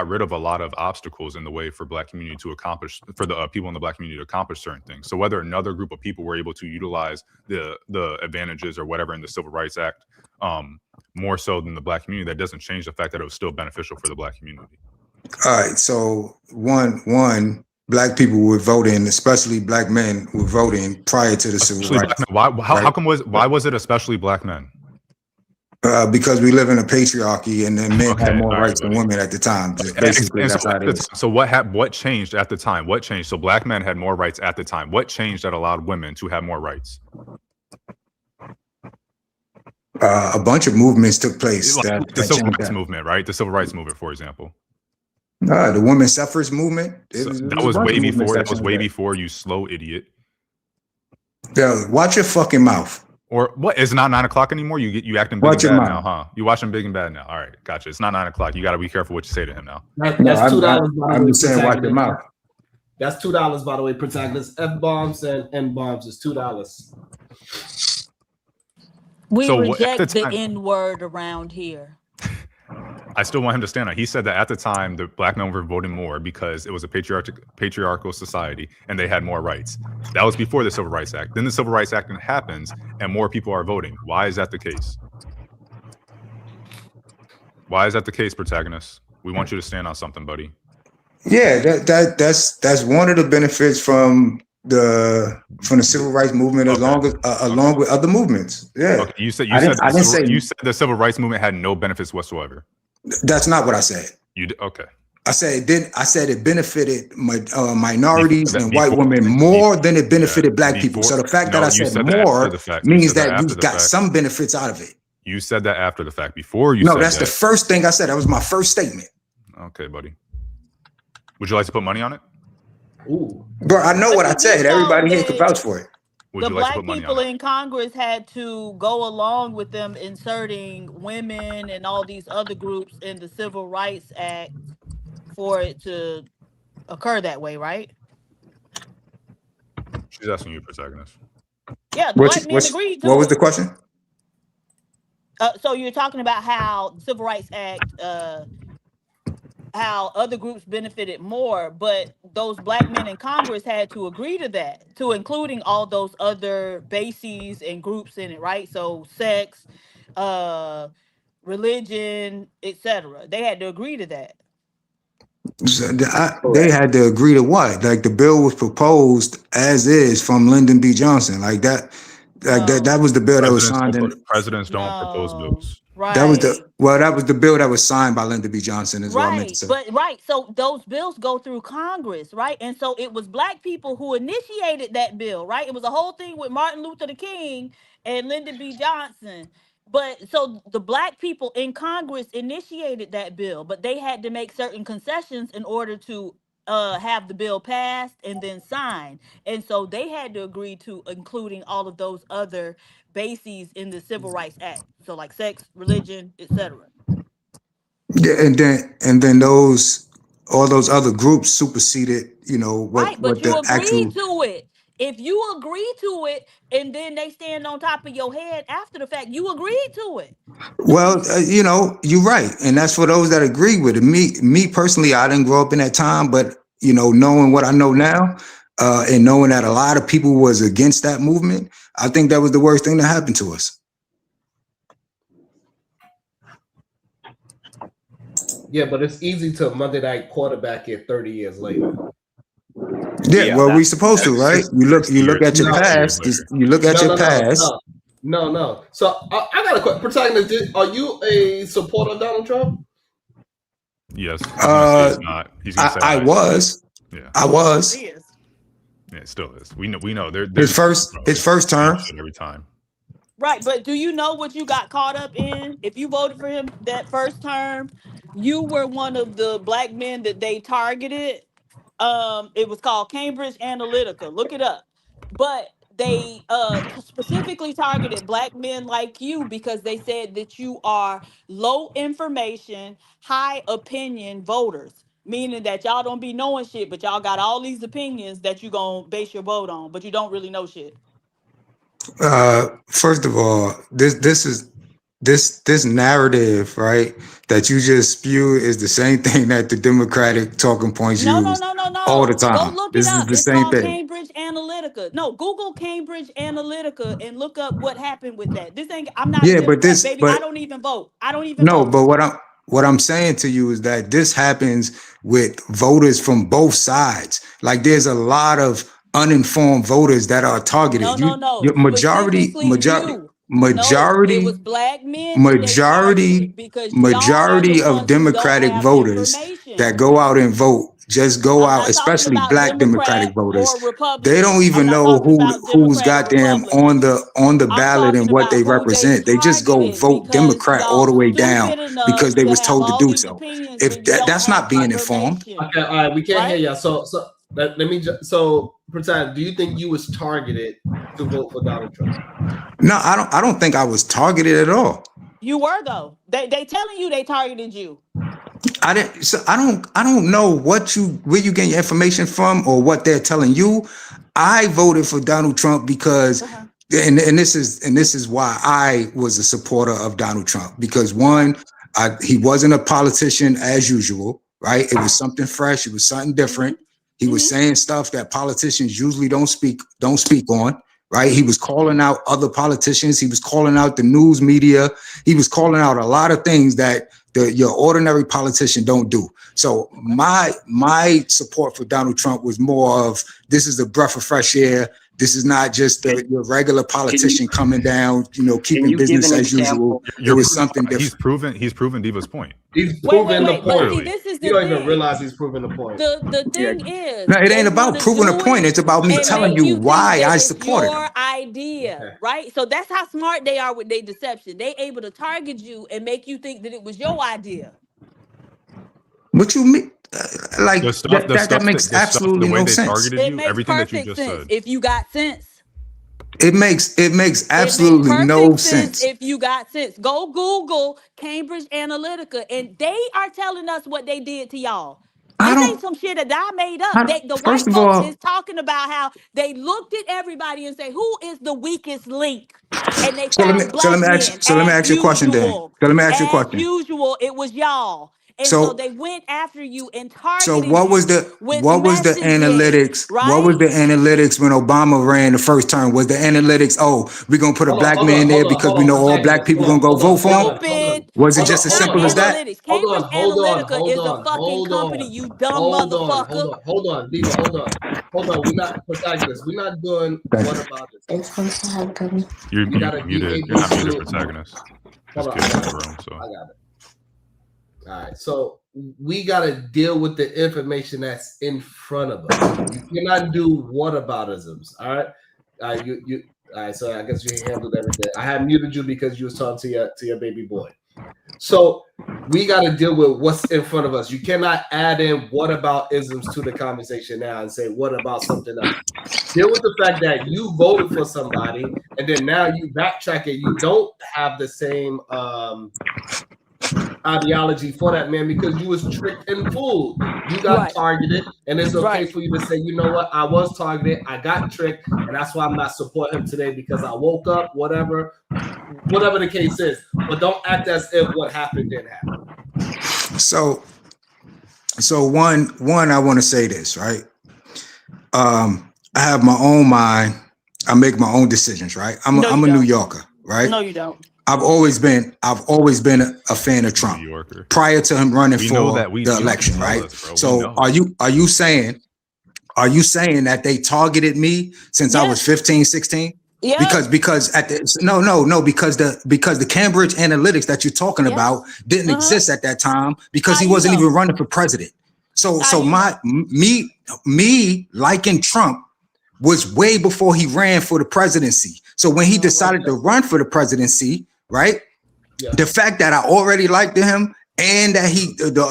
K: rid of a lot of obstacles in the way for black community to accomplish, for the people in the black community to accomplish certain things. So whether another group of people were able to utilize the advantages or whatever in the Civil Rights Act more so than the black community, that doesn't change the fact that it was still beneficial for the black community.
H: All right, so one black people were voting, especially black men were voting prior to the civil rights.
K: Why was it especially black men?
H: Because we live in a patriarchy and then men had more
K: all
H: rights than
K: buddy.
H: women at the time. Basically,
K: And
H: that's
K: so,
H: how it is.
K: so what changed at the time? What changed? So black men had more rights at the time. What changed that allowed women to have more rights?
H: A bunch of movements took place.
K: Like the civil rights movement, right? The civil rights movement, for example.
H: The women's suffrage movement.
K: That was way before. That was way before, you slow idiot.
H: Yeah, watch your fucking mouth.
K: Or what? It's not 9 o'clock anymore. You acting big and bad now, huh? You watching Big and Bad now. All right, gotcha. It's not 9 o'clock. You got to be careful what you say to him now.
B: That's $2.
H: I'm just saying, watch your mouth.
B: That's $2, by the way, protagonist. F-bombs and N-bombs is $2.
F: We
K: So
F: reject
K: at the
F: the
K: time-
F: N-word around here.
K: I still want him to stand on. He said that at the time the black men were voting more because it was a patriarchal society and they had more rights. That was before the Civil Rights Act. Then the Civil Rights Act happens and more people are voting. Why is that the case? Why is that the case, protagonist? We want you to stand on something, buddy.
H: Yeah, that's one of the benefits from the civil rights movement, along with other movements. Yeah.
K: Okay, you said
H: I didn't say
K: you said the civil rights movement had no benefits whatsoever.
H: that's not what I said.
K: You did, okay.
H: I said it benefited minorities and white women more than it benefited black people. So the fact that I said more means that you got some benefits out of it.
K: You said that after the fact. Before you
H: No,
K: said
H: that's the first thing I said. That was my first statement.
K: Okay, buddy. Would you like to put money on it?
B: Ooh.
H: Bro, I know what I said. Everybody here could vouch for it.
K: Would
F: The
K: you like to
F: black
K: put money
F: people
K: on it?
F: in Congress had to go along with them inserting women and all these other groups in the Civil Rights Act for it to occur that way, right?
K: She's asking you, protagonist.
F: Yeah, the black men agreed to
H: What was
F: it.
H: the question?
F: So you're talking about how the Civil Rights Act, how other groups benefited more, but those black men in Congress had to agree to that, to including all those other bases and groups in it, right? So sex, religion, etc. They had to agree to that.
H: So they had to agree to what? Like the bill was proposed as is from Lyndon B. Johnson. Like that. That was the bill that was signed.
K: Presidents don't propose bills.
F: Right.
H: That was the bill that was signed by Lyndon B. Johnson. Is what I meant to say.
F: But so those bills go through Congress, right? And so it was black people who initiated that bill, right? It was a whole thing with Martin Luther King and Lyndon B. Johnson. But so the black people in Congress initiated that bill, but they had to make certain concessions in order to have the bill passed and then signed. And so they had to agree to including all of those other bases in the Civil Rights Act. So like sex, religion, etc.
H: Yeah, and then all those other groups superseded, what
F: But you
H: the
F: agree
H: actual.
F: to it. If you agree to it and then they stand on top of your head after the fact, you agreed to it.
H: Well, you're right, and that's for those that agree with it. Me personally, I didn't grow up in that time, but knowing what I know now, and knowing that a lot of people was against that movement, I think that was the worst thing that happened to us.
B: Yeah, but it's easy to Monday Night Quarterback it 30 years later.
H: Yeah, well, we supposed to, right? You look at your past. You look at your past.
B: No. So I got a question. Protagonist, are you a supporter of Donald Trump?
K: Yes. He's not. He's gonna say
H: I was.
K: Yeah.
H: I was.
K: Yeah, it still is. We know.
H: His first term.
K: Every time.
F: Right, but do you know what you got caught up in? If you voted for him that first term, you were one of the black men that they targeted. It was called Cambridge Analytica. Look it up. But they specifically targeted black men like you because they said that you are low information, high opinion voters, meaning that y'all don't be knowing shit, but y'all got all these opinions that you gonna base your vote on, but you don't really know shit.
H: First of all, this narrative, right, that you just spew is the same thing that the Democratic talking points use all the time.
F: Go look
H: This
F: it
H: is
F: up.
H: the
F: It's
H: same
F: called
H: thing.
F: Cambridge Analytica. No, Google Cambridge Analytica and look up what happened with that. This ain't. I'm not.
H: Yeah,
F: a
H: but
F: Democrat, baby. I don't even vote.
H: No, but what I'm saying to you is that this happens with voters from both sides. Like there's a lot of uninformed voters that are targeted.
F: No.
H: Your majority.
F: No, it
H: majority
F: was black men that they targeted because y'all are the
H: majority
F: ones
H: of
F: who don't
H: Democratic
F: have
H: voters
F: information.
H: that go out and vote just go
F: I'm
H: out,
F: not talking
H: especially
F: about
H: black Democratic
F: Democrat
H: voters.
F: or Republican.
H: They don't
F: I'm
H: even
F: not
H: know
F: talking about
H: who's
F: Democrat or
H: goddamn
F: Republican.
H: on the
F: I'm
H: ballot and
F: talking
H: what they
F: about who they
H: represent. They just go
F: targeted
H: vote
F: because
H: Democrat all
F: y'all
H: the way down
F: stupid enough
H: because they
F: to
H: was
F: have
H: told to
F: all
H: do
F: these
H: so.
F: opinions
H: If
F: when you don't
H: that's
F: have
H: not being informed.
F: information.
B: Okay, all right, we can't hear
F: Right?
B: y'all. So let me so Protag, do you think you was targeted to vote for Donald Trump?
H: No, I don't think I was targeted at all.
F: You were though. They telling you they targeted you.
H: I didn't. So I don't know where you get your information from or what they're telling you. I voted for Donald Trump because, and this is why I was a supporter of Donald Trump, because one, he wasn't a politician as usual, right? It was something fresh. It was something different. He was saying stuff that politicians usually don't speak on. Right. He was calling out other politicians. He was calling out the news media. He was calling out a lot of things that your ordinary politician don't do. So my support for Donald Trump was more of, this is a breath of fresh air. This is not just your regular politician coming down, keeping business as usual. It was something different.
K: He's proven Diva's point.
B: He's proven the point.
F: But see, this is the
B: You don't
F: thing.
B: even realize he's proving the point.
F: The thing is,
H: No, it
F: they
H: ain't about
F: wanna
H: proving a
F: do
H: point.
F: it
H: It's about me
F: and
H: telling
F: make
H: you
F: think
H: why
F: that
H: I
F: it's
H: supported
F: your
H: him.
F: idea, right? So that's how smart they are with their deception. They able to target you and make you think that it was your idea.
H: What you mean? Like
K: The stuff,
H: that makes absolutely
K: the way
H: no
K: they
H: sense.
K: targeted
F: It
K: you,
F: makes
K: everything that you
F: perfect
K: just
F: sense
K: said.
F: if you got sense.
H: It makes absolutely
F: It makes
H: no
F: perfect
H: sense.
F: if you got sense. Go Google Cambridge Analytica, and they are telling us what they did to y'all. This ain't some shit that I made up. The white
H: First of
F: folks
H: all,
F: is talking about how they looked at everybody and say, "Who is the weakest link?" And they
H: so let
F: found black
H: me
F: men.
H: ask you a question then.
F: Usual,
H: So let me ask you a
F: as
H: question.
F: usual, it was y'all. And so
H: So
F: they went after you and
H: so
F: targeted
H: what was
F: you
H: the
F: with messaging,
H: analytics?
F: right?
H: What was the analytics when Obama ran the first term? Was the analytics, oh, we're gonna put a black man there because we know all black people gonna go vote for him?
F: Stupid.
H: Was it
F: It's
H: just as
F: not
H: simple as that?
F: analytics. Cambridge Analytica is a fucking company, you dumb motherfucker.
B: Hold on, Diva, hold on. We're not protagonists. We're not doing what about this.
K: You're
B: You gotta be
K: muted.
B: able
K: You're not
B: to-
K: muted, protagonist. Just kidding in the room. So
B: I got it. All right, so we got to deal with the information that's in front of us. You cannot do whataboutisms. All right, all right. So I guess you handled everything. I had muted you because you was talking to your baby boy. So we got to deal with what's in front of us. You cannot add in whataboutisms to the conversation now and say what about something else. Deal with the fact that you voted for somebody and then now you backtrack it. You don't have the same ideology for that man because you was tricked and fooled. You got targeted, and it's okay for you to say, you know what, I was targeted, I got tricked, and that's why I'm not supporting him today because I woke up, whatever the case is. But don't act as if what happened didn't happen.
H: So one, I want to say this, right? I have my own mind. I make my own decisions, right? I'm a New Yorker, right?
F: No, you don't.
H: I've always been a fan of Trump prior to him running for the election, right? So are you saying that they targeted me since I was 15, 16?
F: Yeah.
H: Because at the because the Cambridge Analytics that you're talking about didn't exist at that time because he wasn't even running for president. So me liking Trump was way before he ran for the presidency. So when he decided to run for the presidency, right? Yeah. The fact that I already liked him and that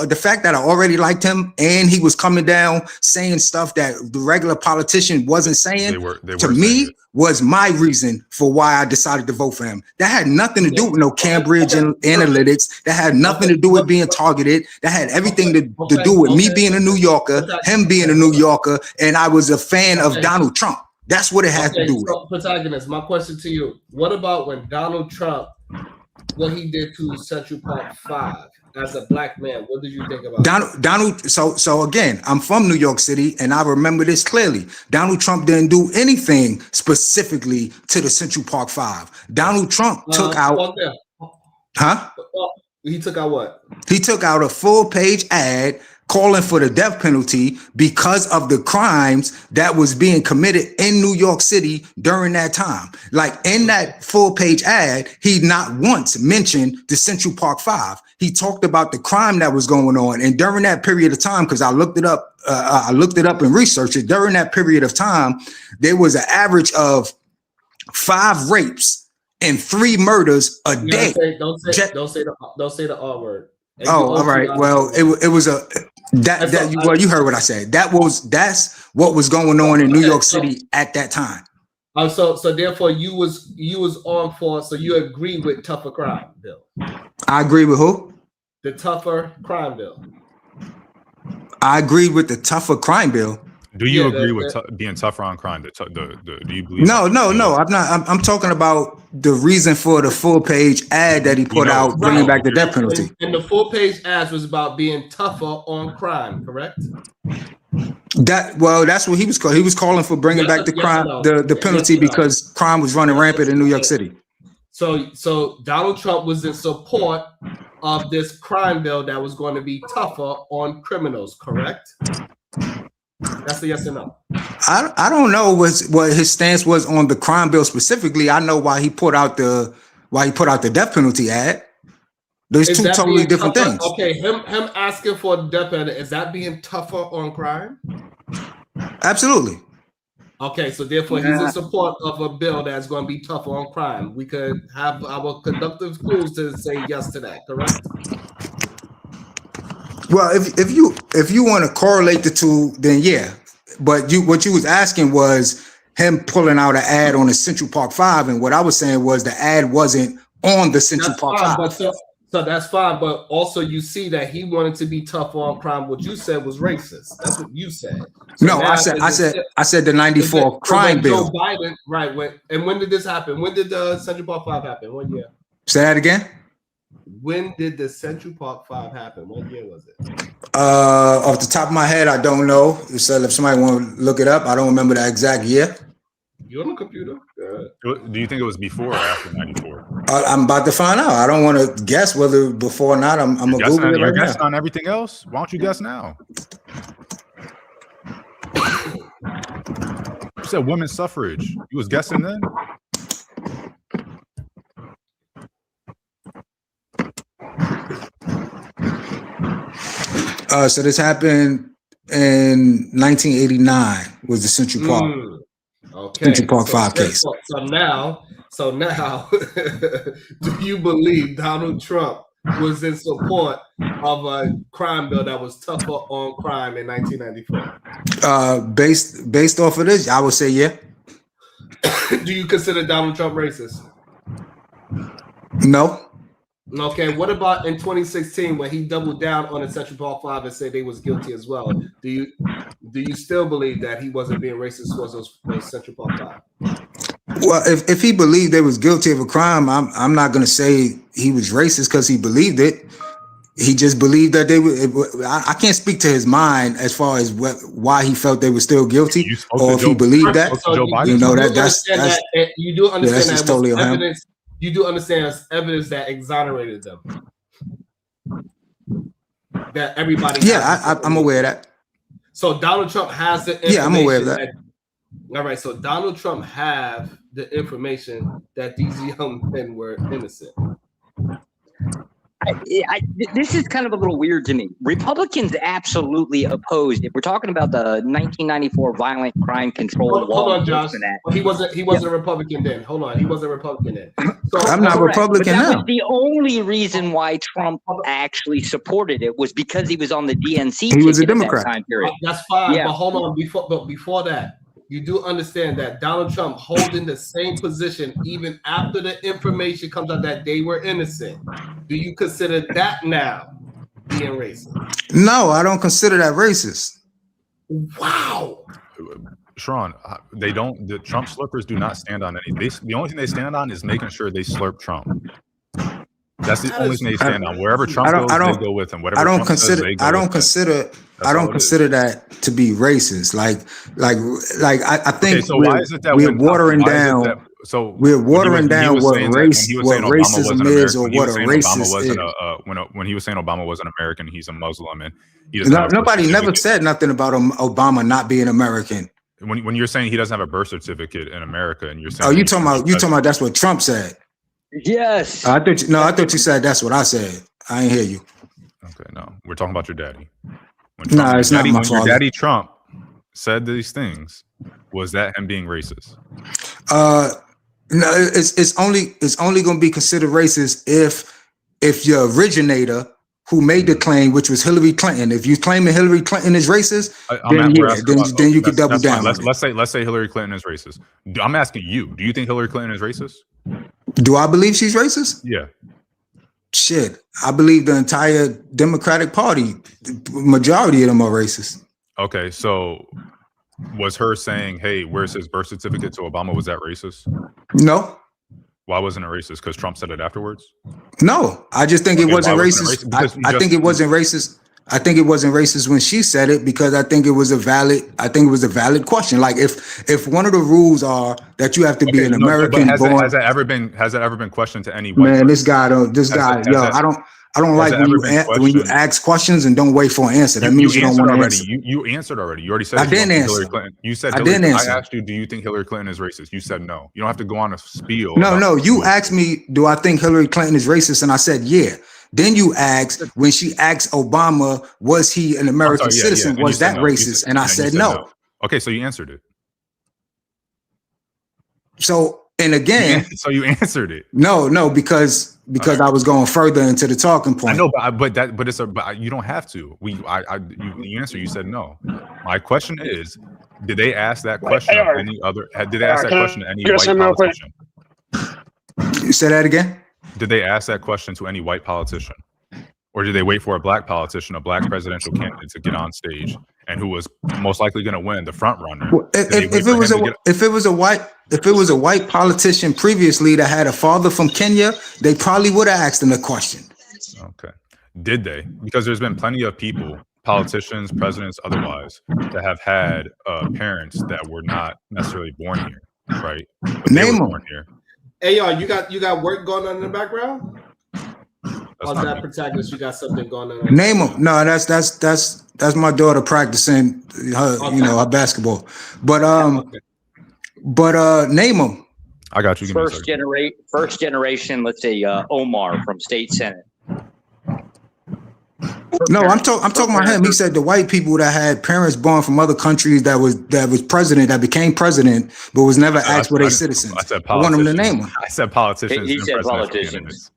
H: the fact that I already liked him and he was coming down saying stuff that the regular politician wasn't saying to me was my reason for why I decided to vote for him. That had nothing to do with no Cambridge Analytics. That had nothing to do with being targeted. That had everything to do with me being a New Yorker, him being a New Yorker, and I was a fan of Donald Trump. That's what it has to do with.
B: So, protagonist, my question to you: what about when Donald Trump, what he did to Central Park 5 as a black man? What did you think about
H: Donald? So again, I'm from New York City, and I remember this clearly. Donald Trump didn't do anything specifically to the Central Park 5. Donald Trump took out.
B: He took out what?
H: He took out a full-page ad calling for the death penalty because of the crimes that was being committed in New York City during that time. Like in that full-page ad, he not once mentioned the Central Park Five. He talked about the crime that was going on, and during that period of time, because I looked it up and researched it. During that period of time, there was an average of 5 rapes and 3 murders a day.
B: Don't say the R word.
H: Oh, all right. Well, it was a well, you heard what I said. That's what was going on in New York City at that time.
B: So therefore you was on for, so you agree with tougher crime bill.
H: I agree with who?
B: The tougher crime bill.
H: I agree with the tougher crime bill.
K: Do you agree with being tougher on crime? Do you believe?
H: No. I'm not. I'm talking about the reason for the full-page ad that he put out, bringing back the death penalty.
B: And the full-page ad was about being tougher on crime, correct?
H: That's what he was calling. He was calling for bringing back the crime, the penalty, because crime was running rampant in New York City.
B: So Donald Trump was in support of this crime bill that was going to be tougher on criminals, correct? That's a yes or no.
H: I don't know what his stance was on the crime bill specifically. I know why he put out the death penalty ad. There's two totally different things.
B: Okay, him asking for the death penalty, is that being tougher on crime?
H: Absolutely.
B: Okay, so therefore he's in support of a bill that's going to be tougher on crime. We could have our conductive clues to say yes to that, correct?
H: Well, if you want to correlate the two, then yeah. But what you was asking was him pulling out an ad on the Central Park Five, and what I was saying was the ad wasn't on the Central Park Five.
B: So that's fine, but also you see that he wanted to be tougher on crime. What you said was racist. That's what you said. So
H: no, I said the 94 crime bill.
B: Joe Biden, right? When did this happen? When did the Central Park Five happen? What year?
H: Say that again.
B: When did the Central Park Five happen? What year was it?
H: Off the top of my head, I don't know. So if somebody want to look it up, I don't remember the exact year.
B: You on the computer?
K: Do you think it was before or after 94?
H: I'm about to find out. I don't want to guess whether before or not. I'm gonna Google it right now.
K: Guessing on everything else? Why don't you guess now? You said women's suffrage. You was guessing then?
H: So this happened in 1989. Was the Central Park?
B: Okay.
H: Central Park 5 case.
B: So now, do you believe Donald Trump was in support of a crime bill that was tougher on crime in 1994?
H: Based off of this, I would say yeah.
B: Do you consider Donald Trump racist?
H: No.
B: Okay, what about in 2016 when he doubled down on the Central Park Five and said they was guilty as well? Do you still believe that he wasn't being racist towards those Central Park Five?
H: Well, if he believed they was guilty of a crime, I'm not going to say he was racist because he believed it. He just believed that they were. I can't speak to his mind as far as why he felt they were still guilty, or if he believed that. You know that's
B: you do understand
H: that's just totally
B: evidence. You do understand as evidence that exonerated them. That everybody.
H: Yeah, I'm aware of that.
B: So Donald Trump has the information.
H: Yeah, I'm aware of that.
B: All right, so Donald Trump have the information that these young men were innocent.
G: This is kind of a little weird to me. Republicans absolutely opposed. If we're talking about the 1994 Violent Crime Control Law,
B: hold on, Josh. He wasn't a Republican then. Hold on, he wasn't a Republican then. So,
H: I'm not Republican
G: now.
H: That
G: was the only reason why Trump actually supported it was because he was on the DNC.
H: He was a Democrat.
G: That time period.
B: That's fine, but hold on. Before that, you do understand that Donald Trump holding the same position even after the information comes out that they were innocent. Do you consider that now being racist?
H: No, I don't consider that racist.
B: Wow.
K: Sharon, they don't. The Trump slurpers do not stand on any. The only thing they stand on is making sure they slurp Trump. That's the only thing they stand on. Wherever Trump goes, they go with him. Whatever
H: I don't
K: Trump
H: consider.
K: Says, they go
H: I don't
K: with
H: consider.
K: him.
H: I don't consider that to be racist. Like I think
K: okay, so why is it that
H: we're watering down.
K: when he
H: watering down what
K: saying that- when
H: race,
K: he was
H: what
K: saying Obama
H: racism
K: wasn't
H: is,
K: American,
H: or
K: when he
H: what
K: was
H: a
K: saying Obama
H: racist
K: wasn't
H: is.
K: when he was saying Obama wasn't American, he's a Muslim, and he doesn't have a birth
H: Nobody never
K: certificate.
H: said nothing about Obama not being American.
K: When you're saying he doesn't have a birth certificate in America, and you're saying
H: Oh, you talking about that's what Trump said?
G: Yes.
H: I thought you said that's what I said. I ain't hear you.
K: Okay, no, we're talking about your daddy.
H: Nah, it's not my
K: when your
H: father.
K: daddy Trump said these things, was that him being racist?
H: No, it's only going to be considered racist if your originator who made the claim, which was Hillary Clinton, if you claiming Hillary Clinton is racist, then you could double down.
K: Let's say Hillary Clinton is racist. I'm asking you, do you think Hillary Clinton is racist?
H: Do I believe she's racist?
K: Yeah.
H: Shit, I believe the entire Democratic Party, the majority of them are racist.
K: Okay, so was her saying, "Hey, where's his birth certificate to Obama"? Was that racist?
H: No.
K: Why wasn't it racist? Because Trump said it afterwards.
H: No, I just think it wasn't
K: why
H: racist.
K: Because
H: I think it wasn't racist. I think it wasn't racist when she said it because I think it was a valid question. Like if one of the rules are that you have to be an American
K: has
H: born.
K: that ever been questioned to any white
H: Man,
K: person?
H: this guy, I don't like when you ask questions and don't wait for an answer. That means you don't want to answer.
K: You answered already. You already said
H: I didn't answer.
K: Hillary Clinton. You said
H: I didn't answer.
K: I asked you, do you think Hillary Clinton is racist? You said no. You don't have to go on a spiel.
H: No. You asked me, do I think Hillary Clinton is racist? And I said, yeah. Then you asked, when she asked Obama, was he an American citizen? Was that racist? And I said no.
K: Okay, so you answered it.
H: So, and again,
K: so you answered it.
H: No, because I was going further into the talking point.
K: I know, but you don't have to. You answer. You said no. My question is, did they ask that question of any other? Did they ask that question to any white politician?
H: You say that again?
K: Did they ask that question to any white politician, or did they wait for a black politician, a black presidential candidate, to get on stage and who was most likely going to win, the front runner?
H: Well, if it was a white politician previously that had a father from Kenya, they probably would have asked him the question.
K: Okay. Did they? Because there's been plenty of people, politicians, presidents, otherwise, that have had parents that were not necessarily born here, right? But
H: Name them.
K: Born here.
B: Hey, y'all, you got work going on in the background? On that protagonist, you got something going on?
H: Name them. No, that's my daughter practicing her, her basketball. But name them.
K: I got you.
G: First generation. Let's say Omar from State Senate.
H: No, I'm talking about him. He said the white people that had parents born from other countries that was president, that became president, but was never asked were they citizens.
K: I said
H: I want them to name them.
K: I said politicians.
G: He said politicians.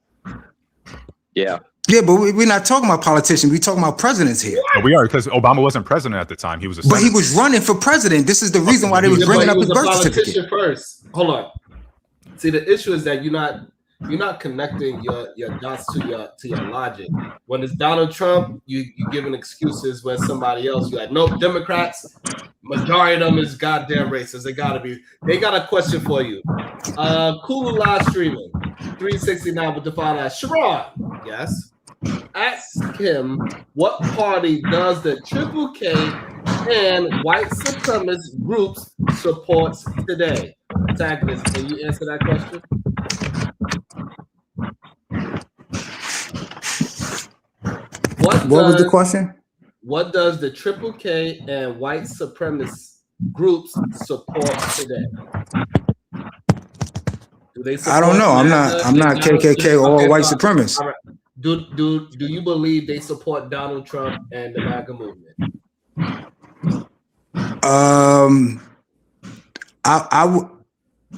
G: Yeah.
H: Yeah, but we're not talking about politicians. We're talking about presidents here.
K: Yeah, we are, because Obama wasn't president at the time. He was
H: But he was running for president. This is the reason why they was bringing up his birth certificate.
B: First, hold on. See, the issue is that you're not connecting your dots to your logic. When it's Donald Trump, you giving excuses. When somebody else, you're like, nope, Democrats, majority of them is goddamn racist. They got a question for you. Kulu live streaming 369 with the file as Sharon. Yes. Ask him what party does the Triple K and white supremacist groups supports today? Protagonist, can you answer that question?
H: What was the question?
B: What does the Triple K and white supremacist groups support today? Do they support?
H: I don't know. I'm not KKK or white supremacist.
B: Right. Do you believe they support Donald Trump and the MAGA movement?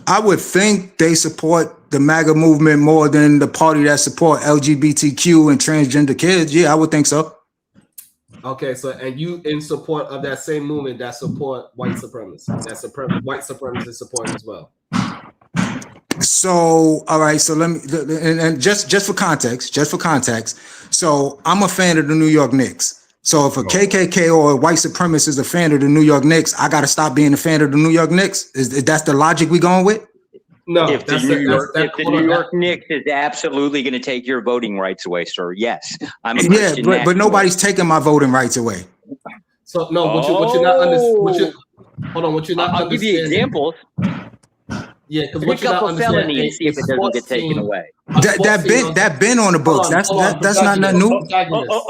H: I would think they support the MAGA movement more than the party that support LGBTQ and transgender kids. Yeah, I would think so.
B: Okay, so and you in support of that same movement that support white supremacists, white supremacists support as well.
H: So, all right. So let me, and just for context. So I'm a fan of the New York Knicks. So if a KKK or a white supremacist is a fan of the New York Knicks, I got to stop being a fan of the New York Knicks. Is that's the logic we going with?
B: No.
G: If the New York Knicks is absolutely going to take your voting rights away, sir, yes. I'm a Christian
H: but nobody's taking my voting rights away.
B: So no, what you're not understanding. Hold on, what you're not
G: I'll give you examples.
B: Yeah, because what
G: Pick
B: you're
G: up
B: not
G: a felony
B: understanding
G: and see if it doesn't get taken away.
H: That been on the books. That's not nothing new.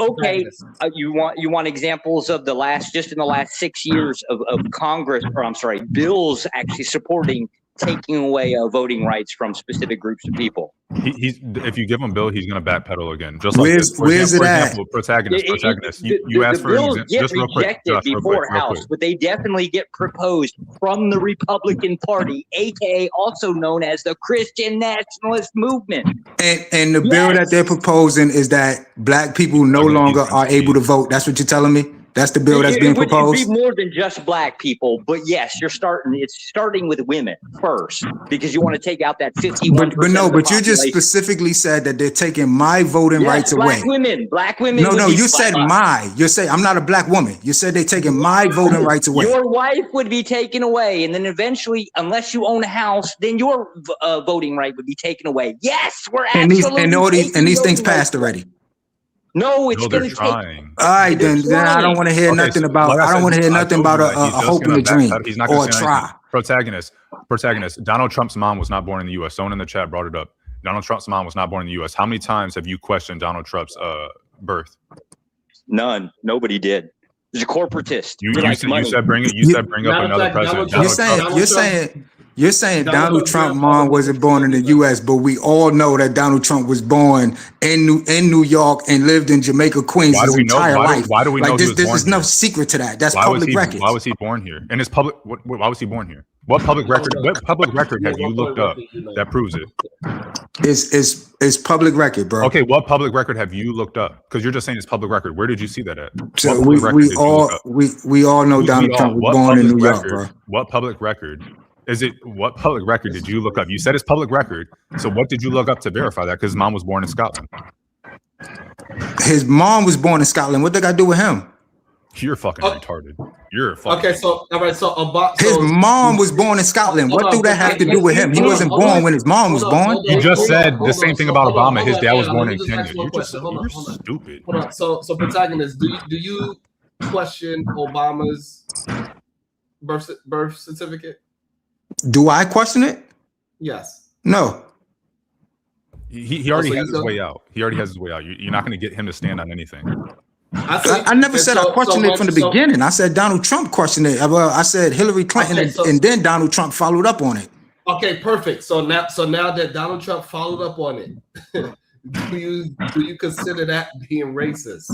G: Okay, you want examples of just in the last 6 years of Congress, or I'm sorry, bills actually supporting taking away voting rights from specific groups of people.
K: If you give him Bill, he's going to backpedal again. Just like
H: where's it at?
K: Protagonist. You asked for
G: bills
K: an
G: get
K: just real quick,
G: rejected
K: Josh,
G: before
K: real
G: House,
K: quick.
G: but they definitely get proposed from the Republican Party, aka also known as the Christian Nationalist Movement.
H: And the bill that they're proposing is that black people no longer are able to vote. That's what you're telling me? That's the bill that's being proposed?
G: It would be more than just black people, but yes, it's starting with women first, because you want to take out that 51%.
H: But you just specifically said that they're taking my voting rights away.
G: Black women.
H: No, you said my. You say I'm not a black woman. You said they're taking my voting rights away.
G: Your wife would be taken away, and then eventually, unless you own a house, then your voting right would be taken away. Yes, we're absolutely.
H: And these things passed already.
G: No, it's
K: they're
G: going to
K: trying.
H: All right, then I don't want to hear nothing about. I don't want to hear nothing about a hope and a dream or a try.
K: Protagonist. Donald Trump's mom was not born in the U.S. Someone in the chat brought it up. Donald Trump's mom was not born in the U.S. How many times have you questioned Donald Trump's birth?
G: None. Nobody did. He's a corporatist.
K: You said bring up another president.
H: You're saying Donald Trump's mom wasn't born in the U.S., but we all know that Donald Trump was born in New York and lived in Jamaica, Queens his entire life.
K: Why do we know he was born
H: There's no secret to that. That's public record.
K: Why was he born here? And it's public. Why was he born here? What public record? What public record have you looked up that proves it?
H: It's public record, bro.
K: Okay, what public record have you looked up? Because you're just saying it's public record. Where did you see that at?
H: So we all know Donald Trump was born in New York, bro.
K: What public record? What public record did you look up? You said it's public record. So what did you look up to verify that? Because his mom was born in Scotland.
H: His mom was born in Scotland. What they got to do with him?
K: You're fucking retarded. You're fucking
B: okay. So all right.
H: His mom was born in Scotland. What do that have to do with him? He wasn't born when his mom was born.
K: You just said the same thing about Obama. His dad was born in Kenya. You're stupid.
B: Hold on. So protagonist, do you question Obama's birth certificate?
H: Do I question it?
B: Yes.
H: No.
K: He already has his way out. He already has his way out. You're not going to get him to stand on anything.
H: I never said I questioned it from the beginning. I said Donald Trump questioned it. Well, I said Hillary Clinton, and then Donald Trump followed up on it.
B: Okay, perfect. So now that Donald Trump followed up on it, do you consider that being racist?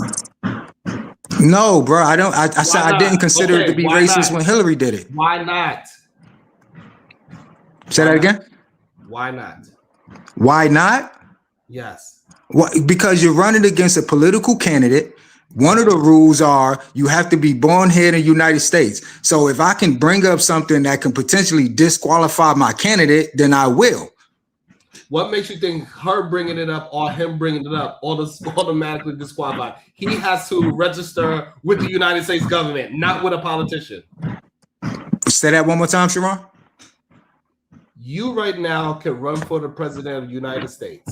H: No, bro. I don't. I said I didn't consider it to be racist when Hillary did it.
B: Why not?
H: Say that again.
B: Why not?
H: Why not?
B: Yes.
H: Because you're running against a political candidate. One of the rules are you have to be born here in the United States. So if I can bring up something that can potentially disqualify my candidate, then I will.
B: What makes you think her bringing it up or him bringing it up automatically disqualified? He has to register with the United States government, not with a politician.
H: Say that one more time, Sharon.
B: You right now can run for the president of the United States.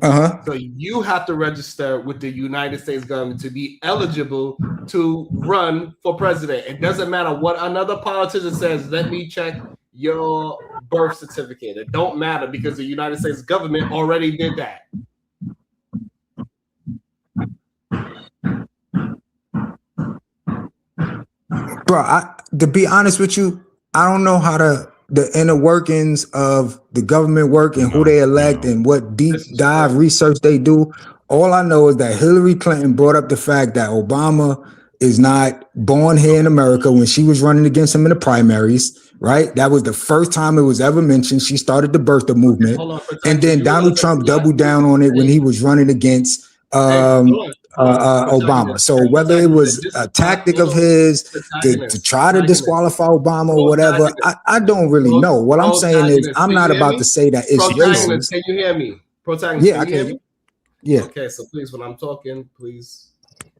B: So you have to register with the United States government to be eligible to run for president. It doesn't matter what another politician says. Let me check your birth certificate. It don't matter because the United States government already did that.
H: Bro, to be honest with you, I don't know how the inner workings of the government work and who they elect and what deep dive research they do. All I know is that Hillary Clinton brought up the fact that Obama is not born here in America when she was running against him in the primaries, right? That was the first time it was ever mentioned. She started the birther movement. And then Donald Trump doubled down on it when he was running against Obama. So whether it was a tactic of his to try to disqualify Obama or whatever, I don't really know. What I'm saying is I'm not about to say that it's racist.
B: Can you hear me?
H: Yeah, I can. Yeah.
B: Okay, so please, when I'm talking, please.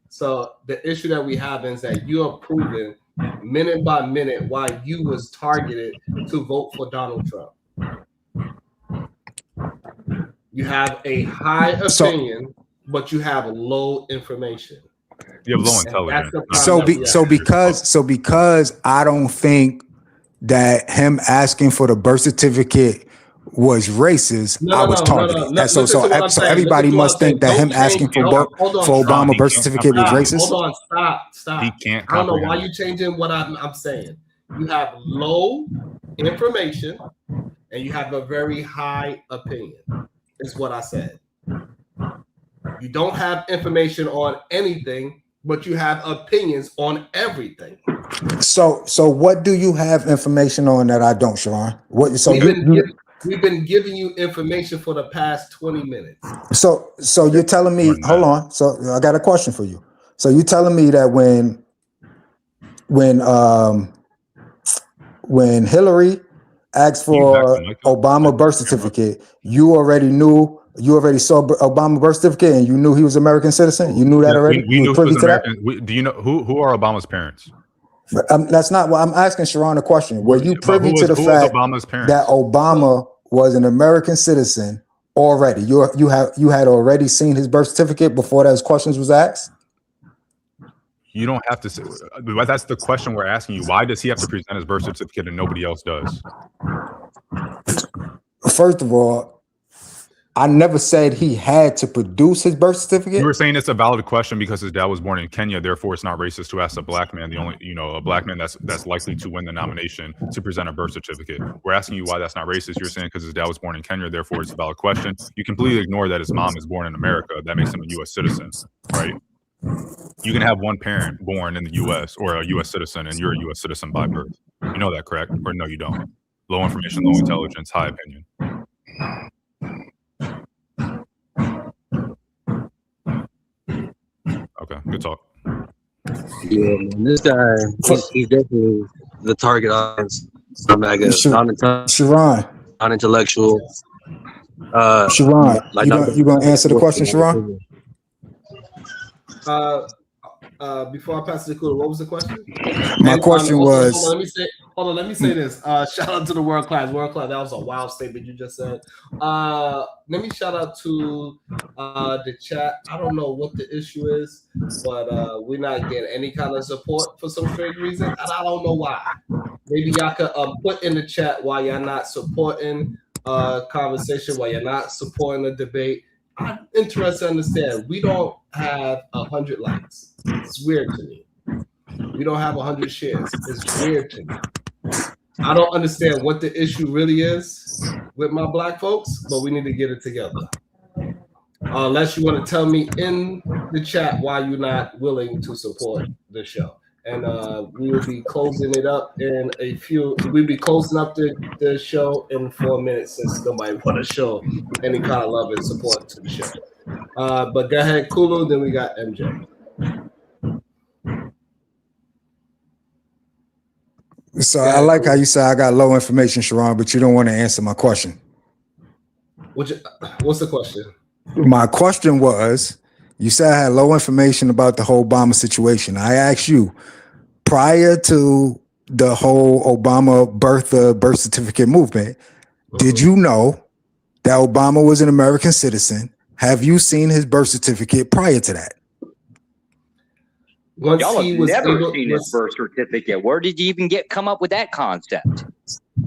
B: So the issue that we have is that you are proving minute by minute why you was targeted to vote for Donald Trump. You have a high opinion, but you have low information.
K: You have low intelligence.
H: So because I don't think that him asking for the birth certificate was racist, I was targeted. So
B: Listen to what I'm saying.
H: everybody
B: Listen to what
H: must
B: I'm saying.
H: think that
B: Don't
H: him asking
B: change-
H: for
B: hold on,
H: Obama
K: He
H: birth
K: can't
H: certificate was
K: comprehend.
H: racist.
B: Hold on, stop.
K: He can't
B: I don't know why
K: comprehend.
B: you changing what I'm saying. You have low information and you have a very high opinion, is what I said. You don't have information on anything, but you have opinions on everything.
H: So what do you have information on that I don't, Sharon? What? So
B: We've been giving you information for the past 20 minutes.
H: So you're telling me, hold on. So I got a question for you. So you're telling me that when Hillary asked for Obama birth certificate, you already saw Obama birth certificate and you knew he was American citizen? You knew that already?
K: We knew he
H: privy
K: was
H: to that?
K: American. Do you know who are Obama's parents?
H: That's not what I'm asking Sharon a question. Were you privy to the
K: who
H: fact
K: Obama's parents?
H: that Obama was an American citizen already? You had already seen his birth certificate before those questions was asked?
K: You don't have to say. That's the question we're asking you. Why does he have to present his birth certificate and nobody else does?
H: First of all, I never said he had to produce his birth certificate.
K: You were saying it's a valid question because his dad was born in Kenya, therefore it's not racist to ask a black man, a black man that's likely to win the nomination, to present a birth certificate. We're asking you why that's not racist. You're saying because his dad was born in Kenya, therefore it's a valid question. You completely ignore that his mom is born in America. That makes him a U.S. citizen, right? You can have one parent born in the U.S. or a U.S. citizen, and you're a U.S. citizen by birth. You know that, correct? Or no, you don't. Low information, low intelligence, high opinion. Okay, good talk.
M: Yeah, man, this guy, he's definitely the target audience.
H: Sharon.
M: Non-intellectual.
H: Sharon, you gonna answer the question, Sharon?
B: Before I pass it to Kula, what was the question?
H: My question was.
B: Hold on, let me say this. Shout out to the world class. That was a wild statement you just said. Let me shout out to the chat. I don't know what the issue is, but we're not getting any kind of support for some strange reason, and I don't know why. Maybe y'all could put in the chat why y'all not supporting conversation, why you're not supporting the debate. I'm interested to understand. We don't have 100 likes. It's weird to me. We don't have 100 shares. It's weird to me. I don't understand what the issue really is with my black folks, but we need to get it together. Unless you want to tell me in the chat why you're not willing to support the show. And we will be closing it up in a few. We'll be closing up the show in 4 minutes since nobody want to show any kind of love and support to the show. But go ahead, Kulu. Then we got MJ.
H: So I like how you say I got low information, Sharon, but you don't want to answer my question.
B: What's the question?
H: My question was, you said I had low information about the whole Obama situation. I asked you, prior to the whole Obama birth certificate movement, did you know that Obama was an American citizen? Have you seen his birth certificate prior to that?
G: Y'all have never seen his birth certificate. Where did you even come up with that concept?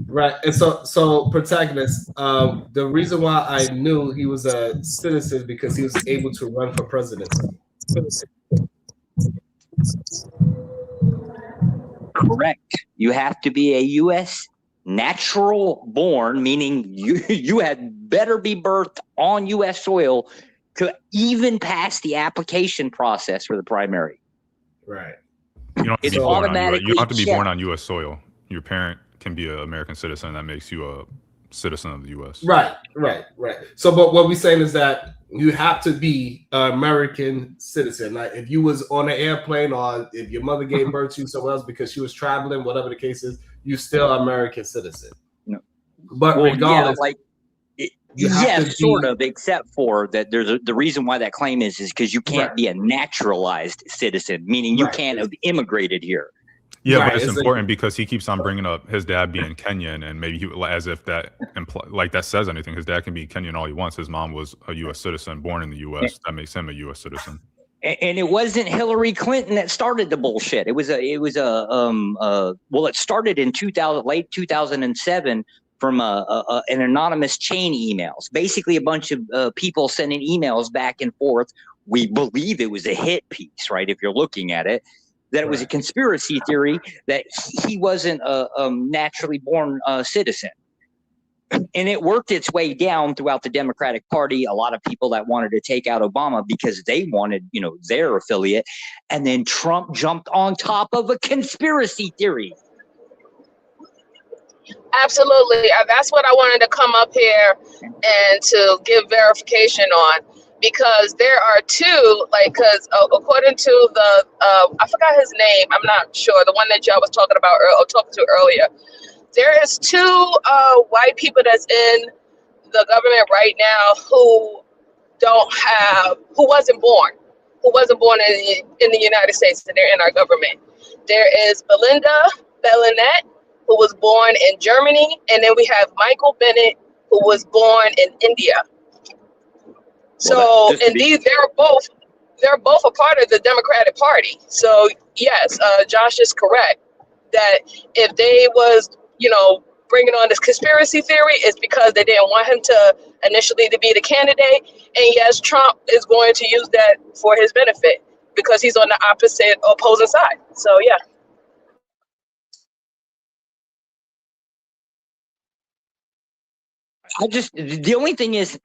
B: Right, and so protagonist. The reason why I knew he was a citizen because he was able to run for president.
G: Correct. You have to be a U.S. natural born, meaning you had better be birthed on U.S. soil to even pass the application process for the primary.
B: Right.
K: You don't have to
G: It's
K: be born
G: automatically
K: you don't have to be born
G: checked.
K: on U.S. soil. Your parent can be an American citizen. That makes you a citizen of the U.S.
B: Right. So, but what we're saying is that you have to be an American citizen. Like if you was on an airplane or if your mother gave birth to you somewhere else because she was traveling, whatever the case is, you still an American citizen.
G: No.
B: But
G: Well,
B: regardless,
G: yes, sort of, except for that the reason why that claim is because you can't
B: Right.
G: be a naturalized citizen, meaning you
B: Right.
G: can't have immigrated here.
K: Yeah,
B: Right,
K: but it's
B: it's
K: important because he keeps on bringing up his dad being Kenyan, and maybe as if that like that says anything. His dad can be Kenyan all he wants. His mom was a U.S. citizen, born in the U.S. That makes him a U.S. citizen.
G: And it wasn't Hillary Clinton that started the bullshit. It started in late 2007 from an anonymous chain emails. Basically, a bunch of people sending emails back and forth. We believe it was a hit piece, right? If you're looking at it, that it was a conspiracy theory that he wasn't a naturally born citizen. And it worked its way down throughout the Democratic Party. A lot of people that wanted to take out Obama because they wanted, their affiliate. And then Trump jumped on top of a conspiracy theory.
E: Absolutely. That's what I wanted to come up here and to give verification on, because there are two, because according to the, I forgot his name, I'm not sure, the one that y'all was talking about or talking to earlier. There is two white people that's in the government right now who wasn't born in the United States, and they're in our government. There is Belinda Bellinet, who was born in Germany, and then we have Michael Bennett, who was born in India. So, they're both a part of the Democratic Party. So yes, Josh is correct that if they was, bringing on this conspiracy theory, it's because they didn't want him to initially to be the candidate. And yes, Trump is going to use that for his benefit because he's on the opposing side. So yeah.
G: The only thing is,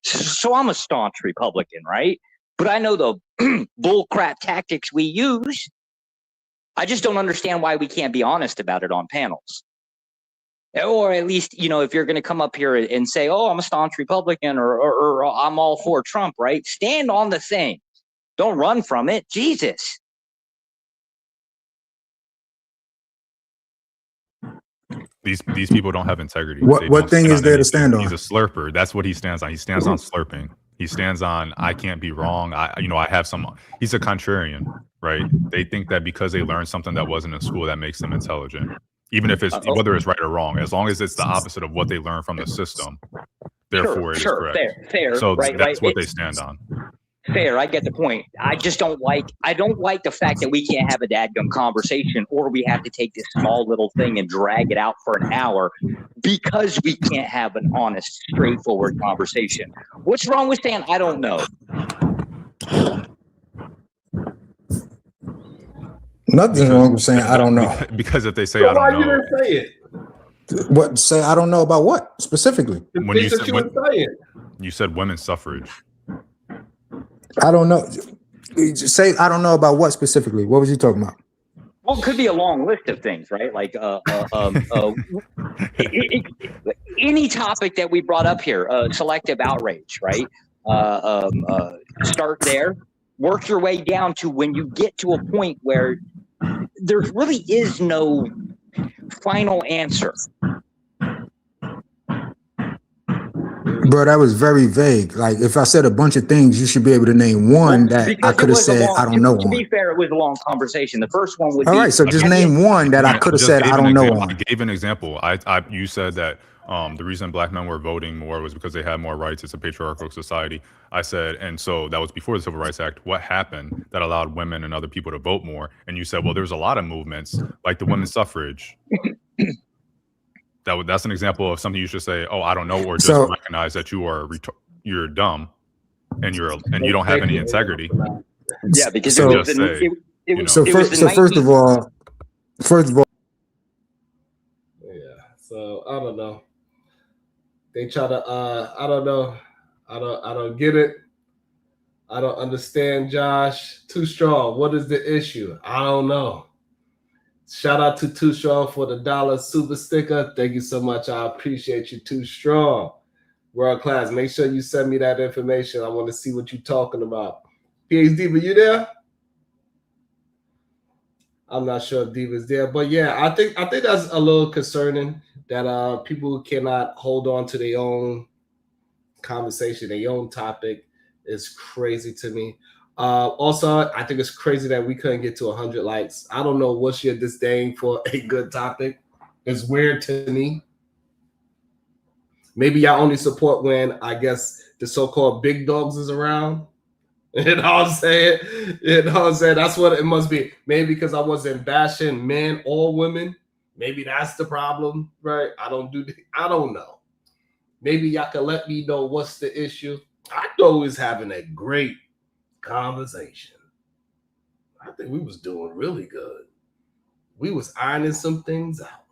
G: so I'm a staunch Republican, right? But I know the bull crap tactics we use. I just don't understand why we can't be honest about it on panels. Or at least, if you're going to come up here and say, oh, I'm a staunch Republican or I'm all for Trump, right? Stand on the thing. Don't run from it. Jesus.
K: These people don't have integrity.
H: What thing is there to stand on?
K: He's a slurper. That's what he stands on. He stands on slurping. He stands on, I can't be wrong. He's a contrarian, right? They think that because they learned something that wasn't in school, that makes them intelligent. Even if it's whether it's right or wrong, as long as it's the opposite of what they learned from the system, therefore it is correct.
G: Fair.
K: So
G: right,
K: that's what they stand on.
G: Fair, I get the point. I don't like the fact that we can't have a dadgum conversation, or we have to take this small little thing and drag it out for an hour because we can't have an honest, straightforward conversation. What's wrong with saying I don't know?
H: Nothing's wrong with saying I don't know.
K: Because if they say I don't know,
B: why you didn't say it?
H: What say I don't know about what specifically?
K: When you said women's suffrage.
H: I don't know. Say I don't know about what specifically. What was you talking about?
G: Well, it could be a long list of things, right? Like any topic that we brought up here, selective outrage, right? Start there, work your way down to when you get to a point where there really is no final answer.
H: Bro, that was very vague. Like, if I said a bunch of things, you should be able to name one that I could have said I don't know.
G: To be fair, it was a long conversation. The first one would be...
H: All right, so just name one that I could have said I don't know on.
K: I gave an example. You said that the reason black men were voting more was because they had more rights. It's a patriarchal society. I said, and so that was before the Civil Rights Act. What happened that allowed women and other people to vote more? And you said, well, there's a lot of movements, like the women's suffrage. That's an example of something you should say, oh, I don't know, or just recognize that you're dumb and you don't have any integrity.
G: Yeah, because
H: first of all,
B: yeah. So I don't know. They try to I don't know. I don't get it. I don't understand, Josh. Too Strong. What is the issue? I don't know. Shout out to Too Strong for the $1 super sticker. Thank you so much. I appreciate you, Too Strong. World class. Make sure you send me that information. I want to see what you're talking about. PhD, were you there? I'm not sure if Diva's there, but yeah, I think that's a little concerning that people cannot hold on to their own conversation, their own topic. Is crazy to me. Also, I think it's crazy that we couldn't get to 100 likes. I don't know what's your disdain for a good topic. It's weird to me. Maybe y'all only support when, I guess, the so-called big dogs is around. You know what I'm saying? You know what I'm saying? That's what it must be. Maybe because I wasn't bashing men or women. Maybe that's the problem, right? I don't know. Maybe y'all can let me know what's the issue. I thought we was having a great conversation. I think we was doing really good. We was ironing some things out.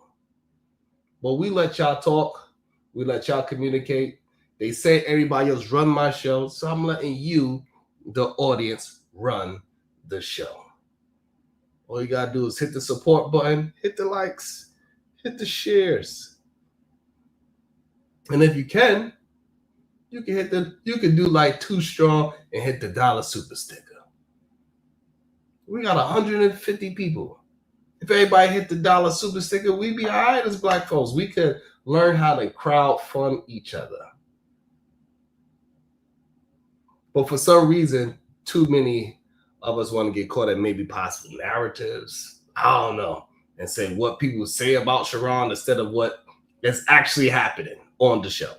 B: But we let y'all talk. We let y'all communicate. They say everybody else run my show, so I'm letting you, the audience, run the show. All you gotta do is hit the support button, hit the likes, hit the shares. And if you can do like Too Strong and hit the $1 super sticker. We got 150 people. If everybody hit the $1 super sticker, we'd be all right as black folks. We could learn how to crowd fund each other. But for some reason, too many of us want to get caught in maybe possible narratives. I don't know. And say what people say about Sharon instead of what is actually happening on the show.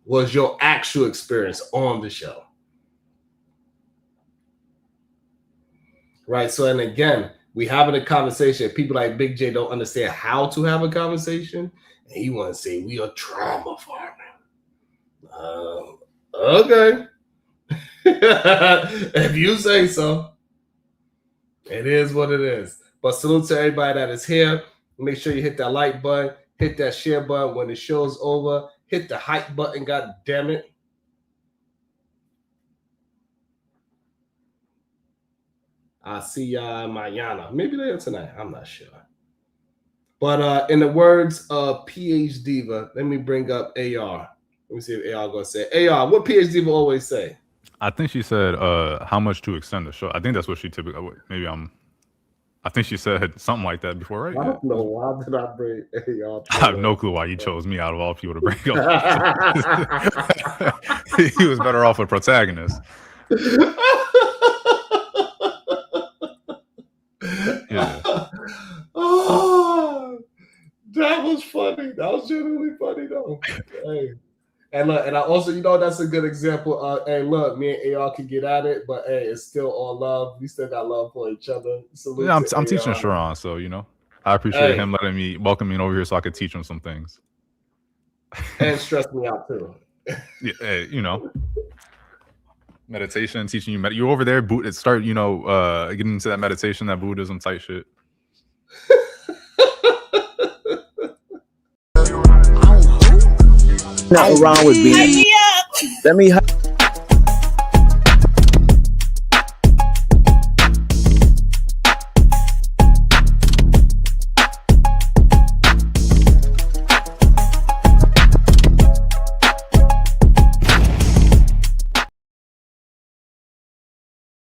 B: Was your actual experience on the show? Right. So, and again, we having a conversation. People like Big J don't understand how to have a conversation. And he want to say we are trauma farming. Okay. If you say so. It is what it is. But salute to everybody that is here. Make sure you hit that like button. Hit that share button when the show's over. Hit the hype button, god damn it. I'll see y'all mañana. Maybe later tonight. I'm not sure. But in the words of PH Diva, let me bring up AR. Let me see if AR gonna say. AR, what PH Diva always say?
K: I think she said, how much to extend the show. I think that's what she typically, I think she said something like that before, right?
B: I don't know. Why did I bring AR?
K: I have no clue why you chose me out of all people to bring up. He was better off with protagonist. Yeah.
B: Oh, that was funny. That was genuinely funny though. Hey. And look, and I also, that's a good example. Hey, look, me and AR can get at it, but hey, it's still all love. We still got love for each other. Salute
K: Yeah, I'm
B: to
K: teaching
B: AR.
K: Sharon, so I appreciate him letting me welcome me over here so I could teach him some things.
B: And stress me out too.
K: Yeah, hey, meditation, teaching you. You're over there, start, getting into that meditation, that Buddhism type shit.
N: Nothing wrong with being. Let me